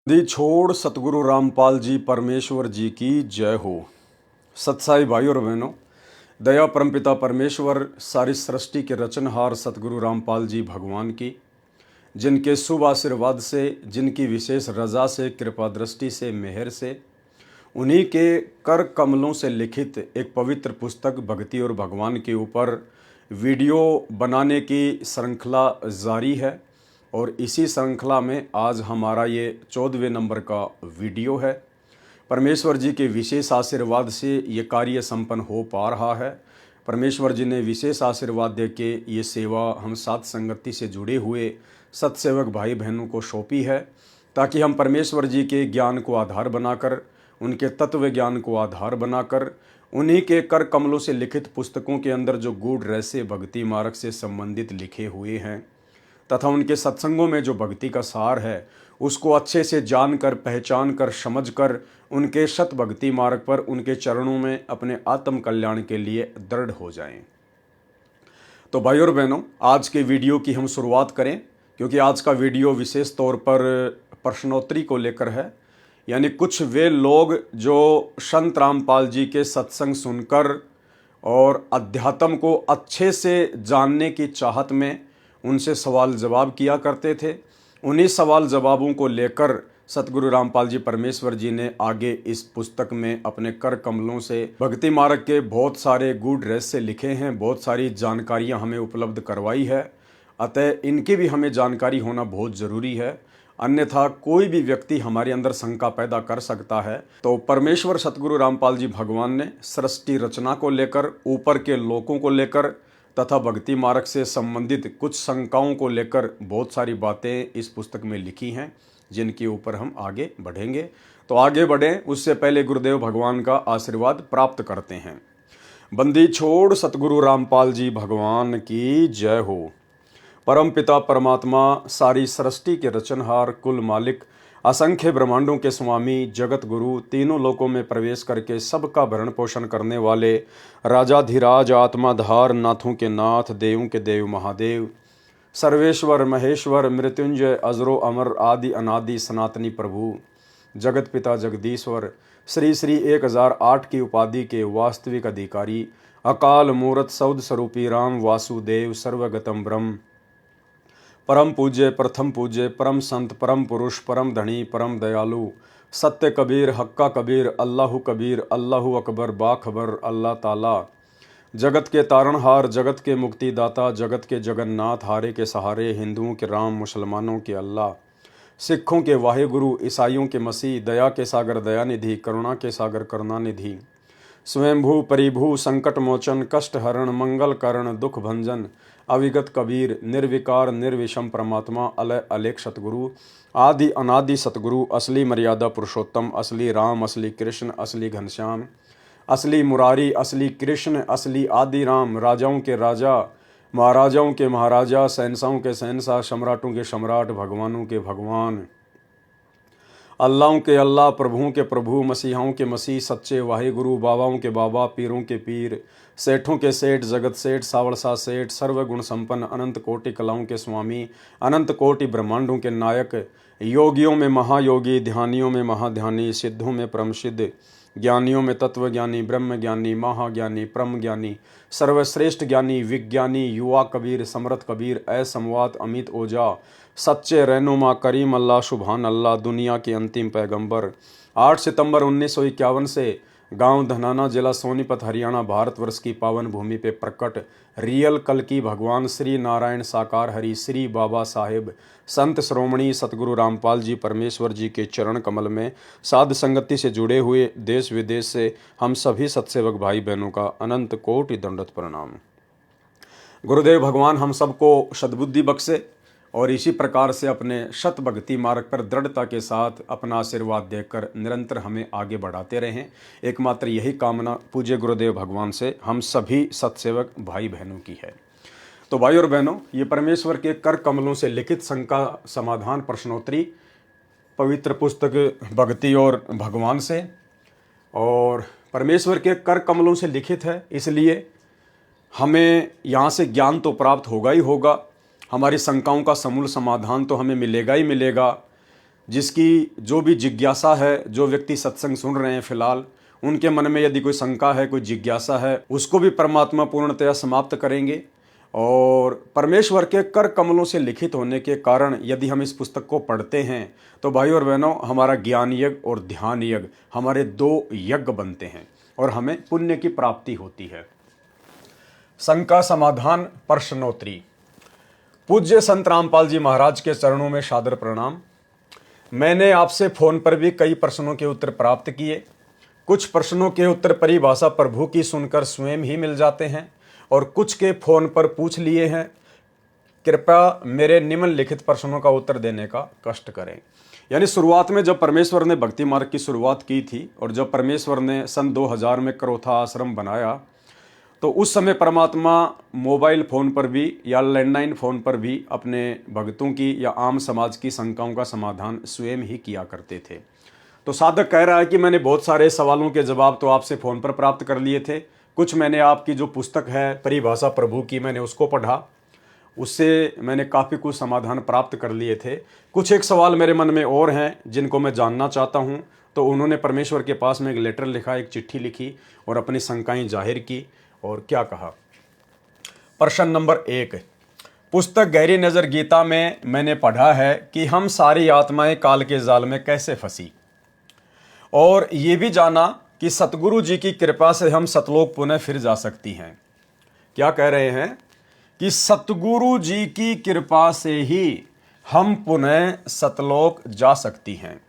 दी छोड़ सतगुरु रामपाल जी परमेश्वर जी की जय हो। सत्साई भाई और बहनों, दया परमपिता परमेश्वर सारी सृष्टि के रचनहार सतगुरु रामपाल जी भगवान की, जिनके शुभ आशीर्वाद से, जिनकी विशेष रजा से, कृपा दृष्टि से, मेहर से, उन्हीं के कर कमलों से लिखित एक पवित्र पुस्तक भक्ति और भगवान के ऊपर वीडियो बनाने की श्रृंखला जारी है। और इसी श्रृंखला में आज हमारा ये 14वें नंबर का वीडियो है। परमेश्वर जी के विशेष आशीर्वाद से ये कार्य संपन्न हो पा रहा है। परमेश्वर जी ने विशेष आशीर्वाद दे के ये सेवा हम साथ संगति से जुड़े हुए सत्सेवक भाई बहनों को सौंपी है, ताकि हम परमेश्वर जी के ज्ञान को आधार बनाकर, उनके तत्व ज्ञान को आधार बनाकर, उन्हीं के कर कमलों से लिखित पुस्तकों के अंदर जो गूढ़ रहस्य भक्ति मार्ग से संबंधित लिखे हुए हैं तथा उनके सत्संगों में जो भक्ति का सार है, उसको अच्छे से जानकर, पहचान कर, समझ कर, उनके सत भक्ति मार्ग पर, उनके चरणों में अपने आत्म कल्याण के लिए दृढ़ हो जाएं। तो भाई और बहनों, आज के वीडियो की हम शुरुआत करें, क्योंकि आज का वीडियो विशेष तौर पर प्रश्नोत्तरी को लेकर है। यानी कुछ वे लोग जो संत रामपाल जी के सत्संग सुनकर और अध्यात्म को अच्छे से जानने की चाहत में उनसे सवाल जवाब किया करते थे, उन्हीं सवाल जवाबों को लेकर सतगुरु रामपाल जी परमेश्वर जी ने आगे इस पुस्तक में अपने कर कमलों से भक्ति मार्ग के बहुत सारे गूढ़ रहस्य लिखे हैं, बहुत सारी जानकारियां हमें उपलब्ध करवाई है। अतः इनकी भी हमें जानकारी होना बहुत ज़रूरी है, अन्यथा कोई भी व्यक्ति हमारे अंदर शंका पैदा कर सकता है। तो परमेश्वर सतगुरु रामपाल जी भगवान ने सृष्टि रचना को लेकर, ऊपर के लोकों को लेकर तथा भक्ति मार्ग से संबंधित कुछ शंकाओं को लेकर बहुत सारी बातें इस पुस्तक में लिखी हैं, जिनके ऊपर हम आगे बढ़ेंगे। तो आगे बढ़ें उससे पहले गुरुदेव भगवान का आशीर्वाद प्राप्त करते हैं। बंदी छोड़ सतगुरु रामपाल जी भगवान की जय हो। परम पिता परमात्मा, सारी सृष्टि के रचनहार, कुल मालिक, असंख्य ब्रह्मांडों के स्वामी, जगत गुरु, तीनों लोकों में प्रवेश करके सबका भरण पोषण करने वाले राजाधिराज, आत्माधार, नाथों के नाथ, देवों के देव महादेव, सर्वेश्वर महेश्वर, मृत्युंजय, अजरो अमर, आदि अनादि सनातनी प्रभु, जगत पिता जगदीश्वर, श्री श्री 1008 की उपाधि के वास्तविक अधिकारी, अकाल मूर्त सौद स्वरूपी राम वासुदेव, सर्वगतम ब्रह्म, परम पूज्य, प्रथम पूज्य, परम संत, परम पुरुष, परम धनी, परम दयालु, सत्य कबीर, हक्का कबीर, अल्लाहु कबीर, अल्लाहु अकबर, बाखबर, अल्लाह ताला, जगत के तारणहार, जगत के मुक्तिदाता, जगत के जगन्नाथ, हारे के सहारे, हिंदुओं के राम, मुसलमानों के अल्लाह, सिखों के वाहेगुरु, ईसाइयों के मसीह, दया के सागर दयानिधि, करुणा के सागर करुणानिधि, स्वयंभू परिभू, संकट मोचन, कष्ट हरण, मंगल करण, दुख भंजन, अविगत कबीर, निर्विकार निर्विषम परमात्मा, अलय अलेख सतगुरु, आदि अनादि सतगुरु, असली मर्यादा पुरुषोत्तम, असली राम, असली कृष्ण, असली घनश्याम, असली मुरारी, असली कृष्ण, असली आदि राम, राजाओं के राजा, महाराजाओं के महाराजा, शहंशाहों के शहंशाह, सम्राटों के सम्राट, भगवानों के भगवान, अल्लाहों के अल्लाह, प्रभुओं के प्रभु, मसीहाओं के मसीह, सच्चे वाहिगुरु, बाबाओं के बाबा, पीरों के पीर, सेठों के सेठ, जगत सेठ, सावड़सा सेठ, सर्वगुण संपन्न, अनंत कोटि कलाओं के स्वामी, अनंत कोटि ब्रह्मांडों के नायक, योगियों में महायोगी, ध्यानियों में महाध्यानी, सिद्धों में परम सिद्ध, ज्ञानियों में तत्वज्ञानी, ब्रह्म ज्ञानी, महाज्ञानी, परम ज्ञानी, सर्वश्रेष्ठ ज्ञानी, विज्ञानी, युवा कबीर, समर्थ कबीर, असमवात, अमित ओझा, सच्चे रहनुमा, करीम अल्लाह, सुभान अल्लाह, दुनिया के अंतिम पैगंबर, 8 सितंबर 1951 से गांव धनाना, जिला सोनीपत, हरियाणा, भारतवर्ष की पावन भूमि पे प्रकट रियल कल की भगवान श्री नारायण साकार हरि श्री बाबा साहेब संत श्रोमणी सतगुरु रामपाल जी परमेश्वर जी के चरण कमल में साध संगति से जुड़े हुए देश विदेश से हम सभी सत्सेवक भाई बहनों का अनंत कोटि दंडवत प्रणाम। गुरुदेव भगवान हम सबको सद्बुद्धि बख्शे और इसी प्रकार से अपने शत भक्ति मार्ग पर दृढ़ता के साथ अपना आशीर्वाद देकर निरंतर हमें आगे बढ़ाते रहें। एकमात्र यही कामना पूज्य गुरुदेव भगवान से हम सभी सत्सेवक भाई बहनों की है। तो भाई और बहनों, ये परमेश्वर के कर कमलों से लिखित शंका समाधान प्रश्नोत्तरी पवित्र पुस्तक भक्ति और भगवान से, और परमेश्वर के कर कमलों से लिखित है, इसलिए हमें यहाँ से ज्ञान तो प्राप्त होगा ही होगा, हमारी शंकाओं का समूल समाधान तो हमें मिलेगा ही मिलेगा, जिसकी जो भी जिज्ञासा है, जो व्यक्ति सत्संग सुन रहे हैं फिलहाल, उनके मन में यदि कोई शंका है, कोई जिज्ञासा है, उसको भी परमात्मा पूर्णतया समाप्त करेंगे। और परमेश्वर के कर कमलों से लिखित होने के कारण यदि हम इस पुस्तक को पढ़ते हैं तो भाई और बहनों, हमारा ज्ञान यज्ञ और ध्यान यज्ञ, हमारे 2 यज्ञ बनते हैं और हमें पुण्य की प्राप्ति होती है। शंका समाधान प्रश्नोत्तरी। पूज्य संत रामपाल जी महाराज के चरणों में सादर प्रणाम। मैंने आपसे फोन पर भी कई प्रश्नों के उत्तर प्राप्त किए। कुछ प्रश्नों के उत्तर परिभाषा प्रभु की सुनकर स्वयं ही मिल जाते हैं और कुछ के फोन पर पूछ लिए हैं। कृपया मेरे निम्नलिखित प्रश्नों का उत्तर देने का कष्ट करें। यानी शुरुआत में जब परमेश्वर ने भक्ति मार्ग की शुरुआत की थी और जब परमेश्वर ने सन 2000 में करोथा आश्रम बनाया, तो उस समय परमात्मा मोबाइल फ़ोन पर भी या लैंडलाइन फ़ोन पर भी अपने भक्तों की या आम समाज की शंकाओं का समाधान स्वयं ही किया करते थे। तो साधक कह रहा है कि मैंने बहुत सारे सवालों के जवाब तो आपसे फ़ोन पर प्राप्त कर लिए थे। कुछ मैंने आपकी जो पुस्तक है परिभाषा प्रभु की, मैंने उसको पढ़ा, उससे मैंने काफ़ी कुछ समाधान प्राप्त कर लिए थे। कुछ एक सवाल मेरे मन में और हैं जिनको मैं जानना चाहता हूँ। तो उन्होंने परमेश्वर के पास में एक लेटर लिखा, एक चिट्ठी लिखी और अपनी शंकाएं जाहिर की। और क्या कहा? प्रश्न नंबर 1, पुस्तक गहरी नज़र गीता में मैंने पढ़ा है कि हम सारी आत्माएं काल के जाल में कैसे फंसी, और ये भी जाना कि सतगुरु जी की कृपा से हम सतलोक पुनः फिर जा सकती हैं। क्या कह रहे हैं कि सतगुरु जी की कृपा से ही हम पुनः सतलोक जा सकती हैं।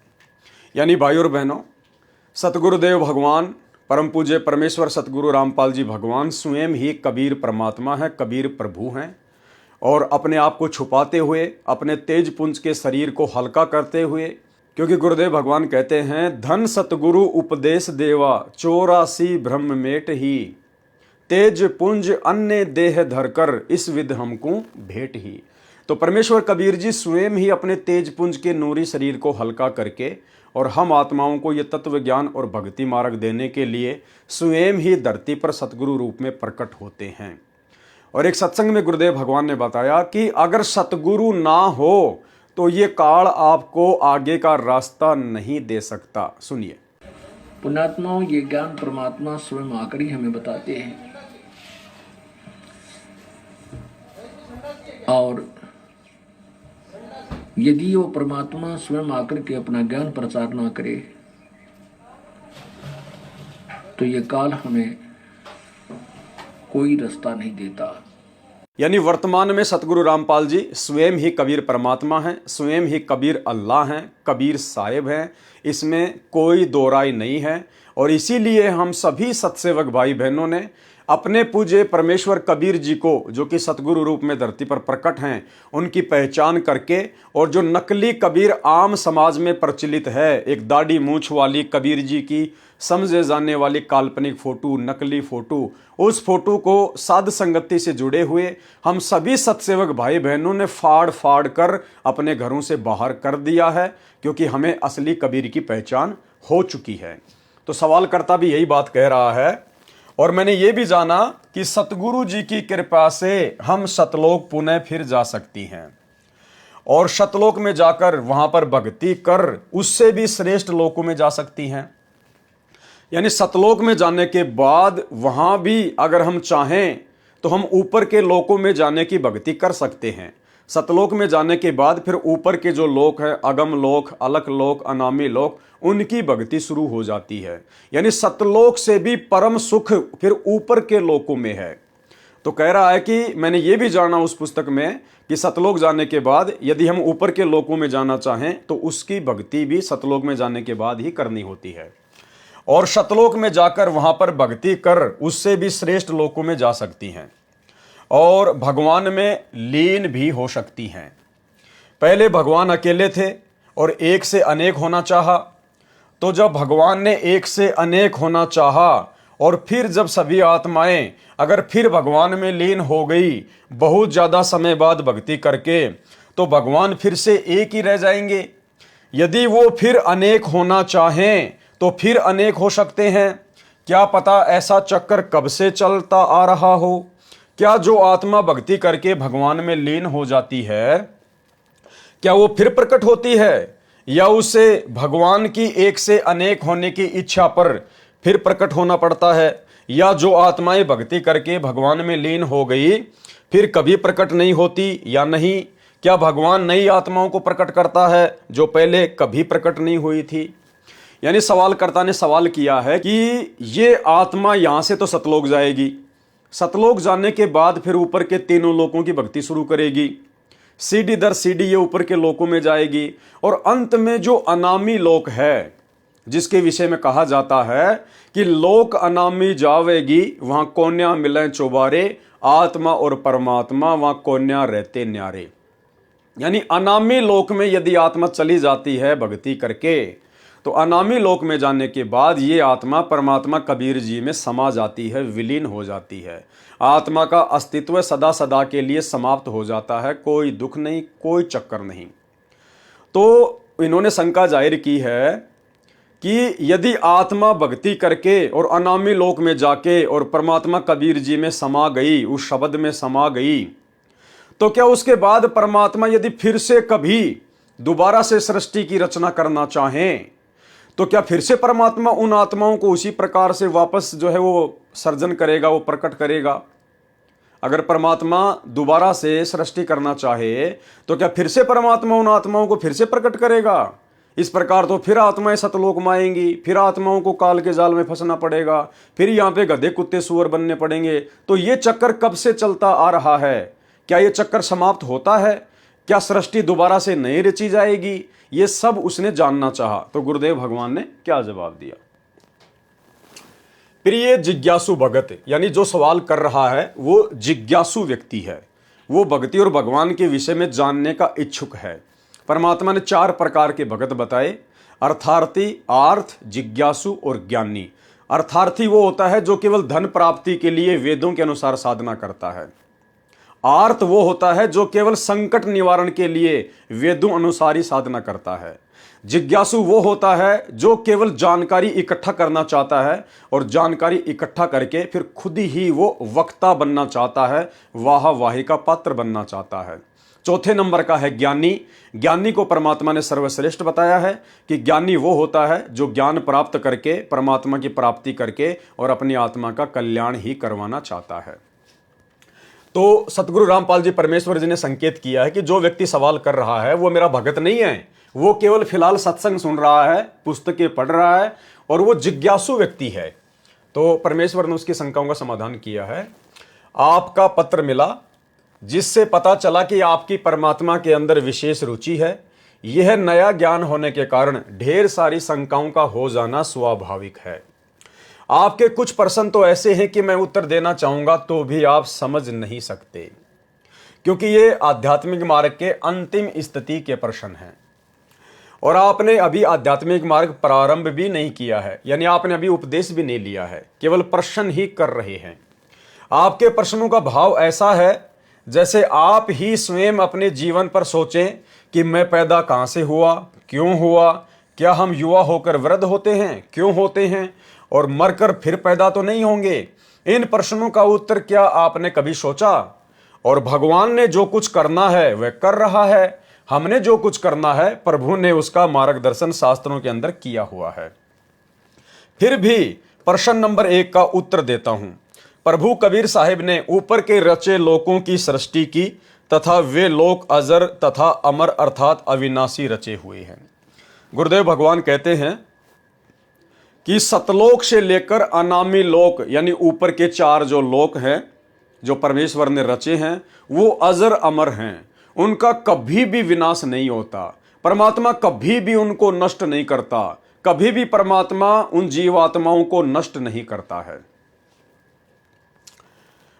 यानी भाई और बहनों, सतगुरुदेव भगवान परम पूज्य परमेश्वर सतगुरु रामपाल जी भगवान स्वयं ही कबीर परमात्मा है, कबीर प्रभु हैं, और अपने आप को छुपाते हुए, अपने तेज पुंज के शरीर को हल्का करते हुए, क्योंकि गुरुदेव भगवान कहते हैं, धन सतगुरु उपदेश देवा 84 ब्रह्म मेट ही, तेज पुंज अन्य देह धरकर इस विध हमको भेंट ही। तो परमेश्वर कबीर जी स्वयं ही अपने तेज पुंज के नूरी शरीर को हल्का करके और हम आत्माओं को ये तत्व ज्ञान और भक्ति मार्ग देने के लिए स्वयं ही धरती पर सतगुरु रूप में प्रकट होते हैं। और एक सत्संग में गुरुदेव भगवान ने बताया कि अगर सतगुरु ना हो तो ये काल आपको आगे का रास्ता नहीं दे सकता। सुनिए। पुण्यात्माओं, ये ज्ञान परमात्मा स्वयं आकर ही हमें बताते हैं। और यदि वो परमात्मा स्वयं आकर के अपना ज्ञान प्रचार ना करे तो ये काल हमें कोई रास्ता नहीं देता। यानी वर्तमान में सतगुरु रामपाल जी स्वयं ही कबीर परमात्मा हैं, स्वयं ही कबीर अल्लाह हैं, कबीर साहिब हैं, इसमें कोई दो राय नहीं है। और इसीलिए हम सभी सत्सेवक भाई बहनों ने अपने पूज्य परमेश्वर कबीर जी को, जो कि सतगुरु रूप में धरती पर प्रकट हैं, उनकी पहचान करके, और जो नकली कबीर आम समाज में प्रचलित है, एक दाढ़ी मूंछ वाली कबीर जी की समझे जाने वाली काल्पनिक फोटो, नकली फोटो, उस फोटो को साध संगति से जुड़े हुए हम सभी सत्सेवक भाई बहनों ने फाड़ फाड़ कर अपने घरों से बाहर कर दिया है, क्योंकि हमें असली कबीर की पहचान हो चुकी है। तो सवालकर्ता भी यही बात कह रहा है। और मैंने ये भी जाना कि सतगुरु जी की कृपा से हम सतलोक पुनः फिर जा सकती हैं, और सतलोक में जाकर वहां पर भक्ति कर उससे भी श्रेष्ठ लोकों में जा सकती हैं। यानी सतलोक में जाने के बाद वहां भी अगर हम चाहें तो हम ऊपर के लोकों में जाने की भक्ति कर सकते हैं। सतलोक में जाने के बाद फिर ऊपर के जो लोक है, अगम लोक, अलक लोक, अनामी लोक, उनकी भक्ति शुरू हो जाती है। यानी सतलोक से भी परम सुख फिर ऊपर के लोकों में है। तो कह रहा है कि मैंने ये भी जाना उस पुस्तक में कि सतलोक जाने के बाद यदि हम ऊपर के लोकों में जाना चाहें तो उसकी भक्ति भी सतलोक में जाने के बाद ही करनी होती है, और सतलोक में जाकर वहां पर भक्ति कर उससे भी श्रेष्ठ लोकों में जा सकती हैं और भगवान में लीन भी हो सकती हैं। पहले भगवान अकेले थे और एक से अनेक होना चाहा, तो जब भगवान ने एक से अनेक होना चाहा और फिर जब सभी आत्माएं अगर फिर भगवान में लीन हो गई बहुत ज़्यादा समय बाद भक्ति करके, तो भगवान फिर से एक ही रह जाएंगे। यदि वो फिर अनेक होना चाहें तो फिर अनेक हो सकते हैं। क्या पता ऐसा चक्कर कब से चलता आ रहा हो। क्या जो आत्मा भक्ति करके भगवान में लीन हो जाती है, क्या वो फिर प्रकट होती है, या उसे भगवान की एक से अनेक होने की इच्छा पर फिर प्रकट होना पड़ता है, या जो आत्माएं भक्ति करके भगवान में लीन हो गई फिर कभी प्रकट नहीं होती या नहीं? क्या भगवान नई आत्माओं को प्रकट करता है जो पहले कभी प्रकट नहीं हुई थी? यानी सवालकर्ता ने सवाल किया है कि ये आत्मा यहां से तो सतलोक जाएगी, सतलोक जाने के बाद फिर ऊपर के तीनों लोकों की भक्ति शुरू करेगी, सीढ़ी दर सीढ़ी ये ऊपर के लोकों में जाएगी, और अंत में जो अनामी लोक है जिसके विषय में कहा जाता है कि लोक अनामी जावेगी, वहां कोन्या मिले चौबारे, आत्मा और परमात्मा वहां कोन्या रहते न्यारे। यानी अनामी लोक में यदि आत्मा चली जाती है भक्ति करके, तो अनामी लोक में जाने के बाद ये आत्मा परमात्मा कबीर जी में समा जाती है, विलीन हो जाती है। आत्मा का अस्तित्व सदा सदा के लिए समाप्त हो जाता है, कोई दुख नहीं, कोई चक्कर नहीं। तो इन्होंने शंका जाहिर की है कि यदि आत्मा भक्ति करके और अनामी लोक में जाके और परमात्मा कबीर जी में समा गई, उस शब्द में समा गई, तो क्या उसके बाद परमात्मा यदि फिर से कभी दोबारा से सृष्टि की रचना करना चाहें, तो क्या फिर से परमात्मा उन आत्माओं को उसी प्रकार से वापस जो है वो सर्जन करेगा, वो प्रकट करेगा? अगर परमात्मा दोबारा से सृष्टि करना चाहे तो क्या फिर से परमात्मा उन आत्माओं को फिर से प्रकट करेगा? इस प्रकार तो फिर आत्माएं सतलोक में आएंगी, फिर आत्माओं को काल के जाल में फंसना पड़ेगा, फिर यहाँ पे गधे कुत्ते सुअर बनने पड़ेंगे। तो ये चक्कर कब से चलता आ रहा है? क्या ये चक्कर समाप्त होता है? क्या सृष्टि दोबारा से नहीं रची जाएगी? ये सब उसने जानना चाहा। तो गुरुदेव भगवान ने क्या जवाब दिया? प्रिय जिज्ञासु भगत, यानी जो सवाल कर रहा है वो जिज्ञासु व्यक्ति है, वो भक्ति और भगवान के विषय में जानने का इच्छुक है। परमात्मा ने 4 प्रकार के भगत बताए, अर्थार्थी, आर्थ, जिज्ञासु और ज्ञानी। अर्थार्थी वो होता है जो केवल धन प्राप्ति के लिए वेदों के अनुसार साधना करता है। आर्थ वो होता है जो केवल संकट निवारण के लिए वेदों अनुसार ही साधना करता है। जिज्ञासु वो होता है जो केवल जानकारी इकट्ठा करना चाहता है और जानकारी इकट्ठा करके फिर खुद ही वो वक्ता बनना चाहता है, वाहवाही का पात्र बनना चाहता है। चौथे नंबर का है ज्ञानी। ज्ञानी को परमात्मा ने सर्वश्रेष्ठ बताया है कि ज्ञानी वो होता है जो ज्ञान प्राप्त करके परमात्मा की प्राप्ति करके और अपनी आत्मा का कल्याण ही करवाना चाहता है। तो सतगुरु रामपाल जी परमेश्वर जी ने संकेत किया है कि जो व्यक्ति सवाल कर रहा है वो मेरा भगत नहीं है, वो केवल फिलहाल सत्संग सुन रहा है, पुस्तकें पढ़ रहा है और वो जिज्ञासु व्यक्ति है। तो परमेश्वर ने उसकी शंकाओं का समाधान किया है। आपका पत्र मिला जिससे पता चला कि आपकी परमात्मा के अंदर विशेष रुचि है। यह नया ज्ञान होने के कारण ढेर सारी शंकाओं का हो जाना स्वाभाविक है। आपके कुछ प्रश्न तो ऐसे हैं कि मैं उत्तर देना चाहूंगा तो भी आप समझ नहीं सकते, क्योंकि ये आध्यात्मिक मार्ग के अंतिम स्थिति के प्रश्न हैं और आपने अभी आध्यात्मिक मार्ग प्रारंभ भी नहीं किया है, यानी आपने अभी उपदेश भी नहीं लिया है, केवल प्रश्न ही कर रहे हैं। आपके प्रश्नों का भाव ऐसा है जैसे आप ही स्वयं अपने जीवन पर सोचें कि मैं पैदा कहां से हुआ, क्यों हुआ, क्या हम युवा होकर वृद्ध होते हैं, क्यों होते हैं, और मरकर फिर पैदा तो नहीं होंगे। इन प्रश्नों का उत्तर क्या आपने कभी सोचा? और भगवान ने जो कुछ करना है वह कर रहा है, हमने जो कुछ करना है प्रभु ने उसका मार्गदर्शन शास्त्रों के अंदर किया हुआ है। फिर भी प्रश्न नंबर 1 का उत्तर देता हूं। प्रभु कबीर साहिब ने ऊपर के रचे लोकों की सृष्टि की तथा वे लोक अजर तथा अमर अर्थात अविनाशी रचे हुए हैं। गुरुदेव भगवान कहते हैं कि सतलोक से लेकर अनामी लोक यानी ऊपर के 4 जो लोक हैं जो परमेश्वर ने रचे हैं वो अजर अमर हैं, उनका कभी भी विनाश नहीं होता। परमात्मा कभी भी उनको नष्ट नहीं करता, कभी भी परमात्मा उन जीवात्माओं को नष्ट नहीं करता है।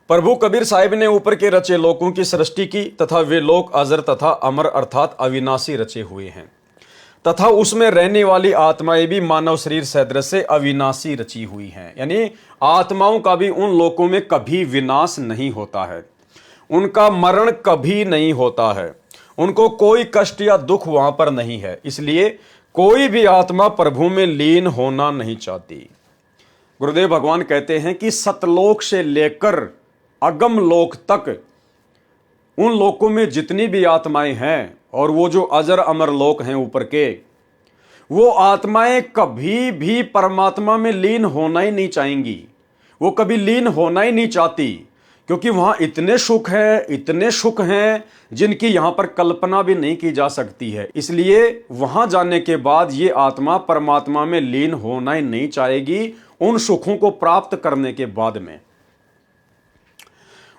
प्रभु कबीर साहिब ने ऊपर के रचे लोकों की सृष्टि की तथा वे लोक अजर तथा अमर अर्थात अविनाशी रचे हुए हैं तथा उसमें रहने वाली आत्माएं भी मानव शरीर सदृश से अविनाशी रची हुई हैं, यानी आत्माओं का भी उन लोकों में कभी विनाश नहीं होता है, उनका मरण कभी नहीं होता है, उनको कोई कष्ट या दुख वहां पर नहीं है। इसलिए कोई भी आत्मा प्रभु में लीन होना नहीं चाहती। गुरुदेव भगवान कहते हैं कि सतलोक से लेकर अगम लोक तक उन लोकों में जितनी भी आत्माएं हैं और वो जो अजर अमर लोक हैं ऊपर के, वो आत्माएं कभी भी परमात्मा में लीन होना ही नहीं चाहेंगी, वो कभी लीन होना ही नहीं चाहती, क्योंकि वहां इतने सुख हैं जिनकी यहां पर कल्पना भी नहीं की जा सकती है। इसलिए वहां जाने के बाद ये आत्मा परमात्मा में लीन होना ही नहीं चाहेगी उन सुखों को प्राप्त करने के बाद में।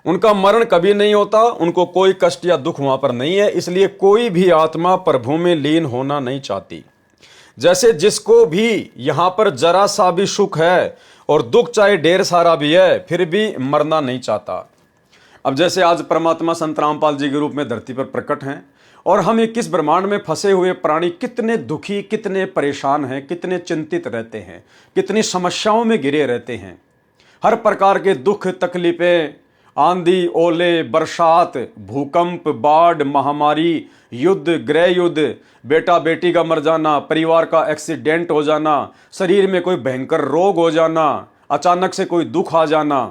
उनका मरण कभी नहीं होता, उनको कोई कष्ट या दुख वहां पर नहीं है, इसलिए कोई भी आत्मा प्रभु में लीन होना नहीं चाहती। जैसे जिसको भी यहां पर जरा सा भी सुख है और दुख चाहे ढेर सारा भी है, फिर भी मरना नहीं चाहता। अब जैसे आज परमात्मा संत रामपाल जी के रूप में धरती पर प्रकट हैं और हम 21 ब्रह्मांड में फंसे हुए प्राणी कितने दुखी, कितने परेशान हैं, कितने चिंतित रहते हैं, कितनी समस्याओं में घिरे रहते हैं। हर प्रकार के दुख, तकलीफें, आंधी, ओले, बरसात, भूकंप, बाढ़, महामारी, युद्ध, गृह युद्ध, बेटा बेटी का मर जाना, परिवार का एक्सीडेंट हो जाना, शरीर में कोई भयंकर रोग हो जाना, अचानक से कोई दुख आ जाना।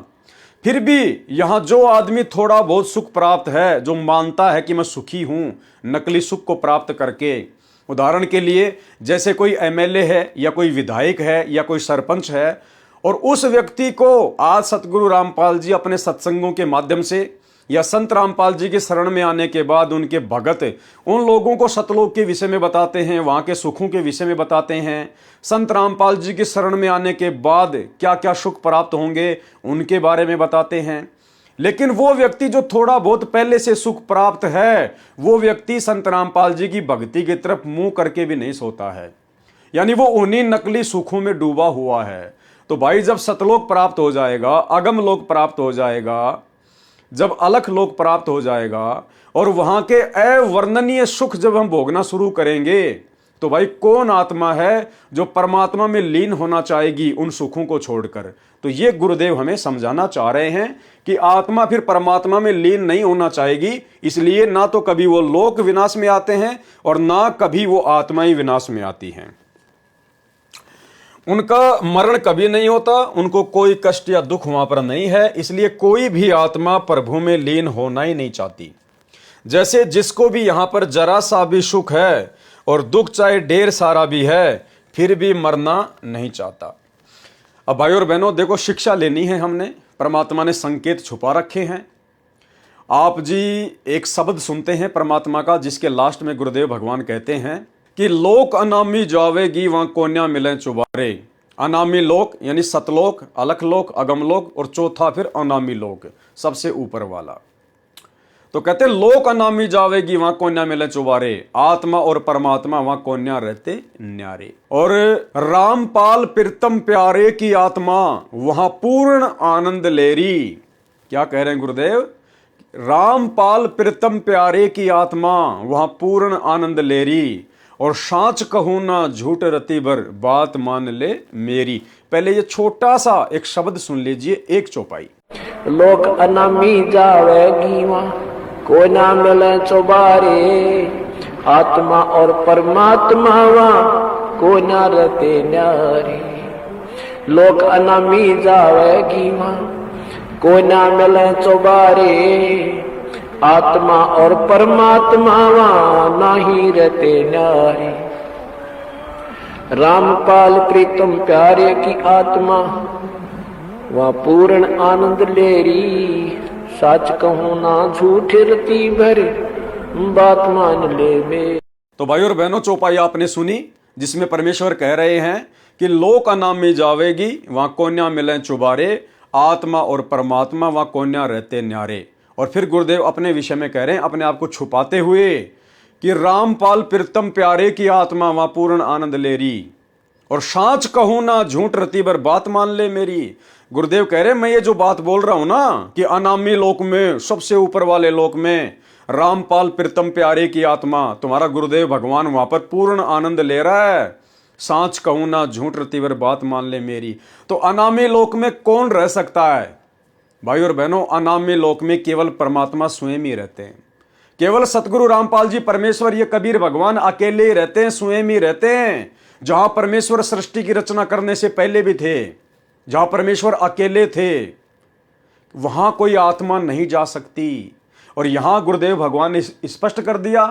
फिर भी यहां जो आदमी थोड़ा बहुत सुख प्राप्त है, जो मानता है कि मैं सुखी हूं नकली सुख को प्राप्त करके, उदाहरण के लिए जैसे कोई एमएलए है या कोई विधायक है या कोई सरपंच है, और उस व्यक्ति को आज सतगुरु रामपाल जी अपने सत्संगों के माध्यम से या संत रामपाल जी के शरण में आने के बाद उनके भगत उन लोगों को सतलोक के विषय में बताते हैं, वहां के सुखों के विषय में बताते हैं। संत रामपाल जी के शरण में आने के बाद क्या क्या सुख प्राप्त होंगे उनके बारे में बताते हैं। लेकिन वो व्यक्ति जो थोड़ा बहुत पहले से सुख प्राप्त है, वो व्यक्ति संत रामपाल जी की भक्ति की तरफ मुंह करके भी नहीं सोता है, यानी वो उन्हीं नकली सुखों में डूबा हुआ है। तो भाई जब सतलोक प्राप्त हो जाएगा, अगम लोक प्राप्त हो जाएगा, जब अलख लोक प्राप्त हो जाएगा और वहां के अवर्णनीय सुख जब हम भोगना शुरू करेंगे, तो भाई कौन आत्मा है जो परमात्मा में लीन होना चाहेगी उन सुखों को छोड़कर। तो ये गुरुदेव हमें समझाना चाह रहे हैं कि आत्मा फिर परमात्मा में लीन नहीं होना चाहेगी, इसलिए ना तो कभी वो लोक विनाश में आते हैं और ना कभी वो आत्मा ही विनाश में आती हैं। उनका मरण कभी नहीं होता, उनको कोई कष्ट या दुख वहां पर नहीं है, इसलिए कोई भी आत्मा प्रभु में लीन होना ही नहीं चाहती। जैसे जिसको भी यहां पर जरा सा भी सुख है और दुख चाहे ढेर सारा भी है, फिर भी मरना नहीं चाहता। अब भाई और बहनों देखो, शिक्षा लेनी है हमने, परमात्मा ने संकेत छुपा रखे हैं। आप जी एक शब्द सुनते हैं परमात्मा का, जिसके लास्ट में गुरुदेव भगवान कहते हैं कि लोक अनामी जावेगी वहां कोन्या मिले चुबारे। अनामी लोक यानी सतलोक, अलख लोक, अगम लोक, और चौथा फिर अनामी लोक, सबसे ऊपर वाला। तो कहते लोक अनामी जावेगी वहां कोन्या मिले चुबारे, आत्मा और परमात्मा वहां कोन्या रहते न्यारे। और रामपाल प्रीतम प्यारे की आत्मा वहां पूर्ण आनंद लेरी। क्या कह रहे हैं गुरुदेव? रामपाल प्रीतम प्यारे की आत्मा वहां पूर्ण आनंद लेरी, और सांच कहूं ना झूठ रति भर बात मान ले मेरी। पहले ये छोटा सा एक शब्द सुन लीजिए, एक चौपाई। लोक अनामी जावेगी वहाँ को ना मिले चौबारे, आत्मा और परमात्मा वहाँ को ना रहते न्यारे। लोक अनामी जावेगी वहाँ को ना मिले चौबारे, आत्मा और परमात्मा वहाँ नहीं रहते न्यारे। रामपाल प्रीतम प्यारे की आत्मा वहाँ पूर्ण आनंद लेरी, सच कहूं ना झूठ रति भर बात मान ले मेरी। तो भाई और बहनों, चौपाई आपने सुनी, जिसमें परमेश्वर कह रहे हैं कि लोक अनामी जावेगी वहां कोन्या मिले चुबारे, आत्मा और परमात्मा वहां कोन्या रहते न्यारे। और फिर गुरुदेव अपने विषय में कह रहे हैं, अपने आप को छुपाते हुए, कि रामपाल प्रीतम प्यारे की आत्मा वहां पूर्ण आनंद लेरी, और सांच कहूं ना झूठ रति भर बात मान ले मेरी। गुरुदेव कह रहे हैं मैं ये जो बात बोल रहा हूं ना कि अनामी लोक में, सबसे ऊपर वाले लोक में रामपाल प्रीतम प्यारे की आत्मा, तुम्हारा गुरुदेव भगवान वहां पर पूर्ण आनंद ले रहा है। सांच कहूं ना झूठ रति भर बात मान ले मेरी। तो अनामी लोक में कौन रह सकता है? भाई और बहनों, अनामी लोक में केवल परमात्मा स्वयं ही रहते हैं। केवल सतगुरु रामपाल जी परमेश्वर, ये कबीर भगवान अकेले ही रहते हैं, स्वयं ही रहते हैं। जहां परमेश्वर सृष्टि की रचना करने से पहले भी थे, जहां परमेश्वर अकेले थे, वहां कोई आत्मा नहीं जा सकती। और यहां गुरुदेव भगवान ने स्पष्ट कर दिया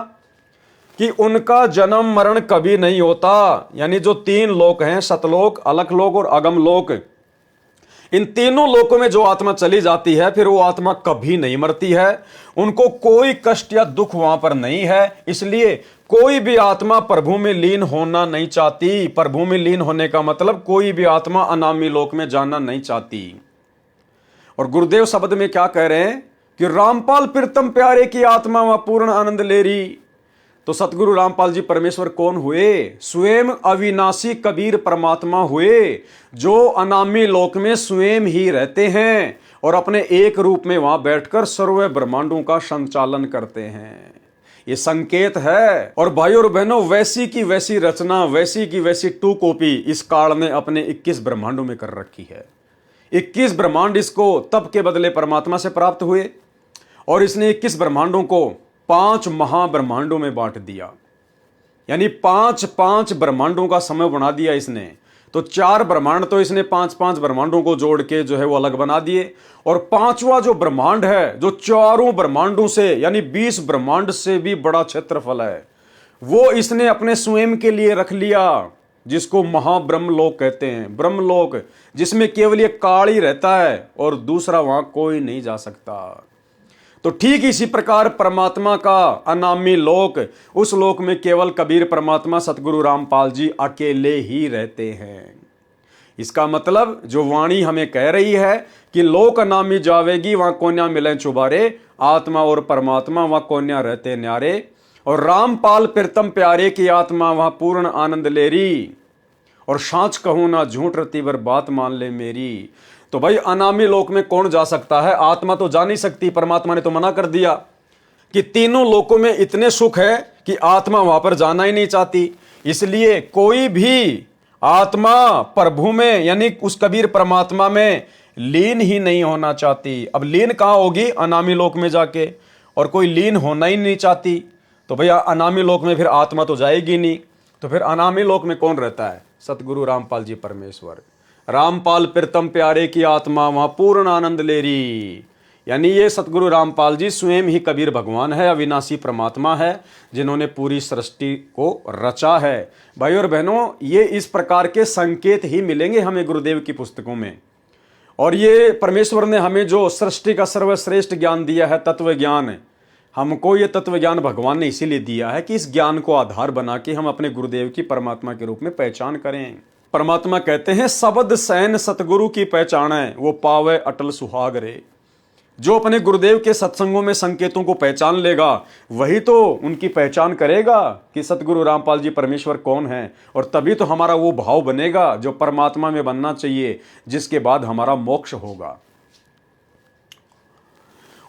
कि उनका जन्म मरण कभी नहीं होता। यानी जो तीन लोक हैं, सतलोक, अलखलोक और अगमलोक, इन तीनों लोकों में जो आत्मा चली जाती है फिर वो आत्मा कभी नहीं मरती है। उनको कोई कष्ट या दुख वहां पर नहीं है। इसलिए कोई भी आत्मा प्रभु में लीन होना नहीं चाहती। प्रभु में लीन होने का मतलब कोई भी आत्मा अनामी लोक में जाना नहीं चाहती। और गुरुदेव शब्द में क्या कह रहे हैं कि रामपाल प्रीतम प्यारे की आत्मा वह पूर्ण आनंद ले रही। तो सतगुरु रामपाल जी परमेश्वर कौन हुए? स्वयं अविनाशी कबीर परमात्मा हुए, जो अनामी लोक में स्वयं ही रहते हैं और अपने एक रूप में वहां बैठकर सर्व ब्रह्मांडों का संचालन करते हैं। ये संकेत है। और भाइयों और बहनों, वैसी की वैसी रचना, वैसी की वैसी टू कॉपी इस काल ने अपने 21 ब्रह्मांडों में कर रखी है। 21 ब्रह्मांड इसको तप के बदले परमात्मा से प्राप्त हुए और इसने 21 ब्रह्मांडों को 5 महाब्रह्मांडों में बांट दिया। यानी 5 ब्रह्मांडों का समय बना दिया इसने। तो 4 ब्रह्मांड तो इसने 5 ब्रह्मांडों को जोड़ के जो है वो अलग बना दिए, और 5वां जो ब्रह्मांड है जो चारों ब्रह्मांडों से यानी 20 ब्रह्मांड से भी बड़ा क्षेत्रफल है, वो इसने अपने स्वयं के लिए रख लिया, जिसको महाब्रह्मलोक कहते हैं। ब्रह्मलोक जिसमें केवल ये काल ही रहता है और दूसरा वहां कोई नहीं जा सकता। तो ठीक इसी प्रकार परमात्मा का अनामी लोक, उस लोक में केवल कबीर परमात्मा सतगुरु रामपाल जी अकेले ही रहते हैं। इसका मतलब जो वाणी हमें कह रही है कि लोक अनामी जावेगी वहां कोन्या मिले चुबारे, आत्मा और परमात्मा वहां कोन्या रहते न्यारे, और रामपाल प्रीतम प्यारे की आत्मा वहां पूर्ण आनंद ले रही, और सांच कहूं ना झूठ रती वर बात मान ले मेरी। तो भाई अनामी लोक में कौन जा सकता है? आत्मा तो जा नहीं सकती। परमात्मा ने तो मना कर दिया कि तीनों लोकों में इतने सुख है कि आत्मा वहां पर जाना ही नहीं चाहती। इसलिए कोई भी आत्मा प्रभु में यानी उस कबीर परमात्मा में लीन ही नहीं होना चाहती। अब लीन कहां होगी? अनामी लोक में जाके। और कोई लीन होना ही नहीं चाहती तो भैया अनामी लोक में फिर आत्मा तो जाएगी नहीं। तो फिर अनामी लोक में कौन रहता है? सतगुरु रामपाल जी परमेश्वर। रामपाल प्रीतम प्यारे की आत्मा वहां पूर्ण आनंद ले रही। यानी ये सतगुरु रामपाल जी स्वयं ही कबीर भगवान है, अविनाशी परमात्मा है, जिन्होंने पूरी सृष्टि को रचा है। भाई और बहनों, ये इस प्रकार के संकेत ही मिलेंगे हमें गुरुदेव की पुस्तकों में। और ये परमेश्वर ने हमें जो सृष्टि का सर्वश्रेष्ठ ज्ञान दिया है, तत्व ज्ञान, हमको ये तत्व ज्ञान भगवान ने इसीलिए दिया है कि इस ज्ञान को आधार बना के हम अपने गुरुदेव की परमात्मा के रूप में पहचान करें। परमात्मा कहते हैं शब्द सैन सतगुरु की पहचान है, वो पावे अटल सुहाग रे। जो अपने गुरुदेव के सत्संगों में संकेतों को पहचान लेगा वही तो उनकी पहचान करेगा कि सतगुरु रामपाल जी परमेश्वर कौन है। और तभी तो हमारा वो भाव बनेगा जो परमात्मा में बनना चाहिए, जिसके बाद हमारा मोक्ष होगा।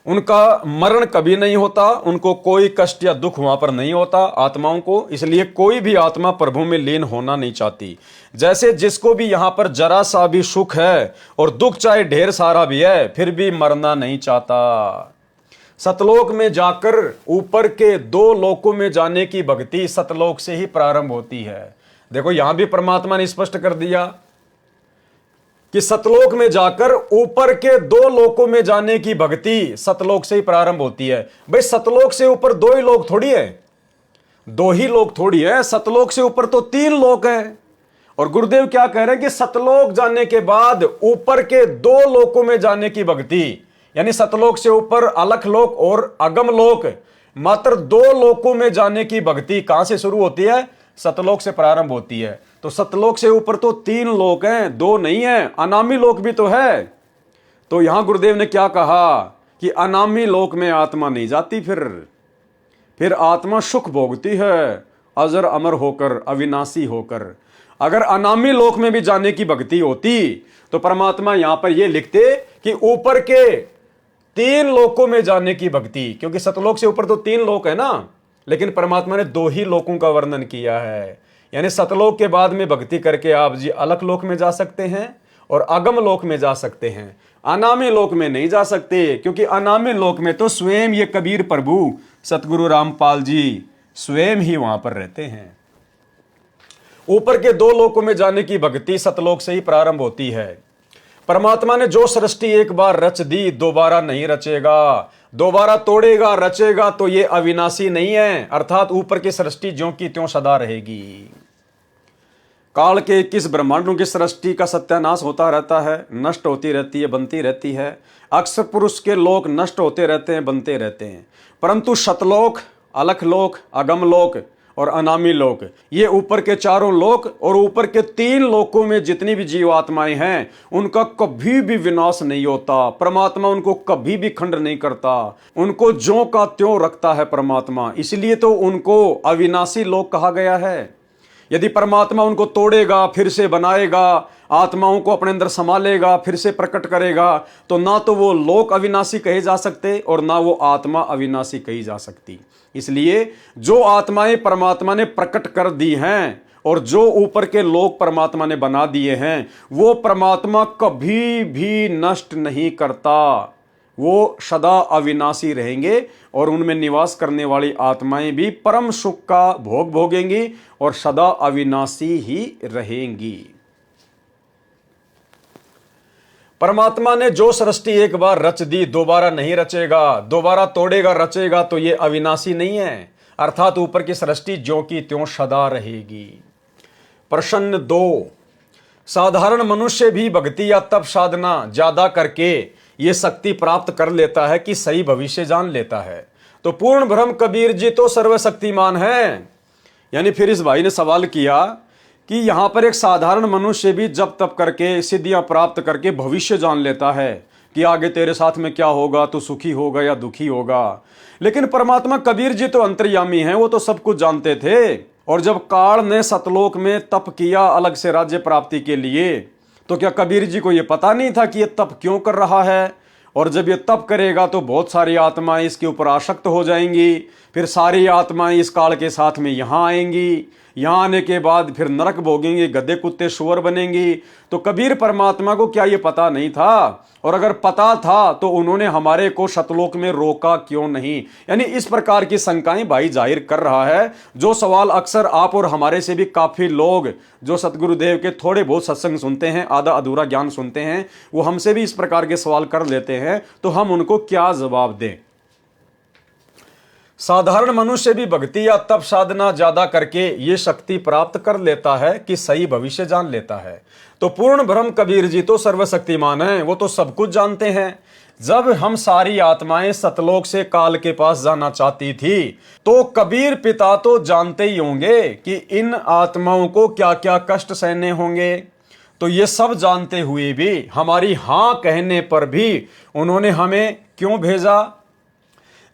उनका मरण कभी नहीं होता, उनको कोई कष्ट या दुख वहां पर नहीं होता आत्माओं को। इसलिए कोई भी आत्मा प्रभु में लीन होना नहीं चाहती। जैसे जिसको भी यहां पर जरा सा भी सुख है और दुख चाहे ढेर सारा भी है, फिर भी मरना नहीं चाहता। सतलोक में जाकर ऊपर के 2 लोकों में जाने की भक्ति सतलोक से ही प्रारंभ होती है। देखो यहां भी परमात्मा ने स्पष्ट कर दिया कि सतलोक में जाकर ऊपर के 2 लोकों में जाने की भक्ति सतलोक से ही प्रारंभ होती है। भाई सतलोक से ऊपर 2 ही लोग थोड़ी है, 2 ही लोग थोड़ी है, सतलोक से ऊपर तो 3 लोक हैं। और गुरुदेव क्या कह रहे हैं कि सतलोक जाने के बाद ऊपर के 2 लोकों में जाने की भक्ति, यानी सतलोक से ऊपर अलखलोक और अगमलोक, मात्र 2 लोकों में जाने की भक्ति कहां से शुरू होती है? सतलोक से प्रारंभ होती है। तो सतलोक से ऊपर तो 3 लोक हैं, 2 नहीं है, अनामी लोक भी तो है। तो यहां गुरुदेव ने क्या कहा कि अनामी लोक में आत्मा नहीं जाती, फिर आत्मा सुख भोगती है अजर अमर होकर, अविनाशी होकर। अगर अनामी लोक में भी जाने की भक्ति होती तो परमात्मा यहां पर यह लिखते कि ऊपर के 3 लोकों में जाने की भक्ति, क्योंकि सतलोक से ऊपर तो 3 लोक है ना, लेकिन परमात्मा ने 2 ही लोकों का वर्णन किया है। यानी सतलोक के बाद में भक्ति करके आप जी अलख लोक में जा सकते हैं और अगम लोक में जा सकते हैं, अनामी लोक में नहीं जा सकते, क्योंकि अनामी लोक में तो स्वयं ये कबीर प्रभु सतगुरु रामपाल जी स्वयं ही वहां पर रहते हैं। ऊपर के 2 लोकों में जाने की भक्ति सतलोक से ही प्रारंभ होती है। परमात्मा ने जो सृष्टि एक बार रच दी दोबारा नहीं रचेगा। दोबारा तोड़ेगा रचेगा तो ये अविनाशी नहीं है, अर्थात ऊपर की सृष्टि ज्यों की त्यों सदा रहेगी। काल के 21 ब्रह्मांडों की सृष्टि का सत्यानाश होता रहता है, नष्ट होती रहती है, बनती रहती है। अक्सर पुरुष के लोक नष्ट होते रहते हैं, बनते रहते हैं, परंतु शतलोक, अलख लोक, अगम लोक और अनामी लोक, ये ऊपर के चारों लोक और ऊपर के 3 लोकों में जितनी भी जीवात्माएं हैं उनका कभी भी विनाश नहीं होता। परमात्मा उनको कभी भी खंड नहीं करता, उनको ज्यों का त्यों रखता है परमात्मा। इसलिए तो उनको अविनाशी लोक कहा गया है। यदि परमात्मा उनको तोड़ेगा, फिर से बनाएगा, आत्माओं को अपने अंदर संभालेगा, फिर से प्रकट करेगा, तो ना तो वो लोक अविनाशी कहे जा सकते और ना वो आत्मा अविनाशी कही जा सकती। इसलिए जो आत्माएं परमात्मा ने प्रकट कर दी हैं और जो ऊपर के लोक परमात्मा ने बना दिए हैं, वो परमात्मा कभी भी नष्ट नहीं करता, वो सदा अविनाशी रहेंगे और उनमें निवास करने वाली आत्माएं भी परम सुख का भोग भोगेंगी और सदा अविनाशी ही रहेंगी। परमात्मा ने जो सृष्टि एक बार रच दी दोबारा नहीं रचेगा, दोबारा तोड़ेगा रचेगा तो ये अविनाशी नहीं है, अर्थात ऊपर की सृष्टि ज्यों की त्यों सदा रहेगी। प्रश्न 2, साधारण मनुष्य भी भक्ति या तप साधना ज्यादा करके ये शक्ति प्राप्त कर लेता है कि सही भविष्य जान लेता है। तो पूर्ण ब्रह्म कबीर जी तो सर्वशक्तिमान है। यानी फिर इस भाई ने सवाल किया कि यहां पर एक साधारण मनुष्य भी जब तप करके सिद्धियां प्राप्त करके भविष्य जान लेता है कि आगे तेरे साथ में क्या होगा, तो सुखी होगा या दुखी होगा। लेकिन परमात्मा कबीर जी तो अंतर्यामी हैं, वो तो सब कुछ जानते थे। और जब काल ने सतलोक में तप किया अलग से राज्य प्राप्ति के लिए, तो क्या कबीर जी को यह पता नहीं था कि यह तप क्यों कर रहा है? और जब ये तप करेगा तो बहुत सारी आत्माएं इसके ऊपर आसक्त हो जाएंगी, फिर सारी आत्माएं इस काल के साथ में यहाँ आएंगी, यहाँ आने के बाद फिर नरक भोगेंगे, गधे कुत्ते सुअर बनेंगी। तो कबीर परमात्मा को क्या ये पता नहीं था? और अगर पता था तो उन्होंने हमारे को सतलोक में रोका क्यों नहीं? यानी इस प्रकार की शंकाएं भाई जाहिर कर रहा है, जो सवाल अक्सर आप और हमारे से भी काफी लोग जो सतगुरुदेव के थोड़े बहुत सत्संग सुनते हैं, आधा अधूरा ज्ञान सुनते हैं, वो हमसे भी इस प्रकार के सवाल कर लेते हैं। तो हम उनको क्या जवाब दें? साधारण मनुष्य भी भक्ति या तप साधना ज्यादा करके ये शक्ति प्राप्त कर लेता है कि सही भविष्य जान लेता है। तो पूर्ण ब्रह्म कबीर जी तो सर्वशक्तिमान हैं, वो तो सब कुछ जानते हैं। जब हम सारी आत्माएं सतलोक से काल के पास जाना चाहती थी, तो कबीर पिता तो जानते ही होंगे कि इन आत्माओं को क्या क्या कष्ट सहने होंगे। तो ये सब जानते हुए भी हमारी हां कहने पर भी उन्होंने हमें क्यों भेजा?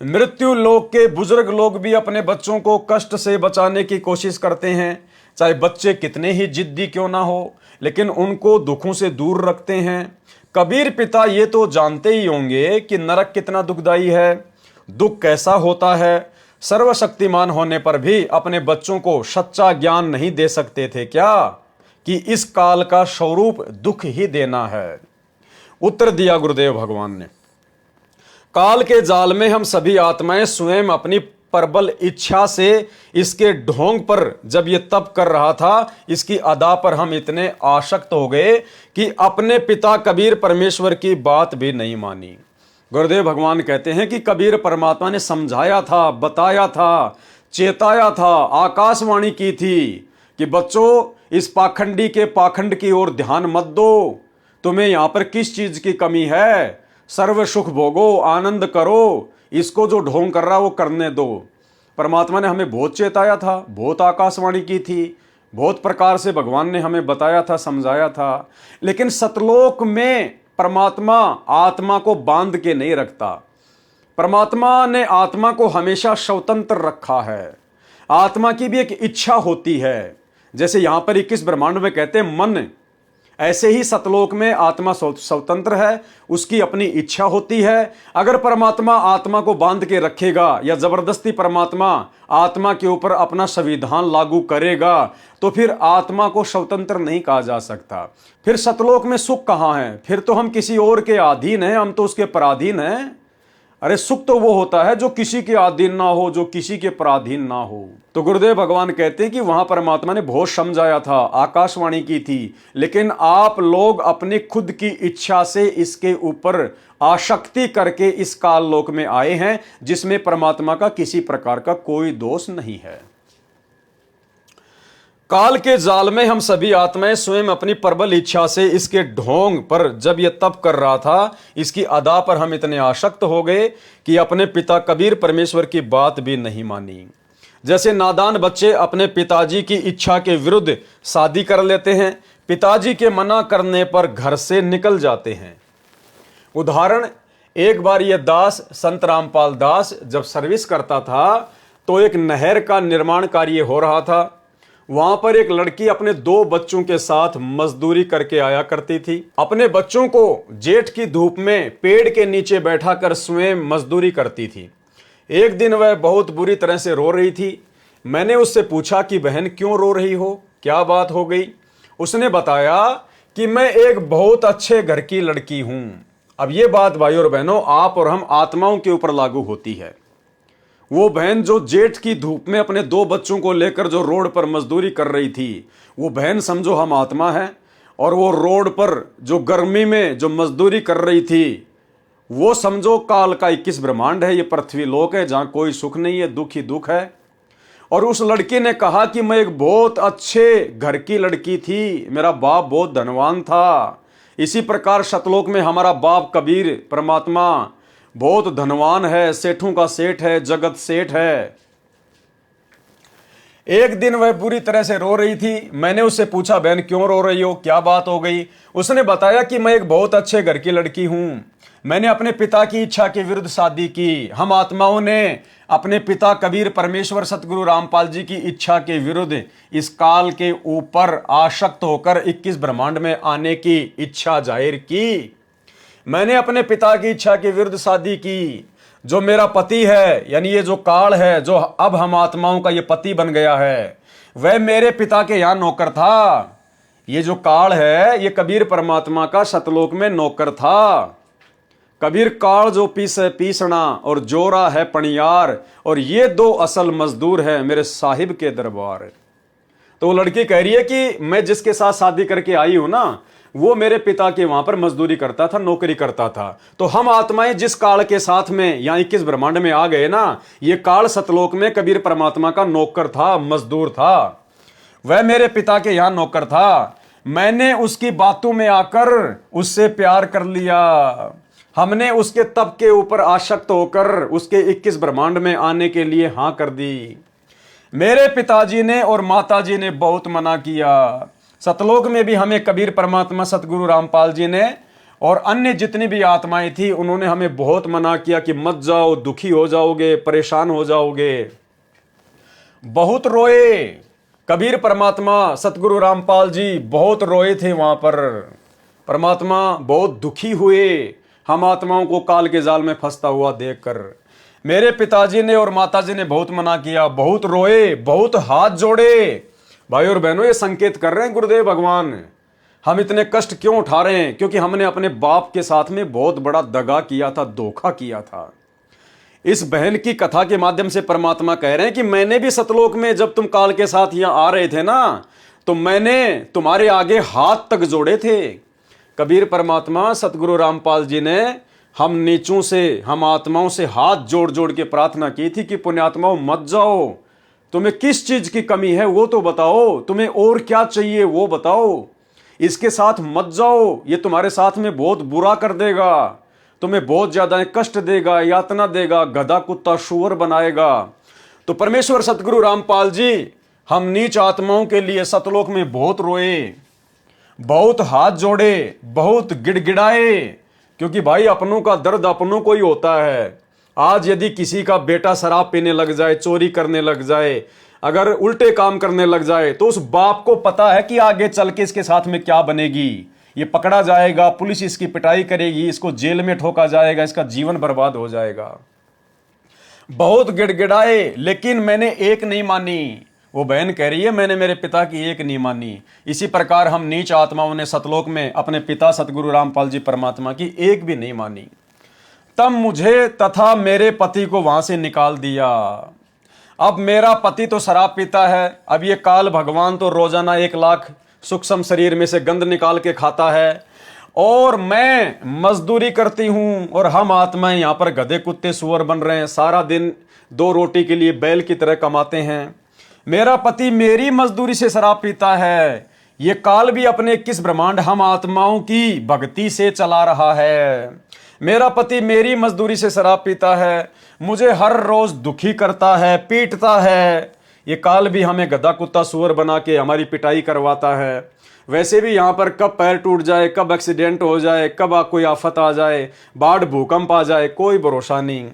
मृत्यु लोक के बुजुर्ग लोग भी अपने बच्चों को कष्ट से बचाने की कोशिश करते हैं, चाहे बच्चे कितने ही जिद्दी क्यों ना हो, लेकिन उनको दुखों से दूर रखते हैं। कबीर पिता ये तो जानते ही होंगे कि नरक कितना दुखदाई है, दुख कैसा होता है। सर्वशक्तिमान होने पर भी अपने बच्चों को सच्चा ज्ञान नहीं दे सकते थे क्या कि इस काल का स्वरूप दुख ही देना है? उत्तर दिया गुरुदेव भगवान ने, काल के जाल में हम सभी आत्माएं स्वयं अपनी प्रबल इच्छा से इसके ढोंग पर जब ये तप कर रहा था, इसकी अदा पर हम इतने आसक्त हो गए कि अपने पिता कबीर परमेश्वर की बात भी नहीं मानी। गुरुदेव भगवान कहते हैं कि कबीर परमात्मा ने समझाया था, बताया था, चेताया था, आकाशवाणी की थी कि बच्चों इस पाखंडी के पाखंड की ओर ध्यान मत दो, तुम्हें यहां पर किस चीज की कमी है, सर्व सुख भोगो, आनंद करो, इसको जो ढोंग कर रहा वो करने दो। परमात्मा ने हमें बहुत चेताया था, बहुत आकाशवाणी की थी, बहुत प्रकार से भगवान ने हमें बताया था, समझाया था। लेकिन सतलोक में परमात्मा आत्मा को बांध के नहीं रखता। परमात्मा ने आत्मा को हमेशा स्वतंत्र रखा है। आत्मा की भी एक इच्छा होती है, जैसे यहां पर 21 ब्रह्मांड में कहते हैं मन, ऐसे ही सतलोक में आत्मा स्वतंत्र है, उसकी अपनी इच्छा होती है। अगर परमात्मा आत्मा को बांध के रखेगा या जबरदस्ती परमात्मा आत्मा के ऊपर अपना संविधान लागू करेगा, तो फिर आत्मा को स्वतंत्र नहीं कहा जा सकता। फिर सतलोक में सुख कहां है? फिर तो हम किसी और के अधीन हैं, हम तो उसके पराधीन हैं। अरे सुख तो वो होता है जो किसी के अधीन ना हो, जो किसी के पराधीन ना हो। तो गुरुदेव भगवान कहते हैं कि वहां परमात्मा ने बहुत समझाया था, आकाशवाणी की थी, लेकिन आप लोग अपनी खुद की इच्छा से इसके ऊपर आसक्ति करके इस काल लोक में आए हैं, जिसमें परमात्मा का किसी प्रकार का कोई दोष नहीं है। काल के जाल में हम सभी आत्माएं स्वयं अपनी प्रबल इच्छा से इसके ढोंग पर जब यह तप कर रहा था, इसकी अदा पर हम इतने आसक्त हो गए कि अपने पिता कबीर परमेश्वर की बात भी नहीं मानी। जैसे नादान बच्चे अपने पिताजी की इच्छा के विरुद्ध शादी कर लेते हैं, पिताजी के मना करने पर घर से निकल जाते हैं। उदाहरण, एक बार यह दास संत रामपाल दास जब सर्विस करता था तो एक नहर का निर्माण कार्य हो रहा था। वहां पर एक लड़की अपने 2 बच्चों के साथ मजदूरी करके आया करती थी। अपने बच्चों को जेठ की धूप में पेड़ के नीचे बैठाकर स्वयं मजदूरी करती थी। एक दिन वह बहुत बुरी तरह से रो रही थी। मैंने उससे पूछा कि बहन क्यों रो रही हो, क्या बात हो गई? उसने बताया कि मैं एक बहुत अच्छे घर की लड़की हूं। अब ये बात भाई और बहनों, आप और हम आत्माओं के ऊपर लागू होती है। वो बहन जो जेठ की धूप में अपने 2 बच्चों को लेकर जो रोड पर मजदूरी कर रही थी, वो बहन समझो हम आत्मा है। और वो रोड पर जो गर्मी में जो मजदूरी कर रही थी, वो समझो काल का 21 ब्रह्मांड है। ये पृथ्वी लोक है जहां कोई सुख नहीं है, दुख ही दुख है। और उस लड़की ने कहा कि मैं एक बहुत अच्छे घर की लड़की थी, मेरा बाप बहुत धनवान था। इसी प्रकार सतलोक में हमारा बाप कबीर परमात्मा बहुत धनवान है, सेठों का सेठ है, जगत सेठ है। एक दिन वह पूरी तरह से रो रही थी। मैंने उससे पूछा, बहन क्यों रो रही हो, क्या बात हो गई? उसने बताया कि मैं एक बहुत अच्छे घर की लड़की हूं, मैंने अपने पिता की इच्छा के विरुद्ध शादी की। हम आत्माओं ने अपने पिता कबीर परमेश्वर सतगुरु रामपाल जी की इच्छा के विरुद्ध इस काल के ऊपर आसक्त होकर 21 ब्रह्मांड में आने की इच्छा जाहिर की। मैंने अपने पिता की इच्छा के विरुद्ध शादी की। जो मेरा पति है, यानी ये जो काल है, जो अब हम आत्माओं का ये पति बन गया है, वह मेरे पिता के यहां नौकर था। ये जो काल है, ये कबीर परमात्मा का सतलोक में नौकर था। कबीर काल जो पीसे पीसना और जोरा है पणियार, और ये 2 असल मजदूर है मेरे साहिब के दरबार। तो वो लड़की कह रही है कि मैं जिसके साथ शादी करके आई हूं ना, वो मेरे पिता के वहां पर मजदूरी करता था, नौकरी करता था। तो हम आत्माएं जिस काल के साथ में यहां 21 ब्रह्मांड में आ गए ना, ये काल सतलोक में कबीर परमात्मा का नौकर था, मजदूर था। वह मेरे पिता के यहां नौकर था। मैंने उसकी बातों में आकर उससे प्यार कर लिया। हमने उसके तप के ऊपर आसक्त होकर उसके 21 ब्रह्मांड में आने के लिए हां कर दी। मेरे पिताजी ने और माताजी ने बहुत मना किया। सतलोक में भी हमें कबीर परमात्मा सतगुरु रामपाल जी ने और अन्य जितनी भी आत्माएं थी, उन्होंने हमें बहुत मना किया कि मत जाओ, दुखी हो जाओगे, परेशान हो जाओगे। बहुत रोए कबीर परमात्मा सतगुरु रामपाल जी, बहुत रोए थे वहां पर। परमात्मा बहुत दुखी हुए हम आत्माओं को काल के जाल में फंसता हुआ देखकर। मेरे पिताजी ने और माताजी ने बहुत मना किया, बहुत रोए, बहुत हाथ जोड़े। भाई और बहनों, ये संकेत कर रहे हैं गुरुदेव भगवान, हम इतने कष्ट क्यों उठा रहे हैं? क्योंकि हमने अपने बाप के साथ में बहुत बड़ा दगा किया था, धोखा किया था। इस बहन की कथा के माध्यम से परमात्मा कह रहे हैं कि मैंने भी सतलोक में जब तुम काल के साथ यहां आ रहे थे ना, तो मैंने तुम्हारे आगे हाथ तक जोड़े थे। कबीर परमात्मा सतगुरु रामपाल जी ने हम नीचों से, हम आत्माओं से हाथ जोड़ जोड़ के प्रार्थना की थी कि पुण्यात्माओं मत जाओ, तुम्हें किस चीज की कमी है वो तो बताओ, तुम्हें और क्या चाहिए वो बताओ, इसके साथ मत जाओ, ये तुम्हारे साथ में बहुत बुरा कर देगा, तुम्हें बहुत ज्यादा कष्ट देगा, यातना देगा, गधा कुत्ता शुअर बनाएगा। तो परमेश्वर सतगुरु रामपाल जी हम नीच आत्माओं के लिए सतलोक में बहुत रोए, बहुत हाथ जोड़े, बहुत गिड़गिड़ाए, क्योंकि भाई अपनों का दर्द अपनों को ही होता है। आज यदि किसी का बेटा शराब पीने लग जाए, चोरी करने लग जाए, अगर उल्टे काम करने लग जाए, तो उस बाप को पता है कि आगे चल के इसके साथ में क्या बनेगी। ये पकड़ा जाएगा, पुलिस इसकी पिटाई करेगी, इसको जेल में ठोका जाएगा, इसका जीवन बर्बाद हो जाएगा। बहुत गिड़गिड़ाए, लेकिन मैंने एक नहीं मानी। वो बहन कह रही है मैंने मेरे पिता की एक नहीं मानी। इसी प्रकार हम नीच आत्माओं ने सतलोक में अपने पिता सतगुरु रामपाल जी परमात्मा की एक भी नहीं मानी। तब मुझे तथा मेरे पति को वहां से निकाल दिया। अब मेरा पति तो शराब पीता है, अब ये काल भगवान तो रोजाना 1 लाख सूक्ष्म शरीर में से गंध निकाल के खाता है, और मैं मजदूरी करती हूं, और हम आत्माएं यहां पर गधे कुत्ते सुअर बन रहे हैं, सारा दिन 2 रोटी के लिए बैल की तरह कमाते हैं। मेरा पति मेरी मजदूरी से शराब पीता है। ये काल भी अपने 21 ब्रह्मांड हम आत्माओं की भक्ति से चला रहा है। मेरा पति मेरी मजदूरी से शराब पीता है, मुझे हर रोज दुखी करता है, पीटता है। ये काल भी हमें गधा कुत्ता सुअर बना के हमारी पिटाई करवाता है। वैसे भी यहाँ पर कब पैर टूट जाए, कब एक्सीडेंट हो जाए, कब कोई आफत आ जाए, बाढ़ भूकंप आ जाए, कोई भरोसा नहीं।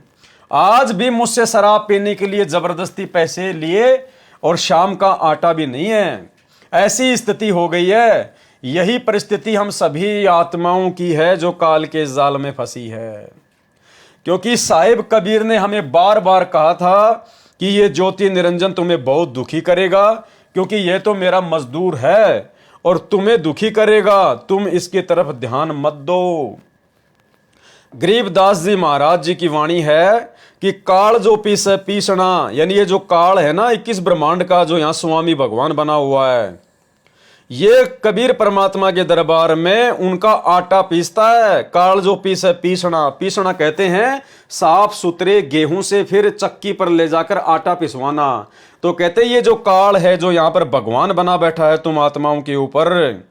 आज भी मुझसे शराब पीने के लिए जबरदस्ती पैसे लिए और शाम का आटा भी नहीं है। ऐसी स्थिति हो गई है। यही परिस्थिति हम सभी आत्माओं की है जो काल के जाल में फंसी है। क्योंकि साहिब कबीर ने हमें बार बार कहा था कि ये ज्योति निरंजन तुम्हें बहुत दुखी करेगा, क्योंकि यह तो मेरा मजदूर है और तुम्हें दुखी करेगा, तुम इसकी तरफ ध्यान मत दो। गरीबदास जी महाराज जी की वाणी है कि काल जो पीसे पीसना, यानी ये जो काल है ना 21 ब्रह्मांड का जो यहां स्वामी भगवान बना हुआ है, ये कबीर परमात्मा के दरबार में उनका आटा पीसता है। काल जो पीसे पीसना, पीसना कहते हैं साफ सुथरे गेहूं से फिर चक्की पर ले जाकर आटा पिसवाना। तो कहते ये जो काल है जो यहां पर भगवान बना बैठा है तुम आत्माओं के ऊपर,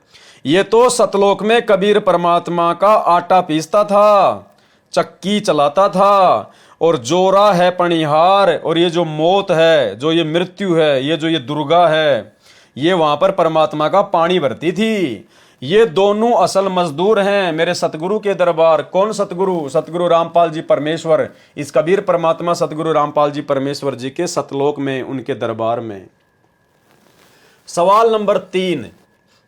ये तो सतलोक में कबीर परमात्मा का आटा पीसता था, चक्की चलाता था, और जोरा है पणिहार, और ये जो मौत है, जो ये मृत्यु है, ये जो ये दुर्गा है, ये वहां पर परमात्मा का पानी भरती थी। ये दोनों असल मजदूर हैं मेरे सतगुरु के दरबार। कौन सतगुरु? सतगुरु रामपाल जी परमेश्वर। इस कबीर परमात्मा सतगुरु रामपाल जी परमेश्वर जी के सतलोक में, उनके दरबार में। सवाल नंबर 3,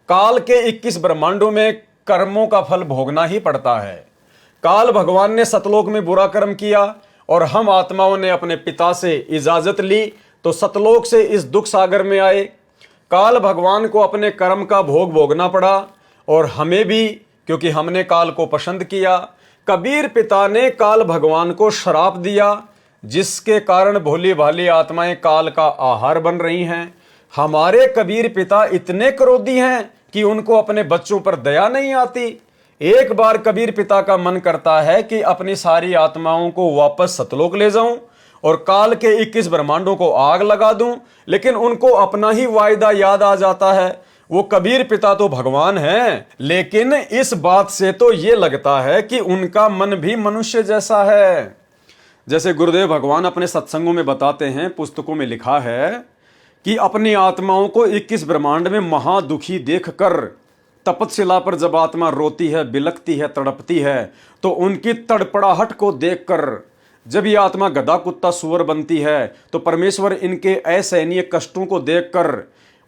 काल के 21 ब्रह्मांडों में कर्मों का फल भोगना ही पड़ता है। काल भगवान ने सतलोक में बुरा कर्म किया और हम आत्माओं ने अपने पिता से इजाजत ली तो सतलोक से इस दुख सागर में आए। काल भगवान को अपने कर्म का भोग भोगना पड़ा और हमें भी, क्योंकि हमने काल को पसंद किया। कबीर पिता ने काल भगवान को श्राप दिया, जिसके कारण भोली भाली आत्माएं काल का आहार बन रही हैं। हमारे कबीर पिता इतने क्रोधी हैं कि उनको अपने बच्चों पर दया नहीं आती। एक बार कबीर पिता का मन करता है कि अपनी सारी आत्माओं को वापस सतलोक ले जाऊं और काल के 21 ब्रह्मांडों को आग लगा दूं, लेकिन उनको अपना ही वायदा याद आ जाता है। वो कबीर पिता तो भगवान हैं, लेकिन इस बात से तो ये लगता है कि उनका मन भी मनुष्य जैसा है। जैसे गुरुदेव भगवान अपने सत्संगों में बताते हैं, पुस्तकों में लिखा है कि अपनी आत्माओं को 21 ब्रह्मांड में महादुखी देखकर तपतशिला पर जब आत्मा रोती है, बिलखती है, तड़पती है, तो उनकी तड़पड़ाहट को देखकर जब ये आत्मा गधा कुत्ता सुअर बनती है तो परमेश्वर इनके असहनीय कष्टों को देखकर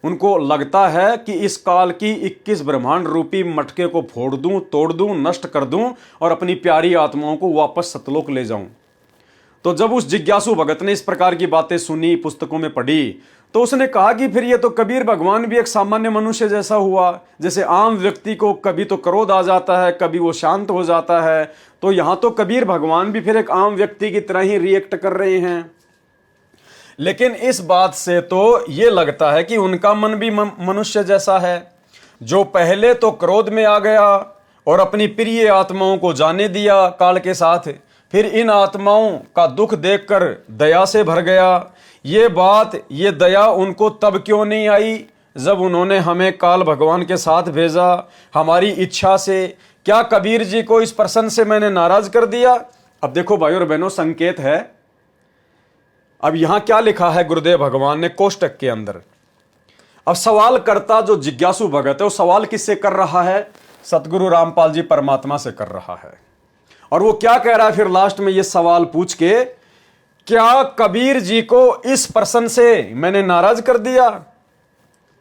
उनको लगता है कि इस काल की 21 ब्रह्मांड रूपी मटके को फोड़ दूं, तोड़ दूं, नष्ट कर दूं और अपनी प्यारी आत्माओं को वापस सतलोक ले जाऊं। तो जब उस जिज्ञासु भगत ने इस प्रकार की बातें सुनी, पुस्तकों में पढ़ी, तो उसने कहा कि फिर ये तो कबीर भगवान भी एक सामान्य मनुष्य जैसा हुआ। जैसे आम व्यक्ति को कभी तो क्रोध आ जाता है, कभी वो शांत हो जाता है, तो यहां तो कबीर भगवान भी फिर एक आम व्यक्ति की तरह ही रिएक्ट कर रहे हैं। लेकिन इस बात से तो ये लगता है कि उनका मन भी मनुष्य जैसा है, जो पहले तो क्रोध में आ गया और अपनी प्रिय आत्माओं को जाने दिया काल के साथ, फिर इन आत्माओं का दुख देखकर दया से भर गया। ये दया उनको तब क्यों नहीं आई जब उन्होंने हमें काल भगवान के साथ भेजा हमारी इच्छा से? क्या कबीर जी को इस प्रश्न से मैंने नाराज कर दिया? अब देखो भाइयों और बहनों, संकेत है। अब यहां क्या लिखा है गुरुदेव भगवान ने कोष्टक के अंदर। अब सवाल करता जो जिज्ञासु भगत है वो सवाल किससे कर रहा है? सतगुरु रामपाल जी परमात्मा से कर रहा है। और वो क्या कह रहा है फिर लास्ट में ये सवाल पूछ के, क्या कबीर जी को इस प्रश्न से मैंने नाराज कर दिया?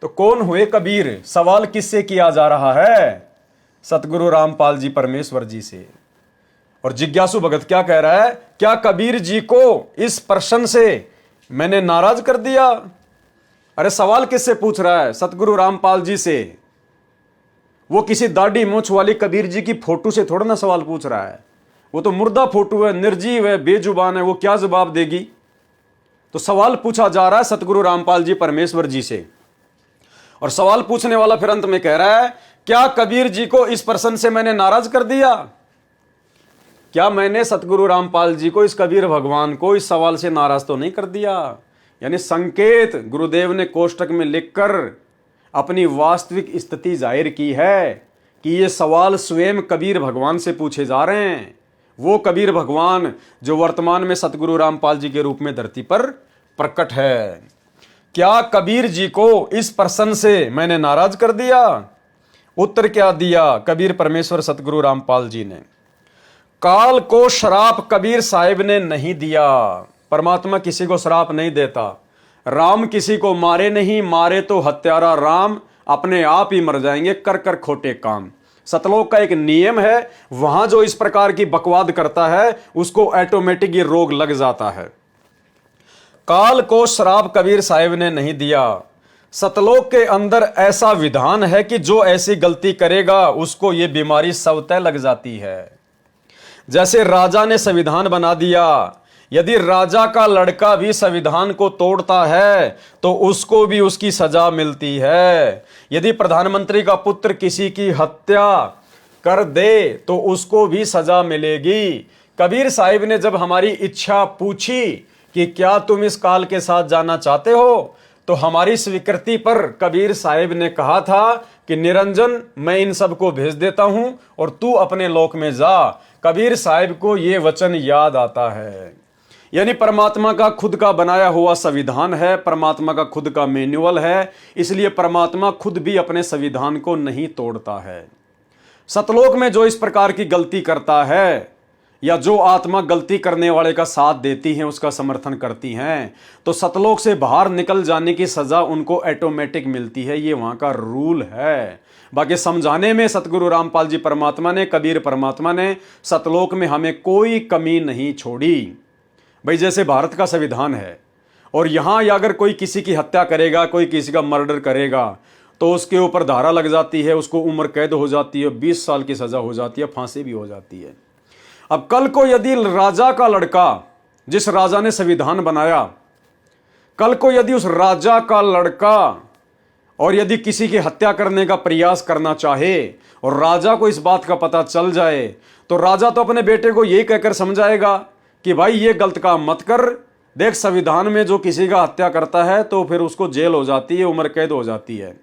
तो कौन हुए कबीर? सवाल किससे किया जा रहा है? सतगुरु रामपाल जी परमेश्वर जी से। और जिज्ञासु भगत क्या कह रहा है? क्या कबीर जी को इस प्रश्न से मैंने नाराज कर दिया? अरे सवाल किससे पूछ रहा है? सतगुरु रामपाल जी से। वो किसी दाढ़ी मूंछ वाली कबीर जी की फोटो से थोड़ा ना सवाल पूछ रहा है। वो तो मुर्दा फोटो है, निर्जीव है, बेजुबान है, वो क्या जवाब देगी। तो सवाल पूछा जा रहा है सतगुरु रामपाल जी परमेश्वर जी से, और सवाल पूछने वाला फिर अंत में कह रहा है, क्या कबीर जी को इस प्रश्न से मैंने नाराज कर दिया? क्या मैंने सतगुरु रामपाल जी को, इस कबीर भगवान को इस सवाल से नाराज तो नहीं कर दिया? यानी संकेत गुरुदेव ने कोष्टक में लिखकर अपनी वास्तविक स्थिति जाहिर की है कि ये सवाल स्वयं कबीर भगवान से पूछे जा रहे हैं। वो कबीर भगवान जो वर्तमान में सतगुरु रामपाल जी के रूप में धरती पर प्रकट है। क्या कबीर जी को इस प्रश्न से मैंने नाराज कर दिया? उत्तर क्या दिया कबीर परमेश्वर सतगुरु रामपाल जी ने? काल को श्राप कबीर साहिब ने नहीं दिया। परमात्मा किसी को श्राप नहीं देता। राम किसी को मारे नहीं, मारे तो हत्यारा राम अपने आप ही मर जाएंगे कर कर खोटे काम। सतलोक का एक नियम है, वहां जो इस प्रकार की बकवाद करता है उसको ऑटोमेटिक ये रोग लग जाता है। काल को श्राप कबीर साहिब ने नहीं दिया। सतलोक के अंदर ऐसा विधान है कि जो ऐसी गलती करेगा उसको ये बीमारी स्वतः लग जाती है। जैसे राजा ने संविधान बना दिया, यदि राजा का लड़का भी संविधान को तोड़ता है तो उसको भी उसकी सजा मिलती है। यदि प्रधानमंत्री का पुत्र किसी की हत्या कर दे तो उसको भी सजा मिलेगी। कबीर साहिब ने जब हमारी इच्छा पूछी कि क्या तुम इस काल के साथ जाना चाहते हो, तो हमारी स्वीकृति पर कबीर साहिब ने कहा था कि निरंजन मैं इन सबको भेज देता हूं और तू अपने लोक में जा। कबीर साहिब को यह वचन याद आता है। यानी परमात्मा का खुद का बनाया हुआ संविधान है, परमात्मा का खुद का मैन्युअल है, इसलिए परमात्मा खुद भी अपने संविधान को नहीं तोड़ता है। सतलोक में जो इस प्रकार की गलती करता है या जो आत्मा गलती करने वाले का साथ देती हैं, उसका समर्थन करती हैं, तो सतलोक से बाहर निकल जाने की सजा उनको ऑटोमेटिक मिलती है। ये वहां का रूल है। बाकी समझाने में सतगुरु रामपाल जी परमात्मा ने, कबीर परमात्मा ने सतलोक में हमें कोई कमी नहीं छोड़ी। भाई जैसे भारत का संविधान है और यहां अगर कोई किसी की हत्या करेगा, कोई किसी का मर्डर करेगा तो उसके ऊपर धारा लग जाती है, उसको उम्र कैद हो जाती है, 20 साल की सजा हो जाती है, फांसी भी हो जाती है। अब कल को यदि राजा का लड़का, जिस राजा ने संविधान बनाया, कल को यदि उस राजा का लड़का और यदि किसी की हत्या करने का प्रयास करना चाहे और राजा को इस बात का पता चल जाए, तो राजा तो अपने बेटे को यही कहकर समझाएगा कि भाई ये गलत काम मत कर, देख संविधान में जो किसी का हत्या करता है तो फिर उसको जेल हो जाती है, उम्र कैद हो जाती है।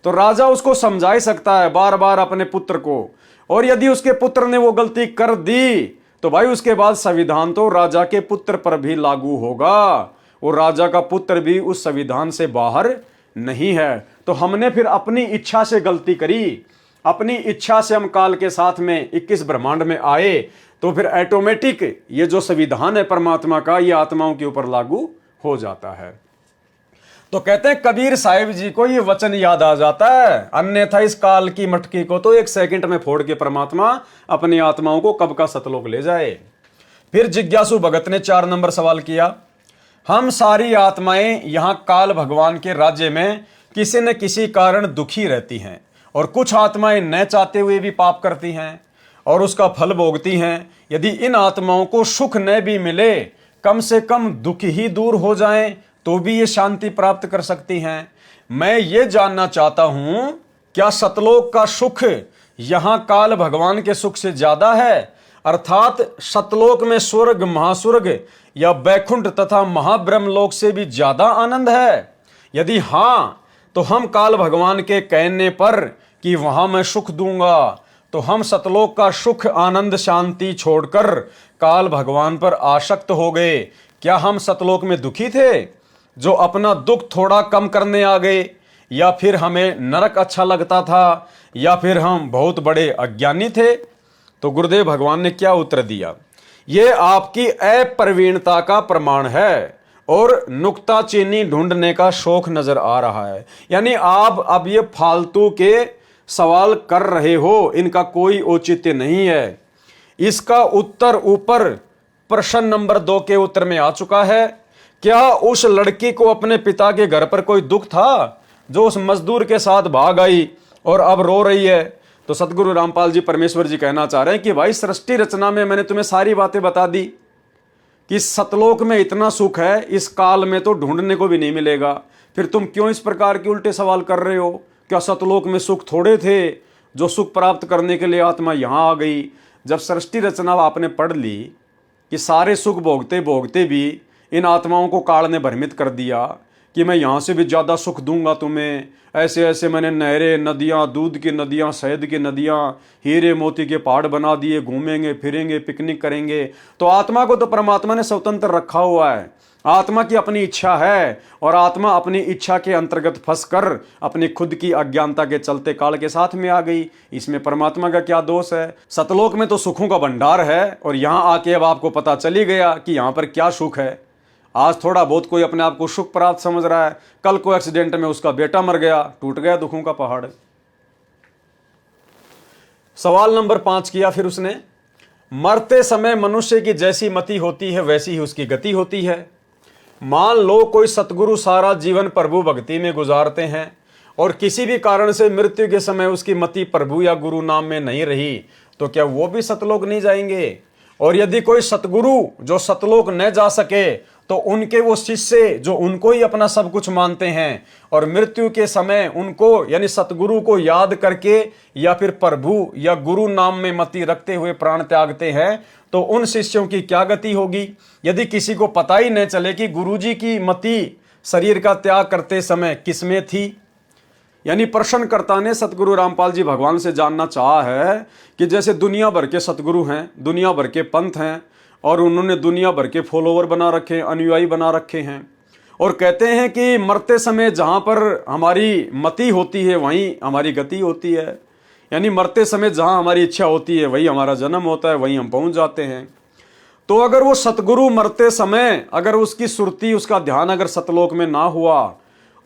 तो राजा उसको समझा ही सकता है बार बार अपने पुत्र को, और यदि उसके पुत्र ने वो गलती कर दी तो भाई उसके बाद संविधान तो राजा के पुत्र पर भी लागू होगा, और राजा का पुत्र भी उस संविधान से बाहर नहीं है। तो हमने फिर अपनी इच्छा से गलती करी, अपनी इच्छा से हम काल के साथ में 21 ब्रह्मांड में आए, तो फिर ऑटोमेटिक ये जो संविधान है परमात्मा का, ये आत्माओं के ऊपर लागू हो जाता है। तो कहते हैं कबीर साहिब जी को ये वचन याद आ जाता है, अन्यथा इस काल की मटकी को तो 1 सेकंड में फोड़ के परमात्मा अपनी आत्माओं को कब का सतलोक ले जाए। फिर जिज्ञासु भगत ने 4 नंबर सवाल किया, हम सारी आत्माएं यहां काल भगवान के राज्य में किसी न किसी कारण दुखी रहती हैं, और कुछ आत्माएं न चाहते हुए भी पाप करती हैं और उसका फल भोगती हैं। यदि इन आत्माओं को सुख न भी मिले, कम से कम दुख ही दूर हो जाएं, तो भी ये शांति प्राप्त कर सकती हैं। मैं ये जानना चाहता हूं, क्या सतलोक का सुख यहां काल भगवान के सुख से ज्यादा है? अर्थात सतलोक में स्वर्ग, महास्वर्ग या बैकुंठ तथा महाब्रह्मलोक से भी ज्यादा आनंद है? यदि हां, तो हम काल भगवान के कहने पर कि वहां मैं सुख दूंगा, तो हम सतलोक का सुख, आनंद, शांति छोड़कर काल भगवान पर आसक्त हो गए। क्या हम सतलोक में दुखी थे जो अपना दुख थोड़ा कम करने आ गए, या फिर हमें नरक अच्छा लगता था, या फिर हम बहुत बड़े अज्ञानी थे? तो गुरुदेव भगवान ने क्या उत्तर दिया, ये आपकी अप्रवीणता का प्रमाण है और नुक्ताचीनी ढूंढने का शौक नजर आ रहा है। यानी आप अब ये फालतू के सवाल कर रहे हो, इनका कोई औचित्य नहीं है। इसका उत्तर ऊपर प्रश्न नंबर 2 के उत्तर में आ चुका है। क्या उस लड़की को अपने पिता के घर पर कोई दुख था जो उस मजदूर के साथ भाग आई और अब रो रही है? तो सतगुरु रामपाल जी परमेश्वर जी कहना चाह रहे हैं कि भाई सृष्टि रचना में मैंने तुम्हें सारी बातें बता दी कि सतलोक में इतना सुख है, इस काल में तो ढूंढने को भी नहीं मिलेगा। फिर तुम क्यों इस प्रकार के उल्टे सवाल कर रहे हो? क्या सतलोक में सुख थोड़े थे जो सुख प्राप्त करने के लिए आत्मा यहाँ आ गई? जब सृष्टि रचना आपने पढ़ ली कि सारे सुख भोगते भोगते भी इन आत्माओं को काल ने भ्रमित कर दिया कि मैं यहाँ से भी ज़्यादा सुख दूंगा तुम्हें, ऐसे ऐसे मैंने नहरें, नदियाँ, दूध की नदियाँ, शहद की नदियाँ, हीरे मोती के पहाड़ बना दिए, घूमेंगे फिरेंगे पिकनिक करेंगे। तो आत्मा को तो परमात्मा ने स्वतंत्र रखा हुआ है, आत्मा की अपनी इच्छा है, और आत्मा अपनी इच्छा के अंतर्गत फंसकर अपनी खुद की अज्ञानता के चलते काल के साथ में आ गई। इसमें परमात्मा का क्या दोष है? सतलोक में तो सुखों का भंडार है, और यहाँ आके अब आपको पता चली गया कि यहाँ पर क्या सुख है। आज थोड़ा बहुत कोई अपने आप को सुख प्राप्त समझ रहा है, कल को एक्सीडेंट में उसका बेटा मर गया, टूट गया दुखों का पहाड़। सवाल नंबर 5 किया फिर उसने, मरते समय मनुष्य की जैसी मति होती है वैसी ही उसकी गति होती है। मान लो कोई सतगुरु सारा जीवन प्रभु भक्ति में गुजारते हैं और किसी भी कारण से मृत्यु के समय उसकी मति प्रभु या गुरु नाम में नहीं रही, तो क्या वो भी सतलोक नहीं जाएंगे? और यदि कोई सतगुरु जो सतलोक न जा सके तो उनके वो शिष्य जो उनको ही अपना सब कुछ मानते हैं और मृत्यु के समय उनको यानी सतगुरु को याद करके या फिर प्रभु या गुरु नाम में मति रखते हुए प्राण त्यागते हैं, तो उन शिष्यों की क्या गति होगी? यदि किसी को पता ही न चले कि गुरुजी की मति शरीर का त्याग करते समय किसमें थी। यानी प्रश्नकर्ता ने सतगुरु रामपाल जी भगवान से जानना चाहा है कि जैसे दुनिया भर के सतगुरु हैं, दुनिया भर के पंथ हैं, और उन्होंने दुनिया भर के फॉलोवर बना रखे हैं, अनुयायी बना रखे हैं, और कहते हैं कि मरते समय जहाँ पर हमारी मति होती है वहीं हमारी गति होती है। यानी मरते समय जहाँ हमारी इच्छा होती है वही हमारा जन्म होता है, वहीं हम पहुँच जाते हैं। तो अगर वो सतगुरु मरते समय अगर उसकी सुरती उसका ध्यान अगर सतलोक में ना हुआ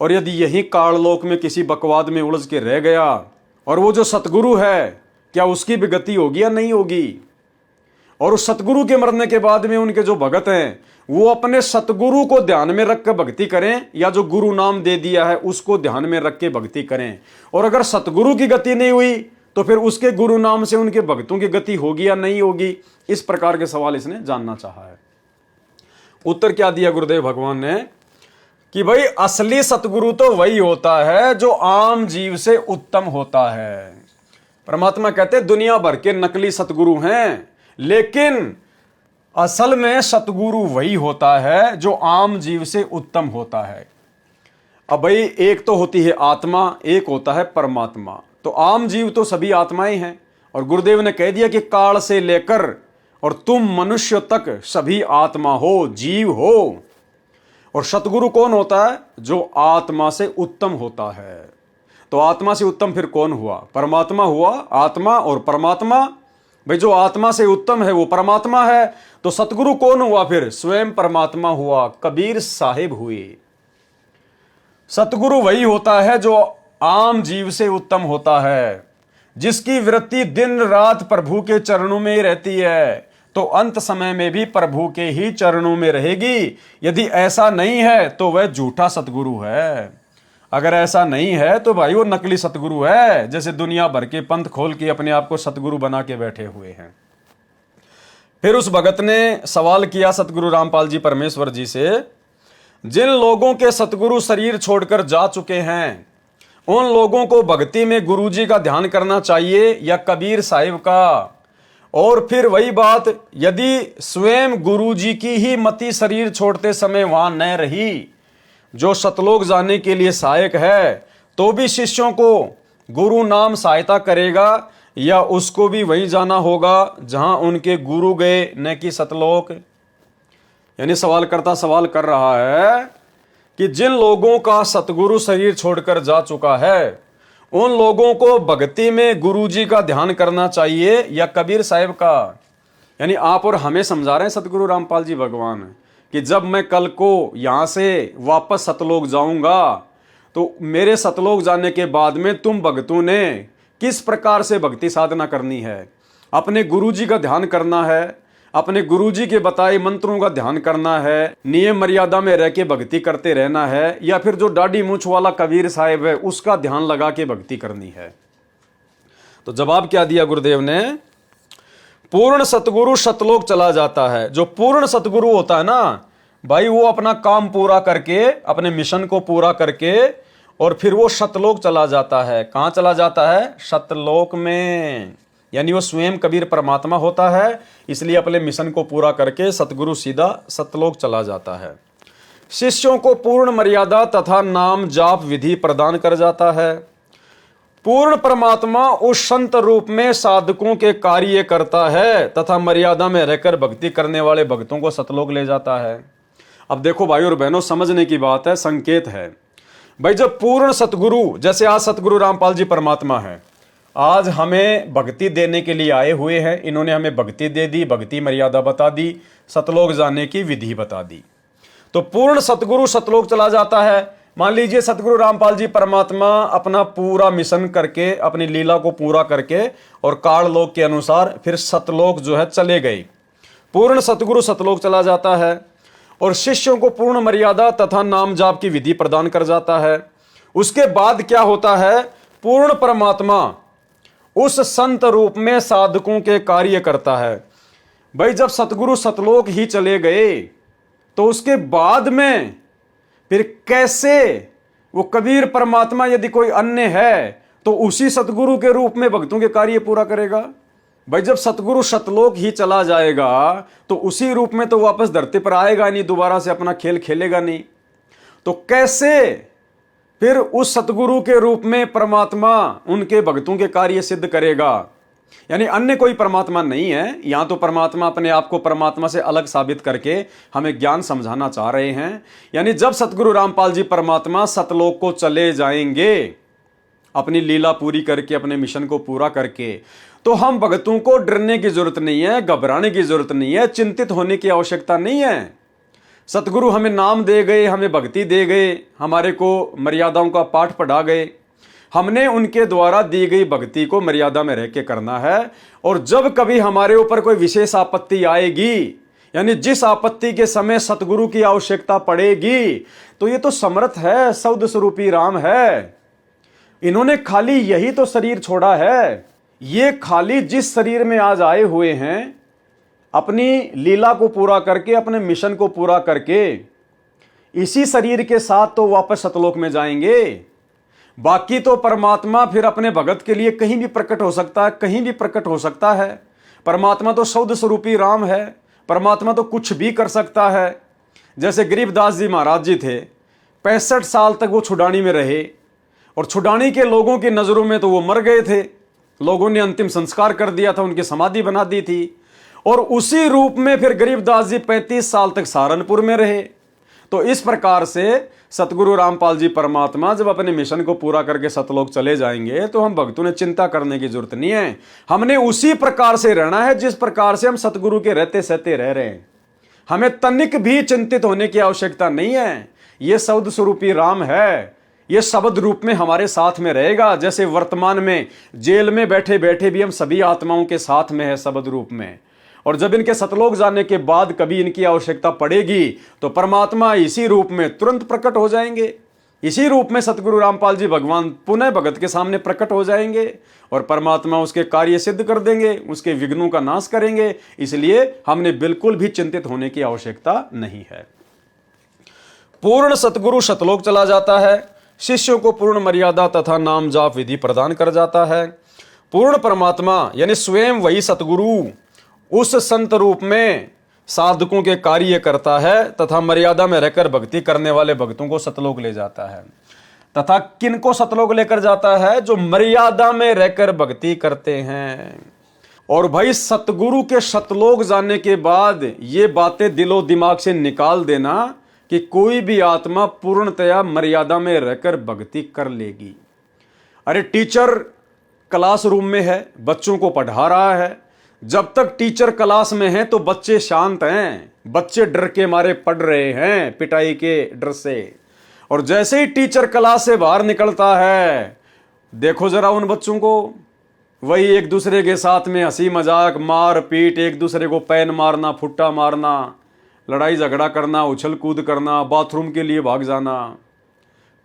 और यदि यही काललोक में किसी बकवाद में उलझ के रह गया, और वो जो सतगुरु है क्या उसकी भी गति होगी या नहीं होगी? और उस सतगुरु के मरने के बाद में उनके जो भगत हैं वो अपने सतगुरु को ध्यान में रख कर भक्ति करें या जो गुरु नाम दे दिया है उसको ध्यान में रख के भक्ति करें। और अगर सतगुरु की गति नहीं हुई तो फिर उसके गुरु नाम से उनके भक्तों की गति होगी या नहीं होगी? इस प्रकार के सवाल इसने जानना चाहा है। उत्तर क्या दिया गुरुदेव भगवान ने कि भाई असली सतगुरु तो वही होता है जो आम जीव से उत्तम होता है। परमात्मा कहते दुनिया भर के नकली सतगुरु हैं, लेकिन असल में सतगुरु वही होता है जो आम जीव से उत्तम होता है। अब भाई एक तो होती है आत्मा, एक होता है परमात्मा। तो आम जीव तो सभी आत्माएं हैं, और गुरुदेव ने कह दिया कि काल से लेकर और तुम मनुष्य तक सभी आत्मा हो, जीव हो। और सतगुरु कौन होता है? जो आत्मा से उत्तम होता है। तो आत्मा से उत्तम फिर कौन हुआ? परमात्मा हुआ। आत्मा और परमात्मा, भाई जो आत्मा से उत्तम है वो परमात्मा है। तो सतगुरु कौन हुआ फिर? स्वयं परमात्मा हुआ, कबीर साहिब हुए। सतगुरु वही होता है जो आम जीव से उत्तम होता है, जिसकी वृत्ति दिन रात प्रभु के चरणों में ही रहती है, तो अंत समय में भी प्रभु के ही चरणों में रहेगी। यदि ऐसा नहीं है तो वह झूठा सतगुरु है। अगर ऐसा नहीं है तो भाई वो नकली सतगुरु है, जैसे दुनिया भर के पंथ खोल के अपने आप को सतगुरु बना के बैठे हुए हैं। फिर उस भगत ने सवाल किया सतगुरु रामपाल जी परमेश्वर जी से, जिन लोगों के सतगुरु शरीर छोड़कर जा चुके हैं उन लोगों को भक्ति में गुरुजी का ध्यान करना चाहिए या कबीर साहिब का? और फिर वही बात, यदि स्वयं गुरुजी की ही मति शरीर छोड़ते समय वहां न रही जो सतलोक जाने के लिए सहायक है, तो भी शिष्यों को गुरु नाम सहायता करेगा या उसको भी वहीं जाना होगा जहां उनके गुरु गए, न कि सतलोक? यानी सवालकर्ता सवाल कर रहा है कि जिन लोगों का सतगुरु शरीर छोड़कर जा चुका है उन लोगों को भक्ति में गुरुजी का ध्यान करना चाहिए या कबीर साहिब का? यानी आप और हमें समझा रहे हैं सतगुरु रामपाल जी भगवान कि जब मैं कल को यहाँ से वापस सतलोक जाऊंगा तो मेरे सतलोक जाने के बाद में तुम भक्तों ने किस प्रकार से भक्ति साधना करनी है। अपने गुरुजी का ध्यान करना है, अपने गुरुजी के बताए मंत्रों का ध्यान करना है, नियम मर्यादा में रह के भक्ति करते रहना है, या फिर जो दाढ़ी मूंछ वाला कबीर साहिब है उसका ध्यान लगा के भक्ति करनी है। तो जवाब क्या दिया गुरुदेव ने? पूर्ण सतगुरु सतलोक चला जाता है। जो पूर्ण सतगुरु होता है ना भाई, वो अपना काम पूरा करके, अपने मिशन को पूरा करके और फिर वो सतलोक चला जाता है। कहां चला जाता है? सतलोक में। यानी वो स्वयं कबीर परमात्मा होता है, इसलिए अपने मिशन को पूरा करके सतगुरु सीधा सतलोक चला जाता है। शिष्यों को पूर्ण मर्यादा तथा नाम जाप विधि प्रदान कर जाता है। पूर्ण परमात्मा उस संत रूप में साधकों के कार्य करता है तथा मर्यादा में रहकर भक्ति करने वाले भक्तों को सतलोक ले जाता है। अब देखो भाई और बहनों, समझने की बात है, संकेत है भाई। जब पूर्ण सतगुरु, जैसे आज सतगुरु रामपाल जी परमात्मा है, आज हमें भक्ति देने के लिए आए हुए हैं। इन्होंने हमें भक्ति दे दी, भक्ति मर्यादा बता दी, सतलोक जाने की विधि बता दी। तो पूर्ण सतगुरु सतलोक चला जाता है। मान लीजिए सतगुरु रामपाल जी परमात्मा अपना पूरा मिशन करके, अपनी लीला को पूरा करके और काल लोक के अनुसार फिर सतलोक जो है चले गए। पूर्ण सतगुरु सतलोक चला जाता है और शिष्यों को पूर्ण मर्यादा तथा नाम जाप की विधि प्रदान कर जाता है। उसके बाद क्या होता है? पूर्ण परमात्मा उस संत रूप में साधकों के कार्य करता है। भाई जब सतगुरु सतलोक ही चले गए तो उसके बाद में फिर कैसे वो कबीर परमात्मा, यदि कोई अन्य है तो उसी सतगुरु के रूप में भक्तों के कार्य पूरा करेगा। भाई जब सतगुरु सतलोक ही चला जाएगा तो उसी रूप में तो वापस धरती पर आएगा नहीं, दोबारा से अपना खेल खेलेगा नहीं। तो कैसे फिर उस सतगुरु के रूप में परमात्मा उनके भक्तों के कार्य सिद्ध करेगा? यानी अन्य कोई परमात्मा नहीं है। यहां तो परमात्मा अपने आप को परमात्मा से अलग साबित करके हमें ज्ञान समझाना चाह रहे हैं। यानी जब सतगुरु रामपाल जी परमात्मा सतलोक को चले जाएंगे अपनी लीला पूरी करके, अपने मिशन को पूरा करके, तो हम भक्तों को डरने की जरूरत नहीं है, घबराने की जरूरत नहीं है, चिंतित होने की आवश्यकता नहीं है। सतगुरु हमें नाम दे गए, हमें भक्ति दे गए, हमारे को मर्यादाओं का पाठ पढ़ा गए। हमने उनके द्वारा दी गई भक्ति को मर्यादा में रह के करना है। और जब कभी हमारे ऊपर कोई विशेष आपत्ति आएगी, यानी जिस आपत्ति के समय सतगुरु की आवश्यकता पड़ेगी, तो ये तो समर्थ है, सौद स्वरूपी राम है। इन्होंने खाली यही तो शरीर छोड़ा है। ये खाली जिस शरीर में आज आए हुए हैं, अपनी लीला को पूरा करके, अपने मिशन को पूरा करके, इसी शरीर के साथ तो वापस सतलोक में जाएंगे। बाकी तो परमात्मा फिर अपने भगत के लिए कहीं भी प्रकट हो सकता है, कहीं भी प्रकट हो सकता है। परमात्मा तो शब्द स्वरूपी राम है, परमात्मा तो कुछ भी कर सकता है। जैसे गरीबदास जी महाराज जी थे, 65 साल तक वो छुडानी में रहे और छुडानी के लोगों की नजरों में तो वो मर गए थे। लोगों ने अंतिम संस्कार कर दिया था, उनकी समाधि बना दी थी। और उसी रूप में फिर गरीबदास जी 35 साल तक सहारनपुर में रहे। तो इस प्रकार से सतगुरु रामपाल जी परमात्मा जब अपने मिशन को पूरा करके सतलोक चले जाएंगे तो हम भक्तों ने चिंता करने की जरूरत नहीं है। हमने उसी प्रकार से रहना है जिस प्रकार से हम सतगुरु के रहते सहते रह रहे हैं। हमें तनिक भी चिंतित होने की आवश्यकता नहीं है। यह शब्द स्वरूपी राम है, यह शब्द रूप में हमारे साथ में रहेगा। जैसे वर्तमान में जेल में बैठे बैठे भी हम सभी आत्माओं के साथ में है शब्द रूप में, और जब इनके सतलोक जाने के बाद कभी इनकी आवश्यकता पड़ेगी तो परमात्मा इसी रूप में तुरंत प्रकट हो जाएंगे। इसी रूप में सतगुरु रामपाल जी भगवान पुनः भगत के सामने प्रकट हो जाएंगे और परमात्मा उसके कार्य सिद्ध कर देंगे, उसके विघ्नों का नाश करेंगे। इसलिए हमने बिल्कुल भी चिंतित होने की आवश्यकता नहीं है। पूर्ण सतगुरु सतलोक चला जाता है, शिष्यों को पूर्ण मर्यादा तथा नाम जाप विधि प्रदान कर जाता है। पूर्ण परमात्मा यानी स्वयं वही सतगुरु उस संत रूप में साधकों के कार्य करता है तथा मर्यादा में रहकर भक्ति करने वाले भक्तों को सतलोक ले जाता है। तथा किनको सतलोक लेकर जाता है? जो मर्यादा में रहकर भक्ति करते हैं। और भाई सतगुरु के सतलोक जाने के बाद ये बातें दिलो दिमाग से निकाल देना कि कोई भी आत्मा पूर्णतया मर्यादा में रहकर भक्ति कर लेगी। अरे टीचर क्लासरूम में है, बच्चों को पढ़ा रहा है। जब तक टीचर क्लास में है तो बच्चे शांत हैं, बच्चे डर के मारे पढ़ रहे हैं, पिटाई के डर से। और जैसे ही टीचर क्लास से बाहर निकलता है, देखो जरा उन बच्चों को, वही एक दूसरे के साथ में हंसी मजाक, मार पीट, एक दूसरे को पैन मारना, फुट्टा मारना, लड़ाई झगड़ा करना, उछल कूद करना, बाथरूम के लिए भाग जाना,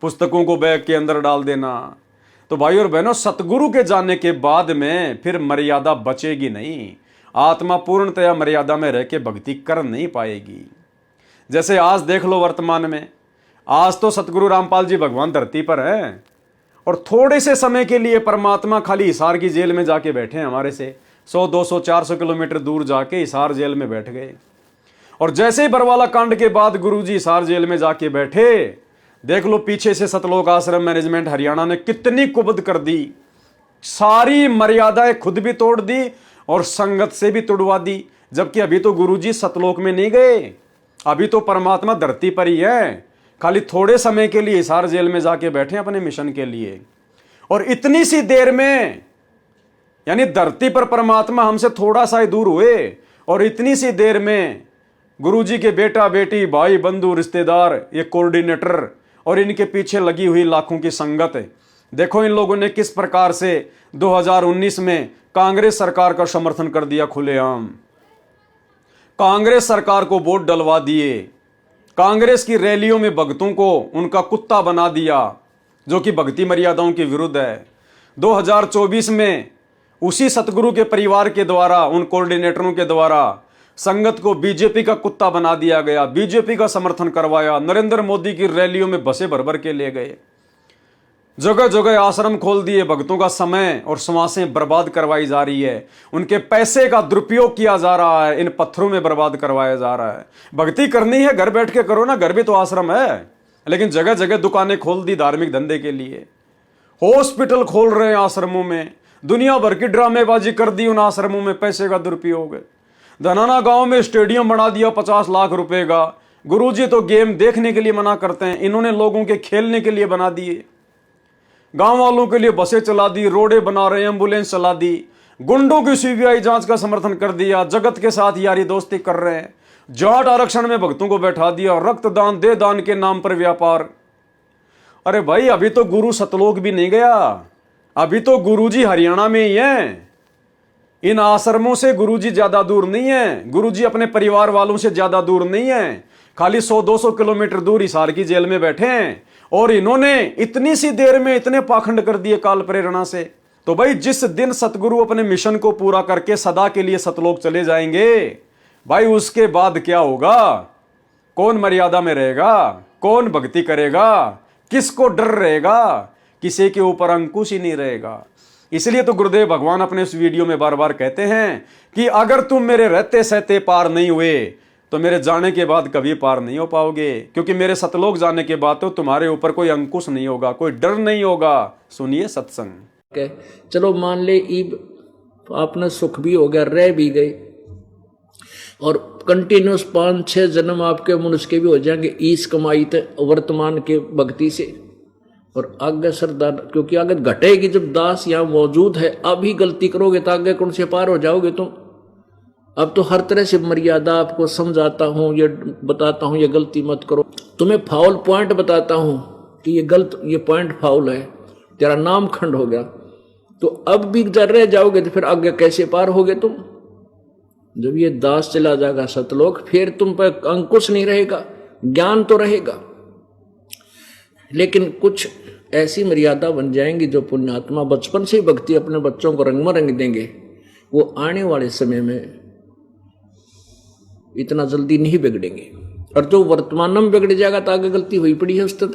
पुस्तकों को बैग के अंदर डाल देना। तो भाइयों और बहनों, सतगुरु के जाने के बाद में फिर मर्यादा बचेगी नहीं। आत्मा पूर्णतया मर्यादा में रह के भक्ति कर नहीं पाएगी। जैसे आज देख लो वर्तमान में, आज तो सतगुरु रामपाल जी भगवान धरती पर हैं और थोड़े से समय के लिए परमात्मा खाली हिसार की जेल में जाके बैठे हैं। हमारे से 100, 200, 400 किलोमीटर दूर जाके हिसार जेल में बैठ गए। और जैसे ही बरवाला कांड के बाद गुरुजी हिसार जेल में जाके बैठे, देख लो पीछे से सतलोक आश्रम मैनेजमेंट हरियाणा ने कितनी कुबद कर दी। सारी मर्यादाएं खुद भी तोड़ दी और संगत से भी तुड़वा दी। जबकि अभी तो गुरुजी सतलोक में नहीं गए, अभी तो परमात्मा धरती पर ही है। खाली थोड़े समय के लिए हिसार जेल में जाके बैठे अपने मिशन के लिए। और इतनी सी देर में, यानी धरती पर परमात्मा हमसे थोड़ा सा ही दूर हुए और इतनी सी देर में गुरुजी के बेटा बेटी भाई बंधु रिश्तेदार, ये कोऑर्डिनेटर और इनके पीछे लगी हुई लाखों की संगत, देखो इन लोगों ने किस प्रकार से 2019 में कांग्रेस सरकार का समर्थन कर दिया खुलेआम। कांग्रेस सरकार को वोट डलवा दिए, कांग्रेस की रैलियों में भक्तों को उनका कुत्ता बना दिया, जो कि भक्ति मर्यादाओं के विरुद्ध है। 2024 में उसी सतगुरु के परिवार के द्वारा, उन कोऑर्डिनेटरों के द्वारा संगत को बीजेपी का कुत्ता बना दिया गया, बीजेपी का समर्थन करवाया, नरेंद्र मोदी की रैलियों में बसें भर भर के ले गए, जगह जगह आश्रम खोल दिए, भक्तों का समय और श्वासें बर्बाद करवाई जा रही है, उनके पैसे का दुरुपयोग किया जा रहा है, इन पत्थरों में बर्बाद करवाया जा रहा है। भक्ति करनी है घर बैठ के करो ना, घर भी तो आश्रम है, लेकिन जगह जगह दुकानें खोल दी धार्मिक धंधे के लिए, हॉस्पिटल खोल रहे हैं आश्रमों में, दुनिया भर की ड्रामेबाजी कर दी उन आश्रमों में, पैसे का दुरुपयोग है। धनाना गांव में स्टेडियम बना दिया 50 लाख रुपए का। गुरुजी तो गेम देखने के लिए मना करते हैं, इन्होंने लोगों के खेलने के लिए बना दिए। गांव वालों के लिए बसें चला दी, रोडें बना रहे, एम्बुलेंस चला दी, गुंडों की सीबीआई जांच का समर्थन कर दिया, जगत के साथ यारी दोस्ती कर रहे हैं, जाट आरक्षण में भक्तों को बैठा दिया, रक्तदान दे दान के नाम पर व्यापार। अरे भाई, अभी तो गुरु सतलोक भी नहीं गया, अभी तो गुरुजी हरियाणा में ही है। इन आश्रमों से गुरुजी ज्यादा दूर नहीं है, गुरुजी अपने परिवार वालों से ज्यादा दूर नहीं है, खाली 100-200 किलोमीटर दूर हिसार की जेल में बैठे हैं। और इन्होंने इतनी सी देर में इतने पाखंड कर दिए काल प्रेरणा से। तो भाई, जिस दिन सतगुरु अपने मिशन को पूरा करके सदा के लिए सतलोक चले जाएंगे, भाई उसके बाद क्या होगा? कौन मर्यादा में रहेगा? कौन भक्ति करेगा? किसको डर रहेगा? किसी के ऊपर अंकुश ही नहीं रहेगा। इसलिए तो गुरुदेव भगवान अपने इस वीडियो में बार बार कहते हैं कि अगर तुम मेरे रहते सहते पार नहीं हुए तो मेरे जाने के बाद कभी पार नहीं हो पाओगे, क्योंकि मेरे सतलोक जाने के बाद तो तुम्हारे ऊपर कोई अंकुश नहीं होगा, कोई डर नहीं होगा। सुनिए सत्संग। चलो मान ले ईब आपने सुख भी हो गया, रह भी गए, और कंटिन्यूस 5-6 जन्म आपके मनुष्य के भी हो जाएंगे इस कमाई थे वर्तमान के भक्ति से। और आगे सरदार, क्योंकि आगे घटेगी जब दास यहाँ मौजूद है, अभी गलती करोगे तो आगे कौन से पार हो जाओगे तुम। अब तो हर तरह से मर्यादा आपको समझाता हूँ, ये बताता हूँ ये गलती मत करो, तुम्हें फाउल पॉइंट बताता हूँ कि ये गलत, ये पॉइंट फाउल है, तेरा नाम खंड हो गया। तो अब भी जर रह जाओगे तो फिर आगे कैसे पार होगे तुम? जब ये दास चला जाएगा सतलोक, फिर तुम पर अंकुश नहीं रहेगा, ज्ञान तो रहेगा, लेकिन कुछ ऐसी मर्यादा बन जाएंगी जो पुण्यात्मा बचपन से ही भक्ति अपने बच्चों को रंग में रंग देंगे, वो आने वाले समय में इतना जल्दी नहीं बिगड़ेंगे। और जो वर्तमान में बिगड़ जाएगा तो आगे गलती हुई पड़ी है उस तक।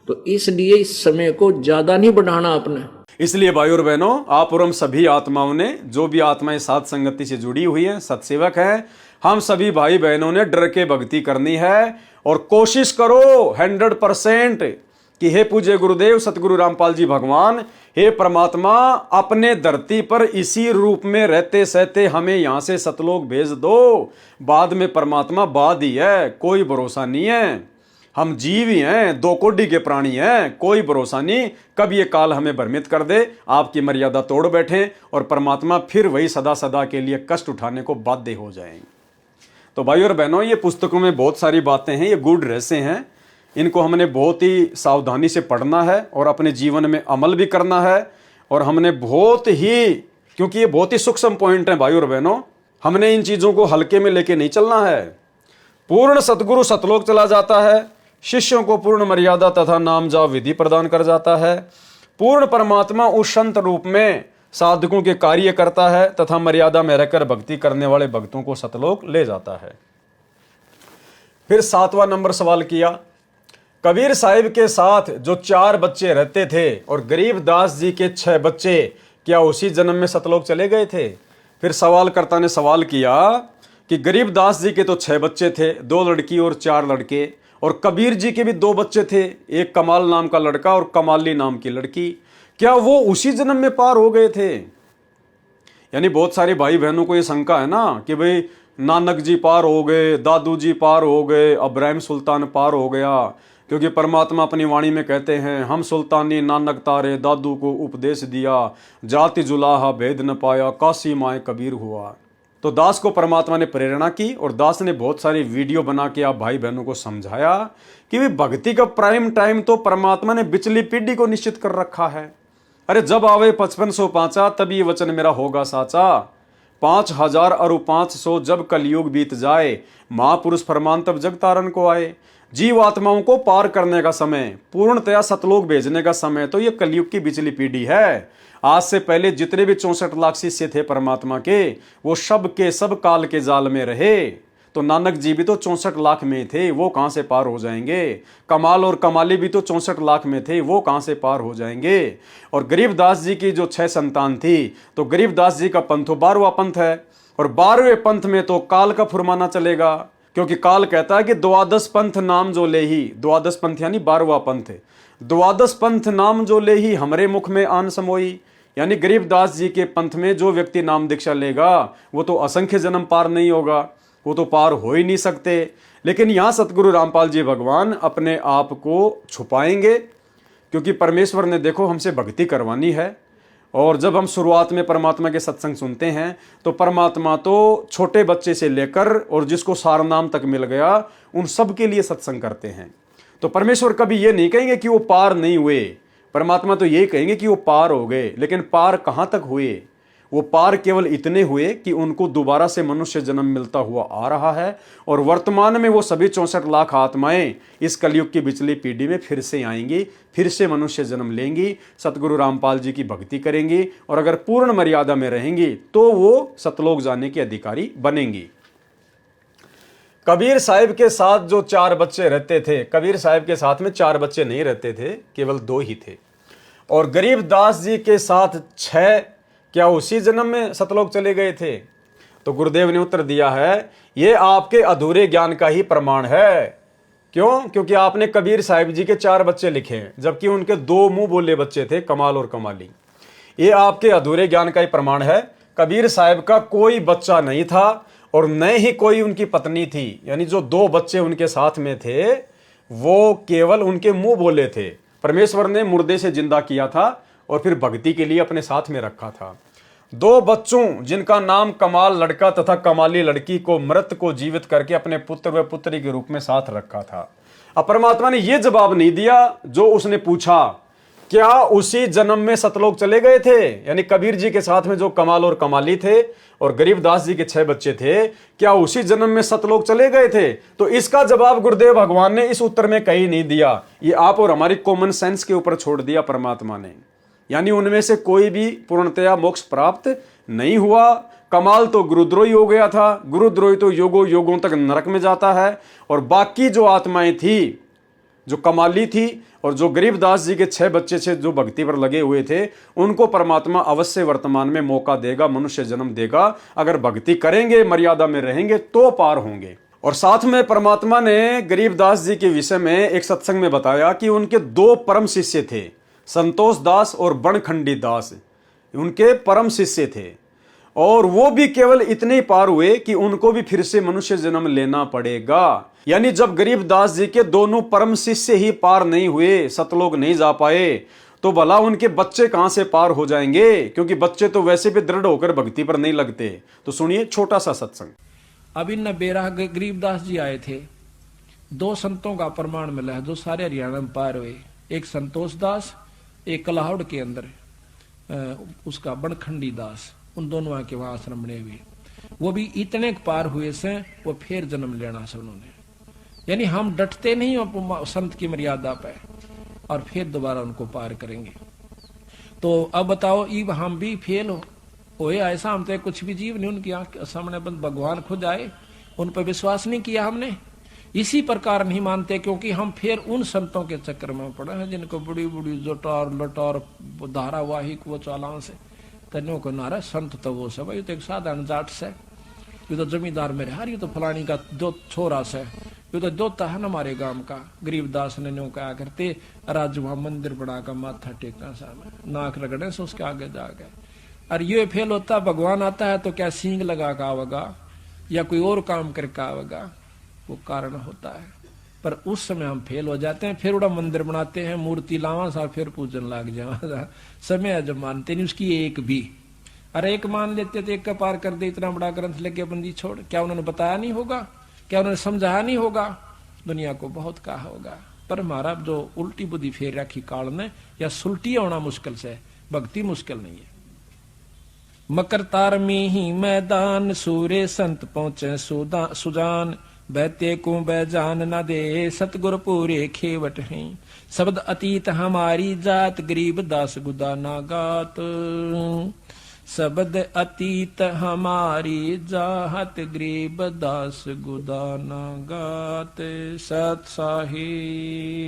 तो इसलिए इस समय को ज्यादा नहीं बढ़ाना आपने। इसलिए भाई और बहनों, आप और हम सभी आत्माओं ने, जो भी आत्माएं साथ संगति से जुड़ी हुई हैं, सत्सेवक हैं, हम सभी भाई बहनों ने डर के भक्ति करनी है। और कोशिश करो 100% कि हे पूज्य गुरुदेव सतगुरु रामपाल जी भगवान, हे परमात्मा, अपने धरती पर इसी रूप में रहते सहते हमें यहां से सतलोक भेज दो। बाद में परमात्मा बाद ही है, कोई भरोसा नहीं है। हम जीव ही हैं, 2 कोटि के प्राणी हैं, कोई भरोसा नहीं कब ये काल हमें भ्रमित कर दे, आपकी मर्यादा तोड़ बैठे और परमात्मा फिर वही सदा सदा के लिए कष्ट उठाने को बाध्य हो जाएंगे। तो भाई और बहनों, ये पुस्तकों में बहुत सारी बातें हैं, ये गूढ़ रहस्य हैं, इनको हमने बहुत ही सावधानी से पढ़ना है और अपने जीवन में अमल भी करना है। और हमने बहुत ही, क्योंकि ये बहुत ही सूक्ष्म पॉइंट हैं भाई और बहनों, हमने इन चीज़ों को हल्के में लेके नहीं चलना है। पूर्ण सतगुरु सतलोक चला जाता है, शिष्यों को पूर्ण मर्यादा तथा नाम जाप विधि प्रदान कर जाता है, पूर्ण परमात्मा उस संत रूप में साधकों के कार्य करता है तथा मर्यादा में रहकर भक्ति करने वाले भक्तों को सतलोक ले जाता है। फिर 7वां नंबर सवाल किया, कबीर साहिब के साथ जो 4 बच्चे रहते थे और गरीबदास जी के 6 बच्चे क्या उसी जन्म में सतलोक चले गए थे? फिर सवालकर्ता ने सवाल किया कि गरीबदास जी के तो 6 बच्चे थे, 2 लड़की और 4 लड़के, और कबीर जी के भी 2 बच्चे थे, एक कमाल नाम का लड़का और कमाली नाम की लड़की, क्या वो उसी जन्म में पार हो गए थे? यानी बहुत सारे भाई बहनों को ये शंका है ना कि भाई नानक जी पार हो गए, दादू जी पार हो गए, इब्राहिम सुल्तान पार हो गया, क्योंकि परमात्मा अपनी वाणी में कहते हैं, हम सुल्तानी नानक तारे दादू को उपदेश दिया, जाति जुलाहा भेद न पाया, काशी माए कबीर हुआ। तो दास को परमात्मा ने प्रेरणा की और दास ने बहुत सारी वीडियो बना के आप भाई बहनों को समझाया कि भी भक्ति का प्राइम टाइम तो परमात्मा ने पिछली पीढ़ी को निश्चित कर रखा है। अरे जब आवे 5505 तब ये वचन मेरा होगा साचा, 5000 और 500 जब कलयुग बीत जाए, महापुरुष फरमान तब जग तारण को आए। जीव आत्माओं को पार करने का समय, पूर्णतया सतलोक भेजने का समय तो ये कलयुग की बिचली पीढ़ी है। आज से पहले जितने भी 64 लाख शिष्य थे परमात्मा के, वो सब के सब काल के जाल में रहे। तो नानक जी भी तो 64 लाख में थे, वो कहां से पार हो जाएंगे? कमाल और कमाली भी तो 64 लाख में थे, वो कहां से पार हो जाएंगे? और गरीबदास जी की जो 6 संतान थी, तो गरीबदास जी का पंथ 12वां पंथ है, और 12वें पंथ में तो काल का फुरमाना चलेगा, क्योंकि काल कहता है कि द्वादश पंथ नाम जो ले ही, द्वादश पंथ यानी 12वां पंथ, द्वादश पंथ नाम जो ले ही हमरे मुख में आन समोई। यानी गरीबदास जी के पंथ में जो व्यक्ति नाम दीक्षा लेगा वो तो असंख्य जन्म पार नहीं होगा, वो तो पार हो ही नहीं सकते। लेकिन यहाँ सतगुरु रामपाल जी भगवान अपने आप को छुपाएंगे, क्योंकि परमेश्वर ने देखो हमसे भक्ति करवानी है। और जब हम शुरुआत में परमात्मा के सत्संग सुनते हैं तो परमात्मा तो छोटे बच्चे से लेकर और जिसको सार नाम तक मिल गया उन सब के लिए सत्संग करते हैं। तो परमेश्वर कभी ये नहीं कहेंगे कि वो पार नहीं हुए, परमात्मा तो ये कहेंगे कि वो पार हो गए। लेकिन पार कहाँ तक हुए? वो पार केवल इतने हुए कि उनको दोबारा से मनुष्य जन्म मिलता हुआ आ रहा है, और वर्तमान में वो सभी 64 लाख आत्माएं इस कलयुग की बिचली पीढ़ी में फिर से आएंगी, फिर से मनुष्य जन्म लेंगी, सतगुरु रामपाल जी की भक्ति करेंगी, और अगर पूर्ण मर्यादा में रहेंगी तो वो सतलोक जाने की अधिकारी बनेंगी। कबीर साहिब के साथ जो 4 बच्चे रहते थे, कबीर साहिब के साथ में 4 बच्चे नहीं रहते थे, केवल 2 ही थे। और गरीबदास जी के साथ 6 क्या उसी जन्म में सतलोक चले गए थे? तो गुरुदेव ने उत्तर दिया है, ये आपके अधूरे ज्ञान का ही प्रमाण है। क्यों? क्योंकि आपने कबीर साहिब जी के 4 बच्चे लिखे हैं, जबकि उनके 2 मुंह बोले बच्चे थे, कमाल और कमाली। ये आपके अधूरे ज्ञान का ही प्रमाण है। कबीर साहिब का कोई बच्चा नहीं था और न ही कोई उनकी पत्नी थी, यानी जो 2 बच्चे उनके साथ में थे वो केवल उनके मुंह बोले थे। परमेश्वर ने मुर्दे से जिंदा किया था और फिर भक्ति के लिए अपने साथ में रखा था। 2 बच्चों जिनका नाम कमाल लड़का तथा कमाली लड़की को मृत को जीवित करके अपने पुत्र व पुत्री के रूप में साथ रखा था। अब परमात्मा ने यह जवाब नहीं दिया जो उसने पूछा, क्या उसी जन्म में सतलोक चले गए थे? यानी कबीर जी के साथ में जो कमाल और कमाली थे और गरीबदास जी के 6 बच्चे थे, क्या उसी जन्म में सतलोक चले गए थे? तो इसका जवाब गुरुदेव भगवान ने इस उत्तर में कहीं नहीं दिया, ये आप और हमारी कॉमन सेंस के ऊपर छोड़ दिया परमात्मा ने। यानी उनमें से कोई भी पूर्णतया मोक्ष प्राप्त नहीं हुआ। कमाल तो गुरुद्रोही हो गया था, गुरुद्रोही तो योगों योगों तक नरक में जाता है, और बाकी जो आत्माएं थी, जो कमाली थी और जो गरीबदास जी के 6 बच्चे से जो भक्ति पर लगे हुए थे, उनको परमात्मा अवश्य वर्तमान में मौका देगा, मनुष्य जन्म देगा। अगर भक्ति करेंगे, मर्यादा में रहेंगे तो पार होंगे। और साथ में परमात्मा ने गरीबदास जी के विषय में एक सत्संग में बताया कि उनके 2 परम शिष्य थे, संतोष दास और बनखंडी दास, उनके परम शिष्य थे। और वो भी केवल इतने पार हुए कि उनको भी फिर से मनुष्य जन्म लेना पड़ेगा। यानी जब गरीबदास जी के दोनों परम शिष्य ही पार नहीं हुए, सतलोक नहीं जा पाए, तो भला उनके बच्चे कहां से पार हो जाएंगे? क्योंकि बच्चे तो वैसे भी दृढ़ होकर भक्ति पर नहीं लगते। तो सुनिए छोटा सा सत्संग। अब इन बेराह गरीबदास जी आए थे, 2 संतों का प्रमाण मिला है जो सारे हरियाणा में पार हुए। एक संतोष दास, एक कलाहौड़ के अंदर उसका बनखंडी दास, उन दोनों के वहां आश्रम बने हुए। वो भी इतने पार हुए से वो फिर जन्म लेना से उन्होंने। यानी हम डटते नहीं संत की मर्यादा पे और फिर दोबारा उनको पार करेंगे। तो अब बताओ ईब हम भी फेल हो ऐसा, हम तो कुछ भी जीव नहीं, उनकी आंख सामने बंद भगवान खुद आए, उन पर विश्वास नहीं किया हमने, इसी प्रकार नहीं मानते, क्योंकि हम फिर उन संतों के चक्कर में पड़े हैं जिनको बड़ी बड़ी जटार लटार धारावाहिक वो चालान से तन्यों को नारा संत तो वो सब, ये तो एक साधारण जाट से, ये तो जमींदार मेरे हार, ये तो फलानी का दो छोरा से, ये तो दोता है ना हमारे गांव का। गरीबदास ने न्यों कहा करते, राज वहां मंदिर बना का माथा टेका सा नाक रगड़े से उसके आगे जा गए। और ये फेल होता, भगवान आता है तो क्या सींग लगा का आवेगा या कोई और काम करके आवेगा, वो कारण होता है। पर उस समय हम फेल हो जाते हैं, फिर उड़ा मंदिर बनाते हैं, मूर्ति लावा सा, फिर पूजन लाग जावा, समय जब मानते नहीं उसकी एक भी। अरे एक मान लेते तो एक का पार कर दे, इतना बड़ा ग्रंथ लेके बंदी छोड़, क्या उन्होंने बताया नहीं होगा, क्या उन्होंने समझाया नहीं होगा, दुनिया को बहुत कहा होगा। पर हमारा जो उल्टी बुद्धि फेर रखी काल ने, या सुलटी होना मुश्किल से, भक्ति मुश्किल नहीं है। मकर तार में ही मैदान, सूर्य संत पहुंचे सुजान, बैते को बैजान न दे, सतगुर पूरे खेवट हैं, शब्द अतीत हमारी जात, गरीब दास गुदा ना गात, शब्द अतीत हमारी जात, गरीब दास गुदा ना गात। सत साहिब।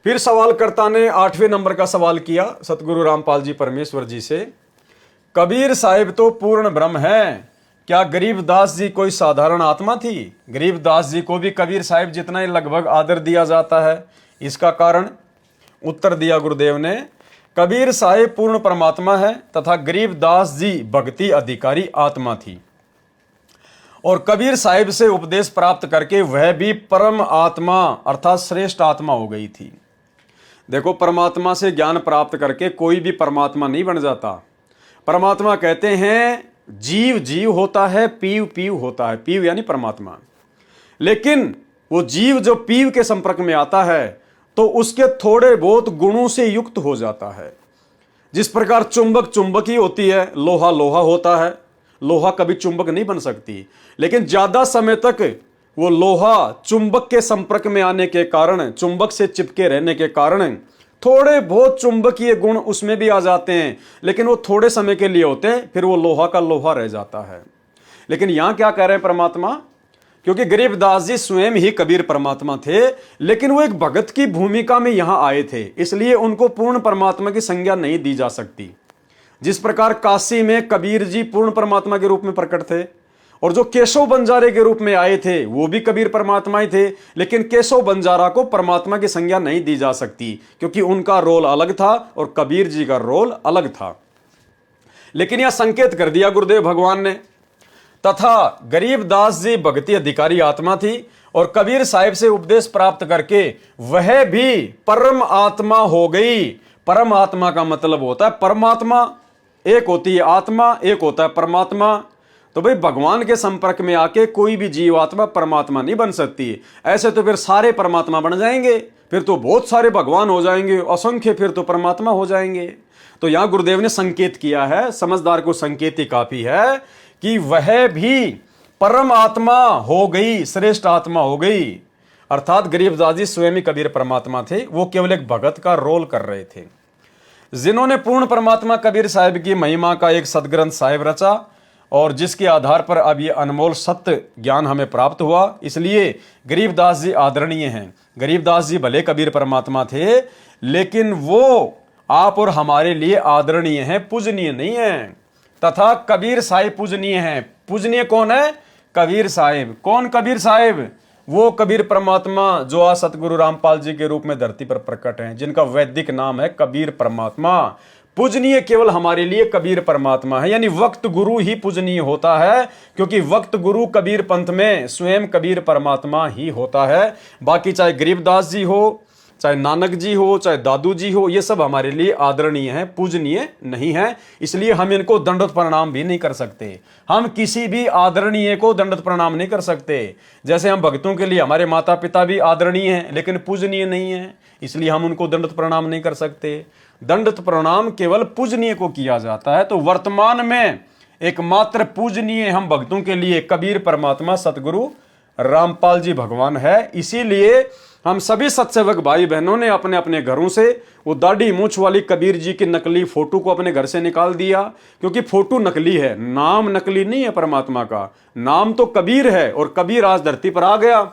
फिर सवालकर्ता ने 8वें नंबर का सवाल किया सतगुरु रामपाल जी परमेश्वर जी से, कबीर साहिब तो पूर्ण ब्रह्म है, क्या गरीबदास जी कोई साधारण आत्मा थी? गरीबदास जी को भी कबीर साहिब जितना ही लगभग आदर दिया जाता है, इसका कारण? उत्तर दिया गुरुदेव ने, कबीर साहिब पूर्ण परमात्मा है तथा गरीबदास जी भक्ति अधिकारी आत्मा थी, और कबीर साहिब से उपदेश प्राप्त करके वह भी परम आत्मा अर्थात श्रेष्ठ आत्मा हो गई थी। देखो, परमात्मा से ज्ञान प्राप्त करके कोई भी परमात्मा नहीं बन जाता। परमात्मा कहते हैं जीव जीव होता है, पीव पीव होता है, पीव यानी परमात्मा। लेकिन वो जीव जो पीव के संपर्क में आता है तो उसके थोड़े बहुत गुणों से युक्त हो जाता है। जिस प्रकार चुंबक चुंबक ही होती है, लोहा लोहा होता है, लोहा कभी चुंबक नहीं बन सकती, लेकिन ज्यादा समय तक वो लोहा चुंबक के संपर्क में आने के कारण, चुंबक से चिपके रहने के कारण थोड़े बहुत चुंबकीय गुण उसमें भी आ जाते हैं, लेकिन वो थोड़े समय के लिए होते हैं, फिर वो लोहा का लोहा रह जाता है। लेकिन यहां क्या कह रहे हैं परमात्मा? क्योंकि गरीबदास जी स्वयं ही कबीर परमात्मा थे, लेकिन वो एक भगत की भूमिका में यहां आए थे, इसलिए उनको पूर्ण परमात्मा की संज्ञा नहीं दी जा सकती। जिस प्रकार काशी में कबीर जी पूर्ण परमात्मा के रूप में प्रकट थे, और जो केशव बंजारे के रूप में आए थे वो भी कबीर परमात्मा ही थे, लेकिन केशव बंजारा को परमात्मा की संज्ञा नहीं दी जा सकती, क्योंकि उनका रोल अलग था और कबीर जी का रोल अलग था। लेकिन यह संकेत कर दिया गुरुदेव भगवान ने, तथा गरीबदास जी भक्ति अधिकारी आत्मा थी और कबीर साहिब से उपदेश प्राप्त करके वह भी परम आत्मा हो गई। परम आत्मा का मतलब होता है परमात्मा, एक होती है आत्मा, एक होता है परमात्मा। तो भाई भगवान के संपर्क में आके कोई भी जीवात्मा परमात्मा नहीं बन सकती। ऐसे तो फिर सारे परमात्मा बन जाएंगे, फिर तो बहुत सारे भगवान हो जाएंगे, असंख्य फिर तो परमात्मा हो जाएंगे। तो यहां गुरुदेव ने संकेत किया है, समझदार को संकेत ही काफी है कि वह भी परम आत्मा हो गई, श्रेष्ठ आत्मा हो गई। अर्थात गरीबदास जी स्वयं ही कबीर परमात्मा थे, वो केवल एक भगत का रोल कर रहे थे। जिन्होंने पूर्ण परमात्मा कबीर साहिब की महिमा का एक सदग्रंथ साहिब रचा और जिसके आधार पर अब ये अनमोल सत्य ज्ञान हमें प्राप्त हुआ, इसलिए गरीबदास जी आदरणीय हैं। गरीबदास जी भले कबीर परमात्मा थे, लेकिन वो आप और हमारे लिए आदरणीय हैं, पूजनीय नहीं हैं। तथा कबीर साहिब पूजनीय हैं। पूजनीय कौन है? कबीर साहिब। कौन कबीर साहिब? वो कबीर परमात्मा जो आज सतगुरु रामपाल जी के रूप में धरती पर प्रकट हैं, जिनका वैदिक नाम है कबीर परमात्मा। पूजनीय केवल हमारे लिए कबीर परमात्मा है, यानी वक्त गुरु ही पूजनीय होता है, क्योंकि वक्त गुरु कबीर पंथ में स्वयं कबीर परमात्मा ही होता है। बाकी चाहे गरीबदास जी हो, चाहे नानक जी हो, चाहे दादू जी हो, ये सब हमारे लिए आदरणीय हैं, पूजनीय नहीं है। इसलिए हम इनको दंडवत प्रणाम भी नहीं कर सकते। हम किसी भी आदरणीय को दंडवत प्रणाम नहीं कर सकते। जैसे हम भक्तों के लिए हमारे माता पिता भी आदरणीय हैं, लेकिन पूजनीय नहीं है, इसलिए हम उनको दंडवत प्रणाम नहीं कर सकते। दंडवत प्रणाम केवल पूजनीय को किया जाता है। तो वर्तमान में एकमात्र पूजनीय हम भक्तों के लिए कबीर परमात्मा सतगुरु रामपाल जी भगवान है। इसीलिए हम सभी सत्सेवक भाई बहनों ने अपने अपने घरों से वो दाढ़ी मूंछ वाली कबीर जी की नकली फोटो को अपने घर से निकाल दिया, क्योंकि फोटो नकली है, नाम नकली नहीं है परमात्मा का। नाम तो कबीर है और कबीर आज धरती पर आ गया,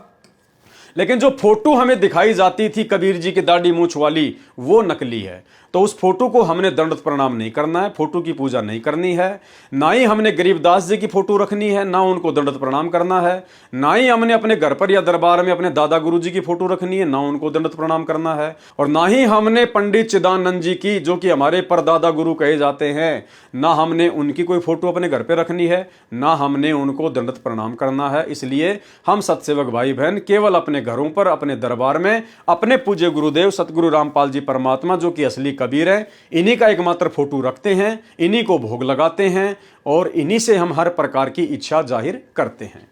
लेकिन जो फोटो हमें दिखाई जाती थी कबीर जी की दाढ़ी मूंछ वाली, वो नकली है। तो उस फोटो को हमने दंडवत प्रणाम नहीं करना है, फोटो की पूजा नहीं करनी है। ना ही हमने गरीबदास जी की फोटो रखनी है, ना उनको दंडवत प्रणाम करना है। ना ही हमने अपने घर पर या दरबार में अपने दादा गुरु जी की फोटो रखनी है, ना उनको दंडवत प्रणाम करना है। और ना ही हमने पंडित चिदानंद जी की, जो कि हमारे परदादा गुरु कहे जाते हैं, ना हमने उनकी कोई फोटो अपने घर पर रखनी है, ना हमने उनको दंडवत प्रणाम करना है। इसलिए हम सत्सेवक भाई बहन केवल अपने घरों पर, अपने दरबार में अपने पूज्य गुरुदेव सतगुरु रामपाल जी परमात्मा, जो कि असली कबीर है, इन्हीं का एकमात्र फोटो रखते हैं, इन्हीं को भोग लगाते हैं और इन्हीं से हम हर प्रकार की इच्छा जाहिर करते हैं।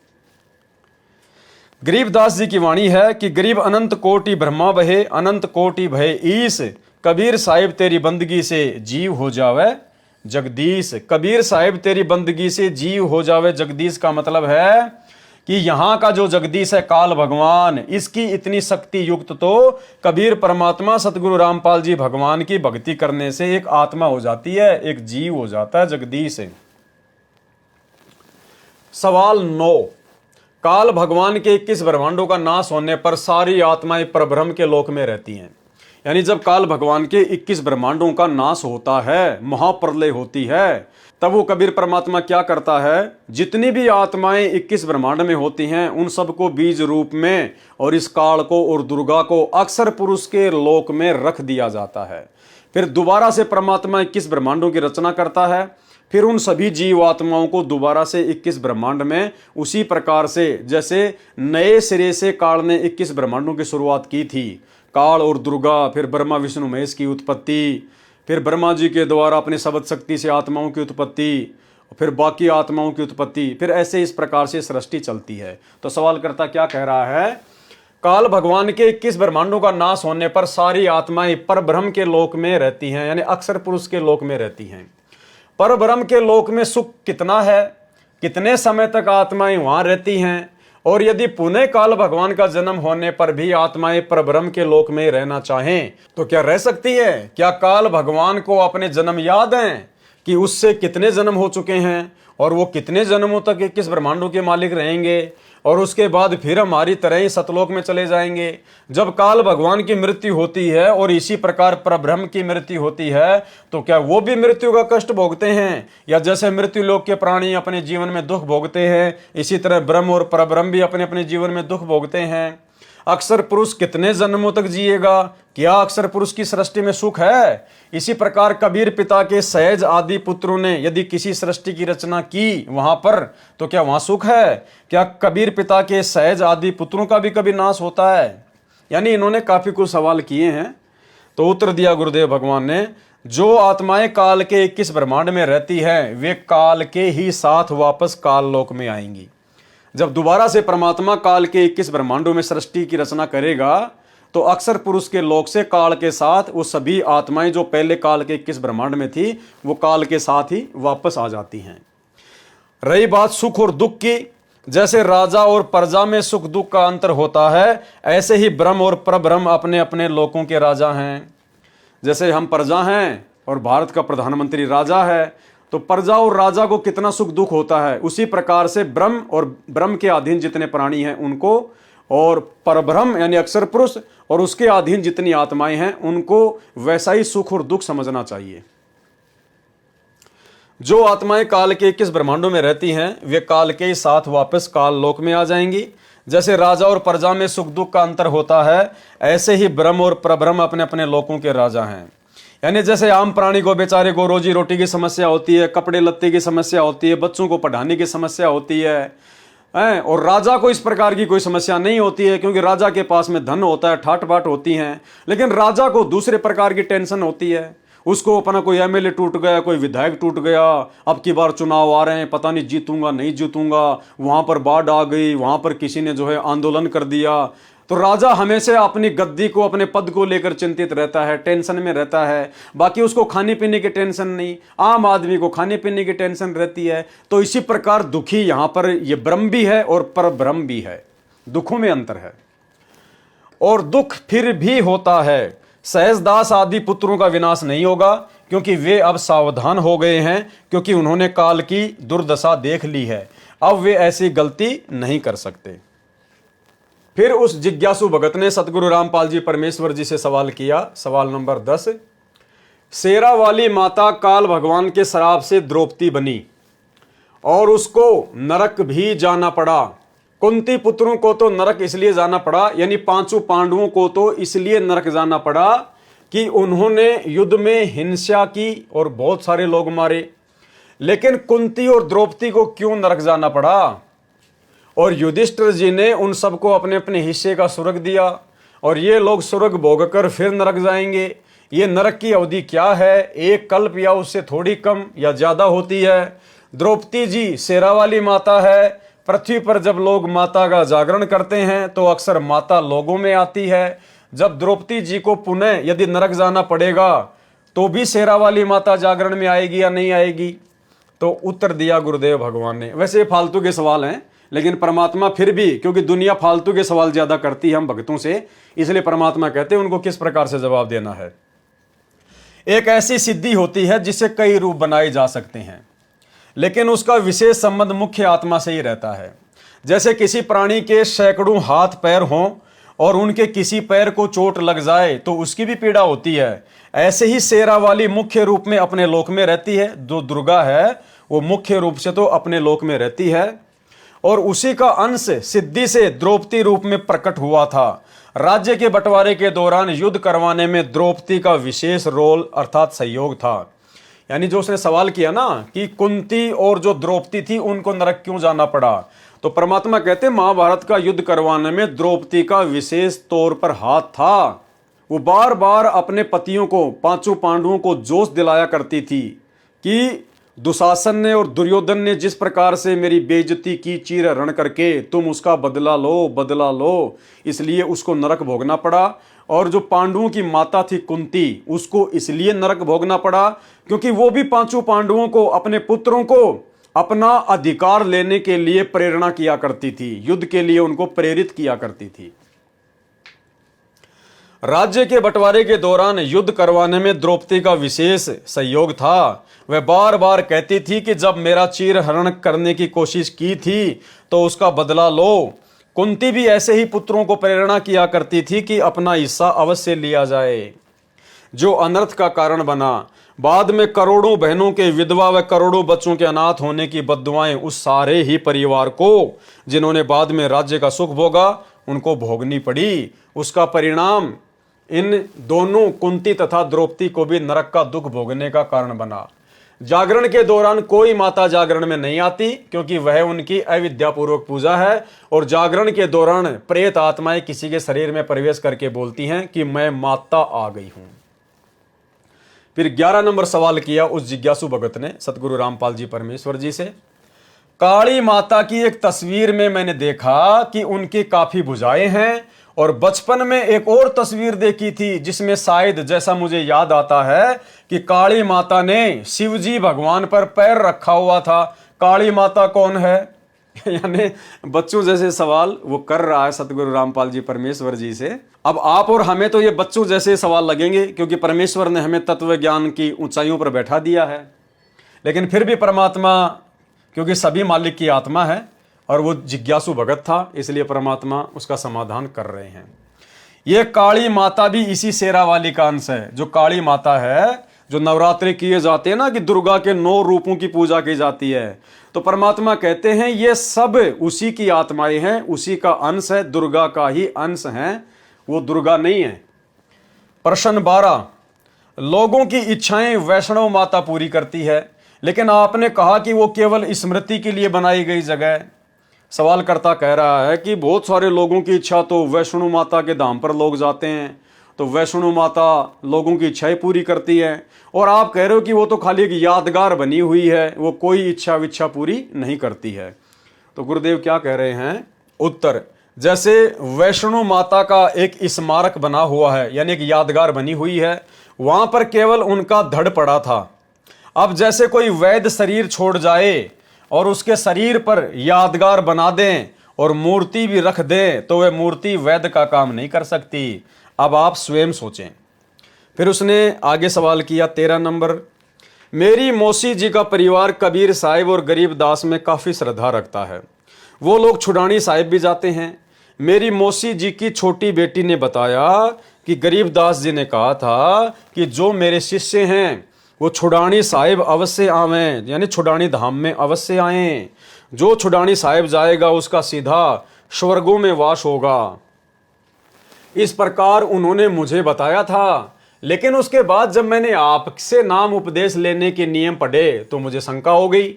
गरीबदास जी की वाणी है कि गरीब अनंत कोटि ब्रह्मा बहे, अनंत कोटि भय ईस, कबीर साहिब तेरी बंदगी से जीव हो जावे जगदीश। कबीर साहिब तेरी बंदगी से जीव हो जावे जगदीश का मतलब है कि यहां का जो जगदीश है काल भगवान, इसकी इतनी शक्ति युक्त तो कबीर परमात्मा सतगुरु रामपाल जी भगवान की भक्ति करने से एक आत्मा हो जाती है, एक जीव हो जाता है, जगदीश है। सवाल 9, काल भगवान के 21 ब्रह्मांडों का नाश होने पर सारी आत्माएं परब्रह्म के लोक में रहती हैं। यानी जब काल भगवान के 21 ब्रह्मांडों का नाश होता है, महाप्रलय होती है, तब वो कबीर परमात्मा क्या करता है, जितनी भी आत्माएं 21 ब्रह्मांड में होती हैं उन सबको बीज रूप में और इस काल को और दुर्गा को अक्षर पुरुष के लोक में रख दिया जाता है। फिर दोबारा से परमात्मा 21 ब्रह्मांडों की रचना करता है, फिर उन सभी जीव आत्माओं को दोबारा से 21 ब्रह्मांड में उसी प्रकार से जैसे नए सिरे से काल ने 21 ब्रह्मांडों की शुरुआत की थी, काल और दुर्गा, फिर ब्रह्मा विष्णु महेश की उत्पत्ति, फिर ब्रह्मा जी के द्वारा अपने शब्द शक्ति से आत्माओं की उत्पत्ति, फिर बाकी आत्माओं की उत्पत्ति, फिर ऐसे इस प्रकार से सृष्टि चलती है। तो सवालकर्ता क्या कह रहा है, काल भगवान के 21 ब्रह्मांडों का नाश होने पर सारी आत्माएं परब्रह्म के लोक में रहती हैं, यानी अक्षर पुरुष के लोक में रहती हैं। परब्रह्म के लोक में सुख कितना है, कितने समय तक आत्माएं वहां रहती हैं, और यदि पुनः काल भगवान का जन्म होने पर भी आत्माएं परब्रह्म के लोक में रहना चाहें तो क्या रह सकती है? क्या काल भगवान को अपने जन्म याद हैं कि उससे कितने जन्म हो चुके हैं और वो कितने जन्मों तक 21 ब्रह्मांडों के मालिक रहेंगे और उसके बाद फिर हमारी तरह ही सतलोक में चले जाएंगे? जब काल भगवान की मृत्यु होती है और इसी प्रकार परब्रह्म की मृत्यु होती है तो क्या वो भी मृत्यु का कष्ट भोगते हैं? या जैसे मृत्यु लोक के प्राणी अपने जीवन में दुख भोगते हैं, इसी तरह ब्रह्म और परब्रह्म भी अपने अपने जीवन में दुख भोगते हैं। अक्षर पुरुष कितने जन्मों तक जिएगा? क्या अक्षर पुरुष की सृष्टि में सुख है? इसी प्रकार कबीर पिता के सहज आदि पुत्रों ने यदि किसी सृष्टि की रचना की वहां पर तो क्या वहां सुख है? क्या कबीर पिता के सहज आदि पुत्रों का भी कभी नाश होता है? यानी इन्होंने काफी कुछ सवाल किए हैं। तो उत्तर दिया गुरुदेव भगवान ने, जो आत्माएं काल के 21 ब्रह्मांड में रहती है वे काल के ही साथ वापस काल लोक में आएंगी। जब दोबारा से परमात्मा काल के 21 ब्रह्मांडों में सृष्टि की रचना करेगा तो अक्षर पुरुष के लोक से काल के साथ वो सभी आत्माएं जो पहले काल के 21 ब्रह्मांड में थी वो काल के साथ ही वापस आ जाती हैं। रही बात सुख और दुख की, जैसे राजा और प्रजा में सुख दुख का अंतर होता है ऐसे ही ब्रह्म और परब्रह्म अपने अपने लोकों के राजा हैं। जैसे हम प्रजा हैं और भारत का प्रधानमंत्री राजा है तो प्रजा और राजा को कितना सुख दुख होता है, उसी प्रकार से ब्रह्म और ब्रह्म के अधीन जितने प्राणी हैं उनको और परब्रह्म यानी अक्षर पुरुष और उसके अधीन जितनी आत्माएं हैं उनको वैसा ही सुख और दुख समझना चाहिए। जो आत्माएं काल के 21 ब्रह्मांडों में रहती हैं वे काल के ही साथ वापस काल लोक में आ जाएंगी। जैसे राजा और प्रजा में सुख दुख का अंतर होता है ऐसे ही ब्रह्म और परब्रह्म अपने अपने लोकों के राजा हैं। यानी जैसे आम प्राणी को बेचारे को रोजी रोटी की समस्या होती है, कपड़े लत्ते की समस्या होती है, बच्चों को पढ़ाने की समस्या होती है और राजा को इस प्रकार की कोई समस्या नहीं होती है क्योंकि राजा के पास में धन होता है, ठाट बाट होती हैं। लेकिन राजा को दूसरे प्रकार की टेंशन होती है, उसको अपना कोई एमएलए टूट गया, कोई विधायक टूट गया, अब की बार चुनाव आ रहे हैं, पता नहीं जीतूंगा नहीं जीतूंगा, वहां पर बाढ़ आ गई, वहां पर किसी ने जो है आंदोलन कर दिया। तो राजा हमेशा अपनी गद्दी को अपने पद को लेकर चिंतित रहता है, टेंशन में रहता है। बाकी उसको खाने पीने की टेंशन नहीं, आम आदमी को खाने पीने की टेंशन रहती है। तो इसी प्रकार दुखी यहां पर ये ब्रह्म भी है और परब्रह्म भी है, दुखों में अंतर है। और दुख फिर भी होता है। सहजदास आदि पुत्रों का विनाश नहीं होगा, क्योंकि वे अब सावधान हो गए हैं, क्योंकि उन्होंने काल की दुर्दशा देख ली है। अब वे ऐसी गलती नहीं कर सकते। फिर उस जिज्ञासु भगत ने सतगुरु रामपाल जी परमेश्वर जी से सवाल किया। सवाल नंबर 10, शेरा वाली माता काल भगवान के श्राप से द्रौपदी बनी और उसको नरक भी जाना पड़ा। कुंती पुत्रों को तो नरक इसलिए जाना पड़ा, यानी पांचों पांडवों को तो इसलिए नरक जाना पड़ा कि उन्होंने युद्ध में हिंसा की और बहुत सारे लोग मारे। लेकिन कुंती और द्रौपदी को क्यों नरक जाना पड़ा? और युधिष्ठिर जी ने उन सबको अपने अपने हिस्से का स्वर्ग दिया, और ये लोग स्वर्ग भोग कर फिर नरक जाएंगे। ये नरक की अवधि क्या है? एक कल्प या उससे थोड़ी कम या ज्यादा होती है। द्रौपदी जी शेरा वाली माता है। पृथ्वी पर जब लोग माता का जागरण करते हैं तो अक्सर माता लोगों में आती है। जब द्रौपदी जी को पुनः यदि नरक जाना पड़ेगा तो भी शेरा वाली माता जागरण में आएगी या नहीं आएगी? तो उत्तर दिया गुरुदेव भगवान ने। वैसे ये फालतू के सवाल हैं, लेकिन परमात्मा फिर भी, क्योंकि दुनिया फालतू के सवाल ज्यादा करती है हम भक्तों से, इसलिए परमात्मा कहते हैं उनको किस प्रकार से जवाब देना है। एक ऐसी सिद्धि होती है जिससे कई रूप बनाए जा सकते हैं, लेकिन उसका विशेष संबंध मुख्य आत्मा से ही रहता है। जैसे किसी प्राणी के सैकड़ों हाथ पैर हों और उनके किसी पैर को चोट लग जाए तो उसकी भी पीड़ा होती है। ऐसे ही शेरा वाली मुख्य रूप में अपने लोक में रहती है। जो दुर्गा है वो मुख्य रूप से तो अपने लोक में रहती है, और उसी का अंश सिद्धि से द्रौपदी रूप में प्रकट हुआ था। राज्य के बंटवारे के दौरान युद्ध करवाने में द्रौपदी का विशेष रोल अर्थात सहयोग था। यानी जो उसने सवाल किया ना कि कुंती और जो द्रौपदी थी उनको नरक क्यों जाना पड़ा, तो परमात्मा कहते महाभारत का युद्ध करवाने में द्रौपदी का विशेष तौर पर हाथ था। वो बार बार अपने पतियों को, पांचों पांडवों को जोश दिलाया करती थी कि दुशासन ने और दुर्योधन ने जिस प्रकार से मेरी बेइज्जती की चीर हरण करके, तुम उसका बदला लो, बदला लो, इसलिए उसको नरक भोगना पड़ा। और जो पांडवों की माता थी कुंती, उसको इसलिए नरक भोगना पड़ा क्योंकि वो भी पांचों पांडवों को, अपने पुत्रों को अपना अधिकार लेने के लिए प्रेरणा किया करती थी, युद्ध के लिए उनको प्रेरित किया करती थी। राज्य के बंटवारे के दौरान युद्ध करवाने में द्रौपदी का विशेष सहयोग था। वह बार बार कहती थी कि जब मेरा चीर हरण करने की कोशिश की थी तो उसका बदला लो। कुंती भी ऐसे ही पुत्रों को प्रेरणा किया करती थी कि अपना हिस्सा अवश्य लिया जाए, जो अनर्थ का कारण बना। बाद में करोड़ों बहनों के विधवा व करोड़ों बच्चों के अनाथ होने की बद्दुआएं उस सारे ही परिवार को, जिन्होंने बाद में राज्य का सुख भोगा, उनको भोगनी पड़ी। उसका परिणाम इन दोनों कुंती तथा द्रौपदी को भी नरक का दुख भोगने का कारण बना। जागरण के दौरान कोई माता जागरण में नहीं आती, क्योंकि वह उनकी अविद्यापूर्वक पूजा है, और जागरण के दौरान प्रेत आत्माएं किसी के शरीर में प्रवेश करके बोलती हैं कि मैं माता आ गई हूं। फिर 11 नंबर सवाल किया उस जिज्ञासु भगत ने सतगुरु रामपाल जी परमेश्वर जी से। काली माता की एक तस्वीर में मैंने देखा कि उनकी काफी भुजाएं हैं, और बचपन में एक और तस्वीर देखी थी जिसमें शायद, जैसा मुझे याद आता है, कि काली माता ने शिवजी भगवान पर पैर रखा हुआ था। काली माता कौन है? यानी बच्चों जैसे सवाल वो कर रहा है सतगुरु रामपाल जी परमेश्वर जी से। अब आप और हमें तो ये बच्चों जैसे सवाल लगेंगे, क्योंकि परमेश्वर ने हमें तत्व ज्ञान की ऊंचाइयों पर बैठा दिया है। लेकिन फिर भी परमात्मा, क्योंकि सभी मालिक की आत्मा है और वो जिज्ञासु भगत था, इसलिए परमात्मा उसका समाधान कर रहे हैं। ये काली माता भी इसी शेरा वाली का अंश है। जो काली माता है, जो नवरात्रि किए जाते हैं ना, कि दुर्गा के 9 रूपों की पूजा की जाती है, तो परमात्मा कहते हैं ये सब उसी की आत्माएं हैं, उसी का अंश है, दुर्गा का ही अंश है, वो दुर्गा नहीं है। प्रश्न 12, लोगों की इच्छाएं वैष्णव माता पूरी करती है, लेकिन आपने कहा कि वो केवल स्मृति के लिए बनाई गई जगह है। सवालकर्ता कह रहा है कि बहुत सारे लोगों की इच्छा तो वैष्णो माता के धाम पर लोग जाते हैं, तो वैष्णो माता लोगों की इच्छाएं पूरी करती है, और आप कह रहे हो कि वो तो खाली एक यादगार बनी हुई है, वो कोई इच्छा विच्छा पूरी नहीं करती है। तो गुरुदेव क्या कह रहे हैं? उत्तर, जैसे वैष्णो माता का एक स्मारक बना हुआ है, यानी एक यादगार बनी हुई है, वहां पर केवल उनका धड़ पड़ा था। अब जैसे कोई वैद्य शरीर छोड़ जाए और उसके शरीर पर यादगार बना दें और मूर्ति भी रख दें तो वह मूर्ति वैद्य का काम नहीं कर सकती। अब आप स्वयं सोचें। फिर उसने आगे सवाल किया 13 नंबर, मेरी मौसी जी का परिवार कबीर साहिब और गरीबदास में काफ़ी श्रद्धा रखता है। वो लोग छुडानी साहिब भी जाते हैं। मेरी मौसी जी की छोटी बेटी ने बताया कि गरीबदास जी ने कहा था कि जो मेरे शिष्य हैं वो छुडानी साहिब अवश्य आवें, यानी छुडानी धाम में अवश्य आएं। जो छुडानी साहिब जाएगा उसका सीधा स्वर्गों में वास होगा। इस प्रकार उन्होंने मुझे बताया था। लेकिन उसके बाद जब मैंने आपसे नाम उपदेश लेने के नियम पढ़े तो मुझे शंका हो गई।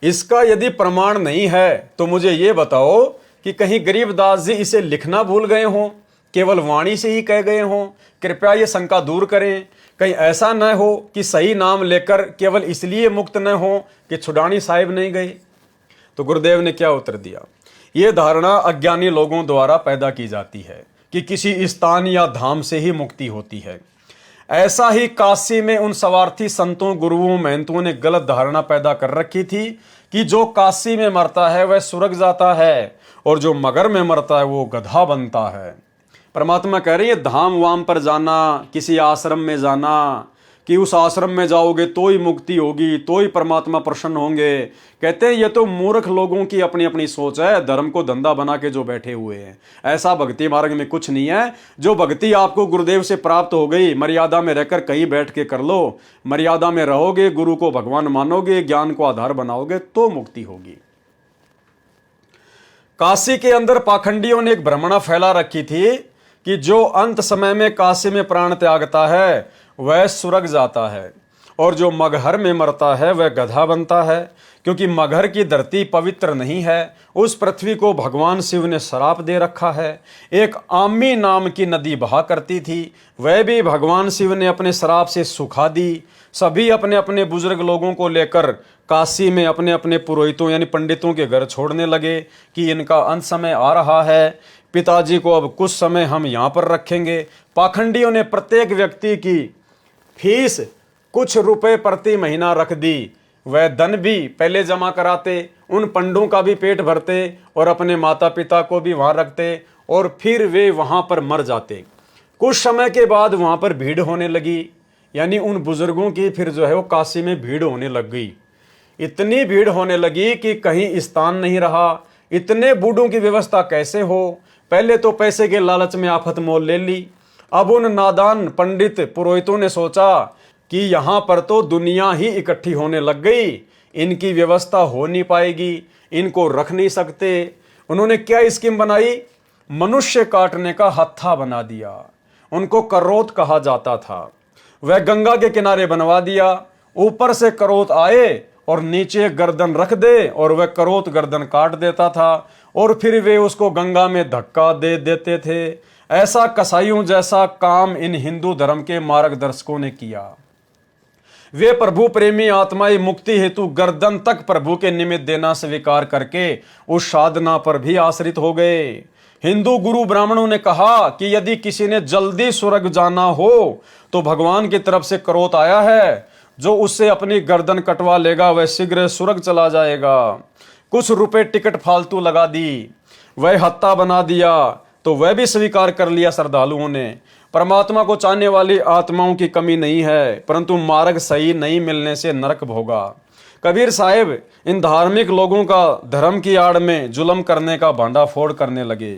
इसका यदि प्रमाण नहीं है तो मुझे ये बताओ कि कहीं गरीबदास जी इसे लिखना भूल गए हों, केवल वाणी से ही कह गए हों। कृपया ये शंका दूर करें। कहीं ऐसा न हो कि सही नाम लेकर केवल इसलिए मुक्त न हो कि छुडानी साहिब नहीं गए। तो गुरुदेव ने क्या उत्तर दिया, ये धारणा अज्ञानी लोगों द्वारा पैदा की जाती है कि किसी स्थान या धाम से ही मुक्ति होती है। ऐसा ही काशी में उन स्वार्थी संतों, गुरुओं, महंतों ने गलत धारणा पैदा कर रखी थी कि जो काशी में मरता है वह स्वर्ग जाता है और जो मगर में मरता है वो गधा बनता है। परमात्मा कह रही है धाम वाम पर जाना, किसी आश्रम में जाना कि उस आश्रम में जाओगे तो ही मुक्ति होगी, तो ही परमात्मा प्रसन्न होंगे। कहते हैं ये तो मूर्ख लोगों की अपनी अपनी सोच है, धर्म को धंधा बना के जो बैठे हुए हैं। ऐसा भक्ति मार्ग में कुछ नहीं है। जो भक्ति आपको गुरुदेव से प्राप्त हो गई, मर्यादा में रहकर कहीं बैठ के कर लो। मर्यादा में रहोगे, गुरु को भगवान मानोगे, ज्ञान को आधार बनाओगे तो मुक्ति होगी। काशी के अंदर पाखंडियों ने एक भ्रमणा फैला रखी थी कि जो अंत समय में काशी में प्राण त्यागता है वह स्वर्ग जाता है और जो मगहर में मरता है वह गधा बनता है, क्योंकि मगहर की धरती पवित्र नहीं है। उस पृथ्वी को भगवान शिव ने श्राप दे रखा है। एक आमी नाम की नदी बहा करती थी, वह भी भगवान शिव ने अपने श्राप से सुखा दी। सभी अपने अपने बुजुर्ग लोगों को लेकर काशी में अपने अपने पुरोहितों यानी पंडितों के घर छोड़ने लगे कि इनका अंत समय आ रहा है, पिताजी को अब कुछ समय हम यहाँ पर रखेंगे। पाखंडियों ने प्रत्येक व्यक्ति की फीस कुछ रुपए प्रति महीना रख दी। वह धन भी पहले जमा कराते, उन पंडों का भी पेट भरते और अपने माता पिता को भी वहां रखते और फिर वे वहां पर मर जाते। कुछ समय के बाद वहां पर भीड़ होने लगी, यानी उन बुजुर्गों की फिर जो है वो काशी में भीड़ होने लग गई। इतनी भीड़ होने लगी कि कहीं स्थान नहीं रहा। इतने बूढ़ों की व्यवस्था कैसे हो। पहले तो पैसे के लालच में आफत मोल ले ली। अब उन नादान पंडित पुरोहितों ने सोचा कि यहाँ पर तो दुनिया ही इकट्ठी होने लग गई, इनकी व्यवस्था हो नहीं पाएगी, इनको रख नहीं सकते। उन्होंने क्या स्कीम बनाई, मनुष्य काटने का हत्था बना दिया। उनको करोत कहा जाता था। वह गंगा के किनारे बनवा दिया। ऊपर से करोत आए और नीचे गर्दन रख दे और वह करोत गर्दन काट देता था और फिर वे उसको गंगा में धक्का दे देते थे। ऐसा कसाईयों जैसा काम इन हिंदू धर्म के मार्गदर्शकों ने किया। वे प्रभु प्रेमी आत्माएं मुक्ति हेतु गर्दन तक प्रभु के निमित्त देना स्वीकार करके उस साधना पर भी आश्रित हो गए। हिंदू गुरु ब्राह्मणों ने कहा कि यदि किसी ने जल्दी स्वर्ग जाना हो तो भगवान की तरफ से करोत आया है, जो उससे अपनी गर्दन कटवा लेगा वह शीघ्र स्वर्ग चला जाएगा। कुछ रुपए टिकट फालतू लगा दी, वह हत्ता बना दिया, तो वह भी स्वीकार कर लिया श्रद्धालुओं ने। परमात्मा को चाहने वाली आत्माओं की कमी नहीं है, परंतु मार्ग सही नहीं मिलने से नरक भोगा। कबीर साहिब इन धार्मिक लोगों का धर्म की आड़ में जुल्म करने का भांडाफोड़ करने लगे।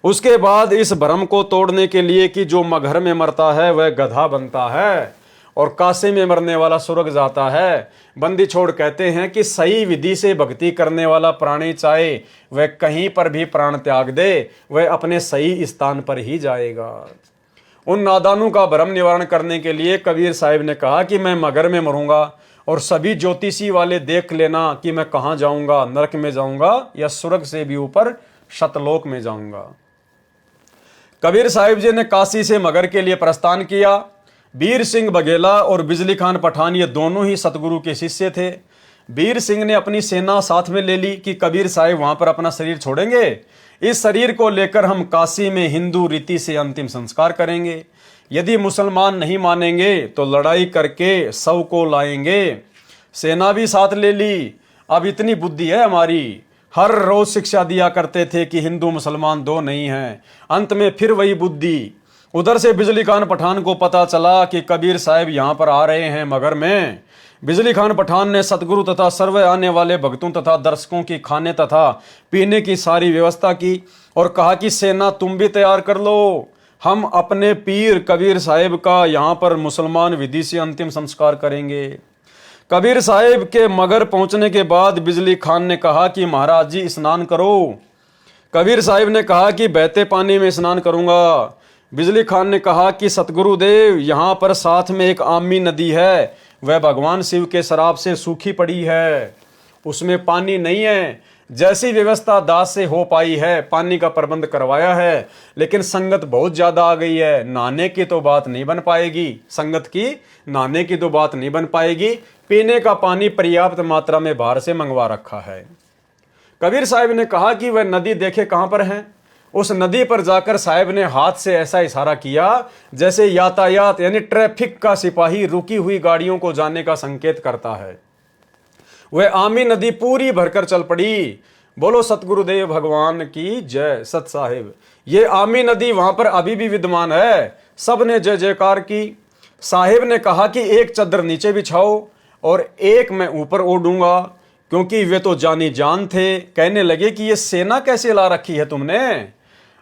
उसके बाद इस भ्रम को तोड़ने के लिए कि जो मगहर में मरता है वह गधा बनता है और काशी में मरने वाला स्वर्ग जाता है, बंदी छोड़ कहते हैं कि सही विधि से भक्ति करने वाला प्राणी चाहे वह कहीं पर भी प्राण त्याग दे, वह अपने सही स्थान पर ही जाएगा। उन नादानों का भ्रम निवारण करने के लिए कबीर साहिब ने कहा कि मैं मगर में मरूंगा और सभी ज्योतिषी वाले देख लेना कि मैं कहाँ जाऊंगा, नरक में जाऊंगा या स्वर्ग से भी ऊपर शतलोक में जाऊंगा। कबीर साहिब जी ने काशी से मगर के लिए प्रस्थान किया। बीर सिंह बघेला और बिजली खान पठान ये दोनों ही सतगुरु के शिष्य थे। बीर सिंह ने अपनी सेना साथ में ले ली कि कबीर साहिब वहां पर अपना शरीर छोड़ेंगे, इस शरीर को लेकर हम काशी में हिंदू रीति से अंतिम संस्कार करेंगे। यदि मुसलमान नहीं मानेंगे तो लड़ाई करके शव को लाएंगे। सेना भी साथ ले ली। अब इतनी बुद्धि है हमारी, हर रोज शिक्षा दिया करते थे कि हिंदू मुसलमान दो नहीं हैं। अंत में फिर वही बुद्धि। उधर से बिजली खान पठान को पता चला कि कबीर साहब यहाँ पर आ रहे हैं मगर में। बिजली खान पठान ने सतगुरु तथा सर्व आने वाले भक्तों तथा दर्शकों की खाने तथा पीने की सारी व्यवस्था की और कहा कि सेना तुम भी तैयार कर लो, हम अपने पीर कबीर साहब का यहाँ पर मुसलमान विधि से अंतिम संस्कार करेंगे। कबीर साहब के मगर पहुंचने के बाद बिजली खान ने कहा कि महाराज जी स्नान करो। कबीर साहब ने कहा कि बहते पानी में स्नान करूंगा। बिजली खान ने कहा कि सतगुरुदेव यहाँ पर साथ में एक आमी नदी है, वह भगवान शिव के शराब से सूखी पड़ी है, उसमें पानी नहीं है। जैसी व्यवस्था दास से हो पाई है पानी का प्रबंध करवाया है, लेकिन संगत बहुत ज्यादा आ गई है, नहाने की तो बात नहीं बन पाएगी। संगत की नहाने की तो बात नहीं बन पाएगी। पीने का पानी पर्याप्त मात्रा में बाहर से मंगवा रखा है। कबीर साहब ने कहा कि वह नदी देखे कहां पर है। उस नदी पर जाकर साहब ने हाथ से ऐसा इशारा किया जैसे यातायात यानी ट्रैफिक का सिपाही रुकी हुई गाड़ियों को जाने का संकेत करता है। वह आमी नदी पूरी भरकर चल पड़ी। बोलो सतगुरुदेव भगवान की जय। सत साहिब, ये आमी नदी वहां पर अभी भी विद्यमान है। सब ने जय जयकार की। साहिब ने कहा कि एक चद्दर नीचे बिछाओ और एक मैं ऊपर ओढ़ूंगा, क्योंकि वे तो जानी जान थे। कहने लगे कि ये सेना कैसे ला रखी है तुमने।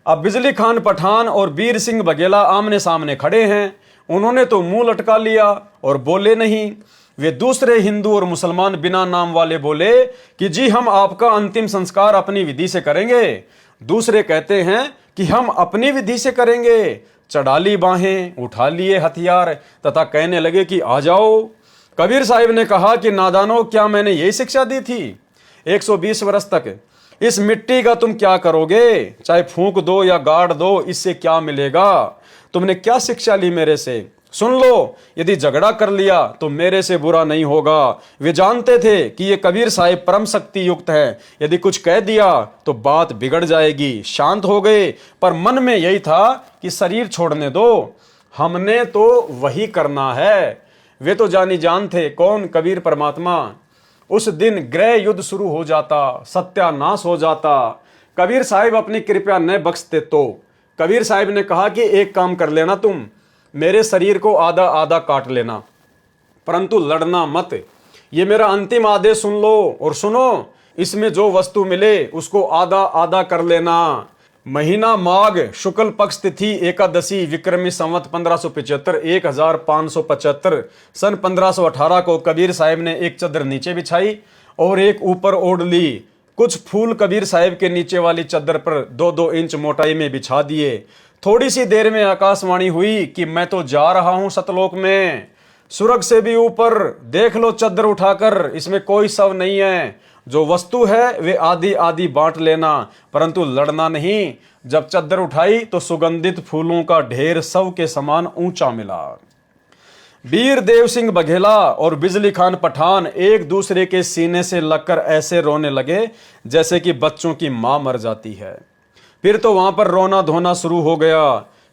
अब बिजली खान पठान और वीर सिंह बघेला आमने सामने खड़े हैं। उन्होंने तो मुंह लटका लिया और बोले नहीं। वे दूसरे हिंदू और मुसलमान बिना नाम वाले बोले कि जी हम आपका अंतिम संस्कार अपनी विधि से करेंगे। दूसरे कहते हैं कि हम अपनी विधि से करेंगे। चढ़ा ली बाहें, उठा लिए हथियार तथा कहने लगे कि आ जाओ। कबीर साहिब ने कहा कि नादानो, क्या मैंने यही शिक्षा दी थी 120 वर्ष तक? इस मिट्टी का तुम क्या करोगे? चाहे फूंक दो या गाड़ दो, इससे क्या मिलेगा? तुमने क्या शिक्षा ली मेरे से? सुन लो, यदि झगड़ा कर लिया तो मेरे से बुरा नहीं होगा। वे जानते थे कि ये कबीर साहिब परम शक्ति युक्त है, यदि कुछ कह दिया तो बात बिगड़ जाएगी। शांत हो गए, पर मन में यही था कि शरीर छोड़ने दो, हमने तो वही करना है। वे तो जानी जान थे। कौन? कबीर परमात्मा। उस दिन गृह युद्ध शुरू हो जाता, सत्यानाश हो जाता। कबीर साहिब अपनी कृपया न बख्शते तो कबीर साहिब ने कहा कि एक काम कर लेना, तुम मेरे शरीर को आधा आधा काट लेना, परंतु लड़ना मत। ये मेरा अंतिम आदेश सुन लो और सुनो, इसमें जो वस्तु मिले उसको आधा आधा कर लेना। महीना माघ शुक्ल पक्ष तिथि एकादशी विक्रमी संवत 1575 1575 सन 1518 को कबीर साहिब ने एक चद्दर नीचे बिछाई और एक ऊपर ओढ़ ली। कुछ फूल कबीर साहिब के नीचे वाली चद्दर पर 2-2 इंच मोटाई में बिछा दिए। थोड़ी सी देर में आकाशवाणी हुई कि मैं तो जा रहा हूं सतलोक में, स्वर्ग से भी ऊपर। देख लो चद्दर उठाकर, इसमें कोई शव नहीं है। जो वस्तु है वे आधी आधी बांट लेना, परंतु लड़ना नहीं। जब चद्दर उठाई तो सुगंधित फूलों का ढेर शव के समान ऊंचा मिला। वीर देव सिंह बघेला और बिजली खान पठान एक दूसरे के सीने से लगकर ऐसे रोने लगे जैसे कि बच्चों की मां मर जाती है। फिर तो वहां पर रोना धोना शुरू हो गया।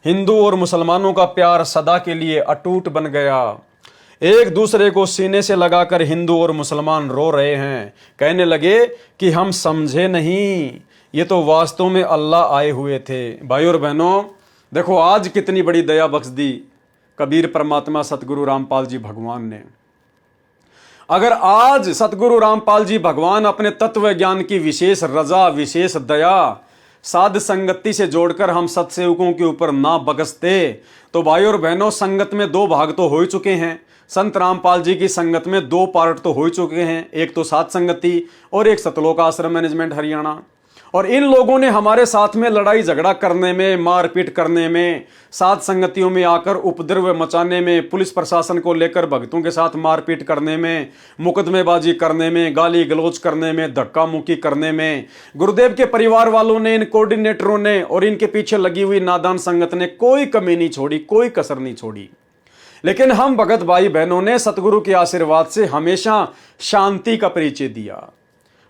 हिंदू और मुसलमानों का प्यार सदा के लिए अटूट बन गया। एक दूसरे को सीने से लगाकर हिंदू और मुसलमान रो रहे हैं। कहने लगे कि हम समझे नहीं, ये तो वास्तव में अल्लाह आए हुए थे। भाइयों और बहनों, देखो आज कितनी बड़ी दया बख्श दी कबीर परमात्मा सतगुरु रामपाल जी भगवान ने। अगर आज सतगुरु रामपाल जी भगवान अपने तत्व ज्ञान की विशेष रजा, विशेष दया, साध संगति से जोड़कर हम सत्सेवकों के ऊपर ना बगसते, तो भाइयों और बहनों संगत में 2 भाग तो हो ही चुके हैं। संत रामपाल जी की संगत में 2 पार्ट तो हो ही चुके हैं, एक तो साध संगति और एक सतलोक आश्रम मैनेजमेंट हरियाणा। और इन लोगों ने हमारे साथ में लड़ाई झगड़ा करने में, मारपीट करने में, साध संगतियों में आकर उपद्रव मचाने में, पुलिस प्रशासन को लेकर भक्तों के साथ मारपीट करने में, मुकदमेबाजी करने में, गाली गलौज करने में, धक्का मुक्की करने में, गुरुदेव के परिवार वालों ने, इन कोऑर्डिनेटरों ने और इनके पीछे लगी हुई नादान संगत ने कोई कमी नहीं छोड़ी, कोई कसर नहीं छोड़ी। लेकिन हम भगत भाई बहनों ने सतगुरु के आशीर्वाद से हमेशा शांति का परिचय दिया।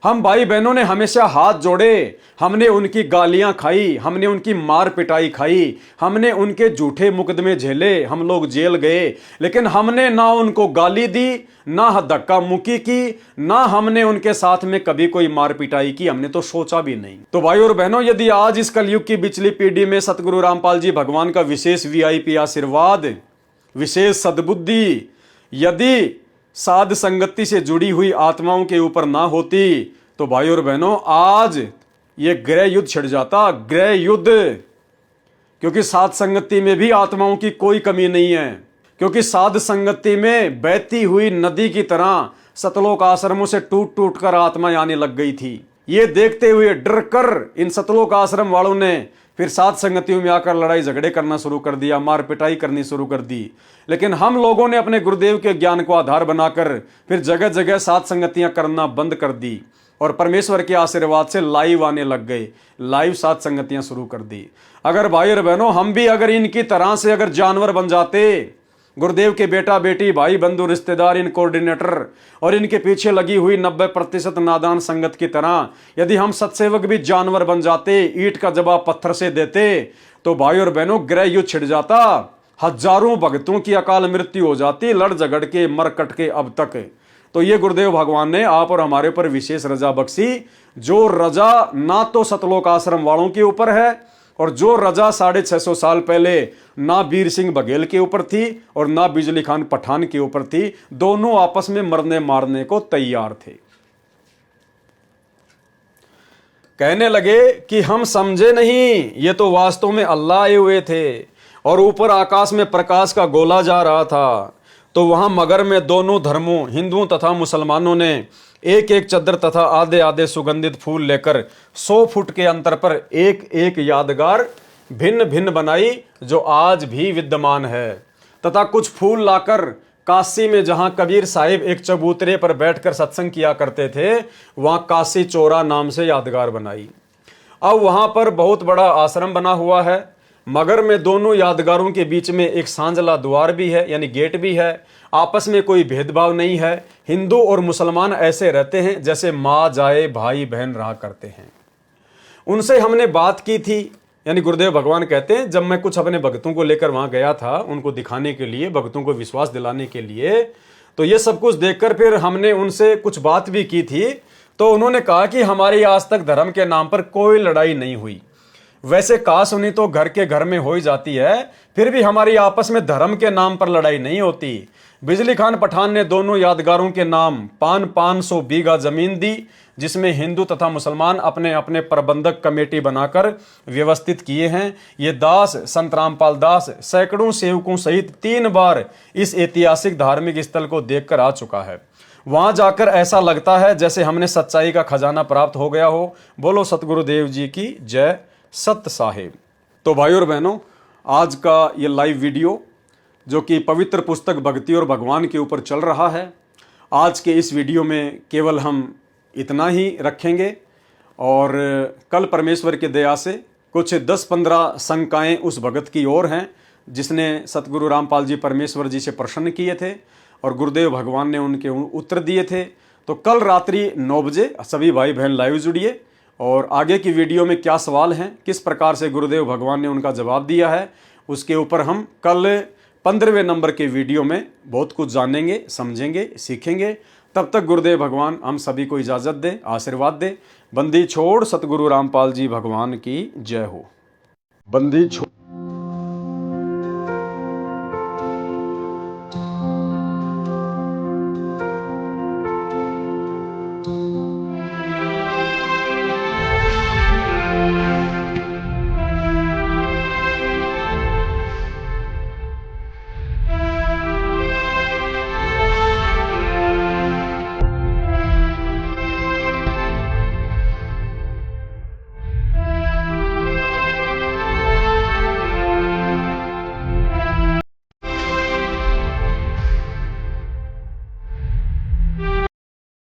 हम भाई बहनों ने हमेशा हाथ जोड़े, हमने उनकी गालियां खाई, हमने उनकी मार पिटाई खाई, हमने उनके झूठे मुकदमे झेले, हम लोग जेल गए, लेकिन हमने ना उनको गाली दी, ना धक्का मुक्की की, ना हमने उनके साथ में कभी कोई मार पिटाई की, हमने तो सोचा भी नहीं। तो भाई और बहनों, यदि आज इस कलयुग की बिचली पीढ़ी में सतगुरु रामपाल जी भगवान का विशेष VIP आशीर्वाद, विशेष सद्बुद्धि यदि साध संगति से जुड़ी हुई आत्माओं के ऊपर ना होती, तो भाई और बहनों आज ये गृह युद्ध छिड़ जाता, गृह युद्ध। क्योंकि साध संगति में भी आत्माओं की कोई कमी नहीं है, क्योंकि साध संगति में बहती हुई नदी की तरह सतलोक आश्रमों से टूट टूट कर आत्माएं आने लग गई थी। ये देखते हुए डर कर इन सतलोक आश्रम वालों ने फिर साध संगतियों में आकर लड़ाई झगड़े करना शुरू कर दिया, मार पिटाई करनी शुरू कर दी। लेकिन हम लोगों ने अपने गुरुदेव के ज्ञान को आधार बनाकर फिर जगह जगह साध संगतियां करना बंद कर दी और परमेश्वर के आशीर्वाद से लाइव आने लग गए, लाइव साध संगतियां शुरू कर दी। अगर भाई और बहनों हम भी अगर इनकी तरह से अगर जानवर बन जाते, गुरुदेव के बेटा बेटी भाई बंधु रिश्तेदार इन कोऑर्डिनेटर और इनके पीछे लगी हुई 90% नादान संगत की तरह यदि हम सत्सेवक भी जानवर बन जाते, ईंट का जवाब पत्थर से देते, तो भाई और बहनों गृह युद्ध छिड़ जाता, हजारों भक्तों की अकाल मृत्यु हो जाती, लड़ झगड़ के मर कट के अब तक। तो ये गुरुदेव भगवान ने आप और हमारे ऊपर विशेष रजा बख्शी, जो रजा ना तो सतलोक आश्रम वालों के ऊपर है और जो रजा 650 साल पहले ना वीर सिंह बघेल के ऊपर थी और ना बिजली खान पठान के ऊपर थी। दोनों आपस में मरने मारने को तैयार थे। कहने लगे कि हम समझे नहीं, ये तो वास्तव में अल्लाह आए हुए थे और ऊपर आकाश में प्रकाश का गोला जा रहा था। तो वहां मगर में दोनों धर्मों हिंदुओं तथा मुसलमानों ने एक एक चद्दर तथा आधे आधे सुगंधित फूल लेकर 100 फुट के अंतर पर एक एक यादगार भिन्न भिन्न बनाई, जो आज भी विद्यमान है। तथा कुछ फूल लाकर काशी में जहां कबीर साहिब एक चबूतरे पर बैठकर सत्संग किया करते थे, वहां काशी चौरा नाम से यादगार बनाई। अब वहां पर बहुत बड़ा आश्रम बना हुआ है। मगर में दोनों यादगारों के बीच में एक सांझला द्वार भी है, यानी गेट भी है। आपस में कोई भेदभाव नहीं है। हिंदू और मुसलमान ऐसे रहते हैं जैसे माँ जाए भाई बहन रहा करते हैं। उनसे हमने बात की थी, यानी गुरुदेव भगवान कहते हैं जब मैं कुछ अपने भक्तों को लेकर वहां गया था, उनको दिखाने के लिए, भक्तों को विश्वास दिलाने के लिए, तो ये सब कुछ देखकर फिर हमने उनसे कुछ बात भी की थी। तो उन्होंने कहा कि हमारी आज तक धर्म के नाम पर कोई लड़ाई नहीं हुई। वैसे कहा सुनी तो घर के घर में हो ही जाती है, फिर भी हमारी आपस में धर्म के नाम पर लड़ाई नहीं होती। बिजली खान पठान ने दोनों यादगारों के नाम 500 बीघा जमीन दी, जिसमें हिंदू तथा मुसलमान अपने अपने प्रबंधक कमेटी बनाकर व्यवस्थित किए हैं। ये दास संत रामपाल दास सैकड़ों सेवकों सहित 3 बार इस ऐतिहासिक धार्मिक स्थल को देखकर आ चुका है। वहां जाकर ऐसा लगता है जैसे हमने सच्चाई का खजाना प्राप्त हो गया हो। बोलो सतगुरुदेव जी की जय सत्य साहेब। तो भाई और बहनों, आज का ये लाइव वीडियो जो कि पवित्र पुस्तक भक्ति और भगवान के ऊपर चल रहा है, आज के इस वीडियो में केवल हम इतना ही रखेंगे और कल परमेश्वर की दया से कुछ 10-15 शंकाएं उस भगत की ओर हैं जिसने सतगुरु रामपाल जी परमेश्वर जी से प्रसन्न किए थे और गुरुदेव भगवान ने उनके उत्तर दिए थे। तो कल रात्रि 9 बजे सभी भाई बहन लाइव जुड़िए और आगे की वीडियो में क्या सवाल हैं, किस प्रकार से गुरुदेव भगवान ने उनका जवाब दिया है, उसके ऊपर हम कल 15वें नंबर के वीडियो में बहुत कुछ जानेंगे, समझेंगे, सीखेंगे। तब तक गुरुदेव भगवान हम सभी को इजाज़त दे, आशीर्वाद दे। बंदी छोड़ सतगुरु रामपाल जी भगवान की जय हो। बंदी छोड़।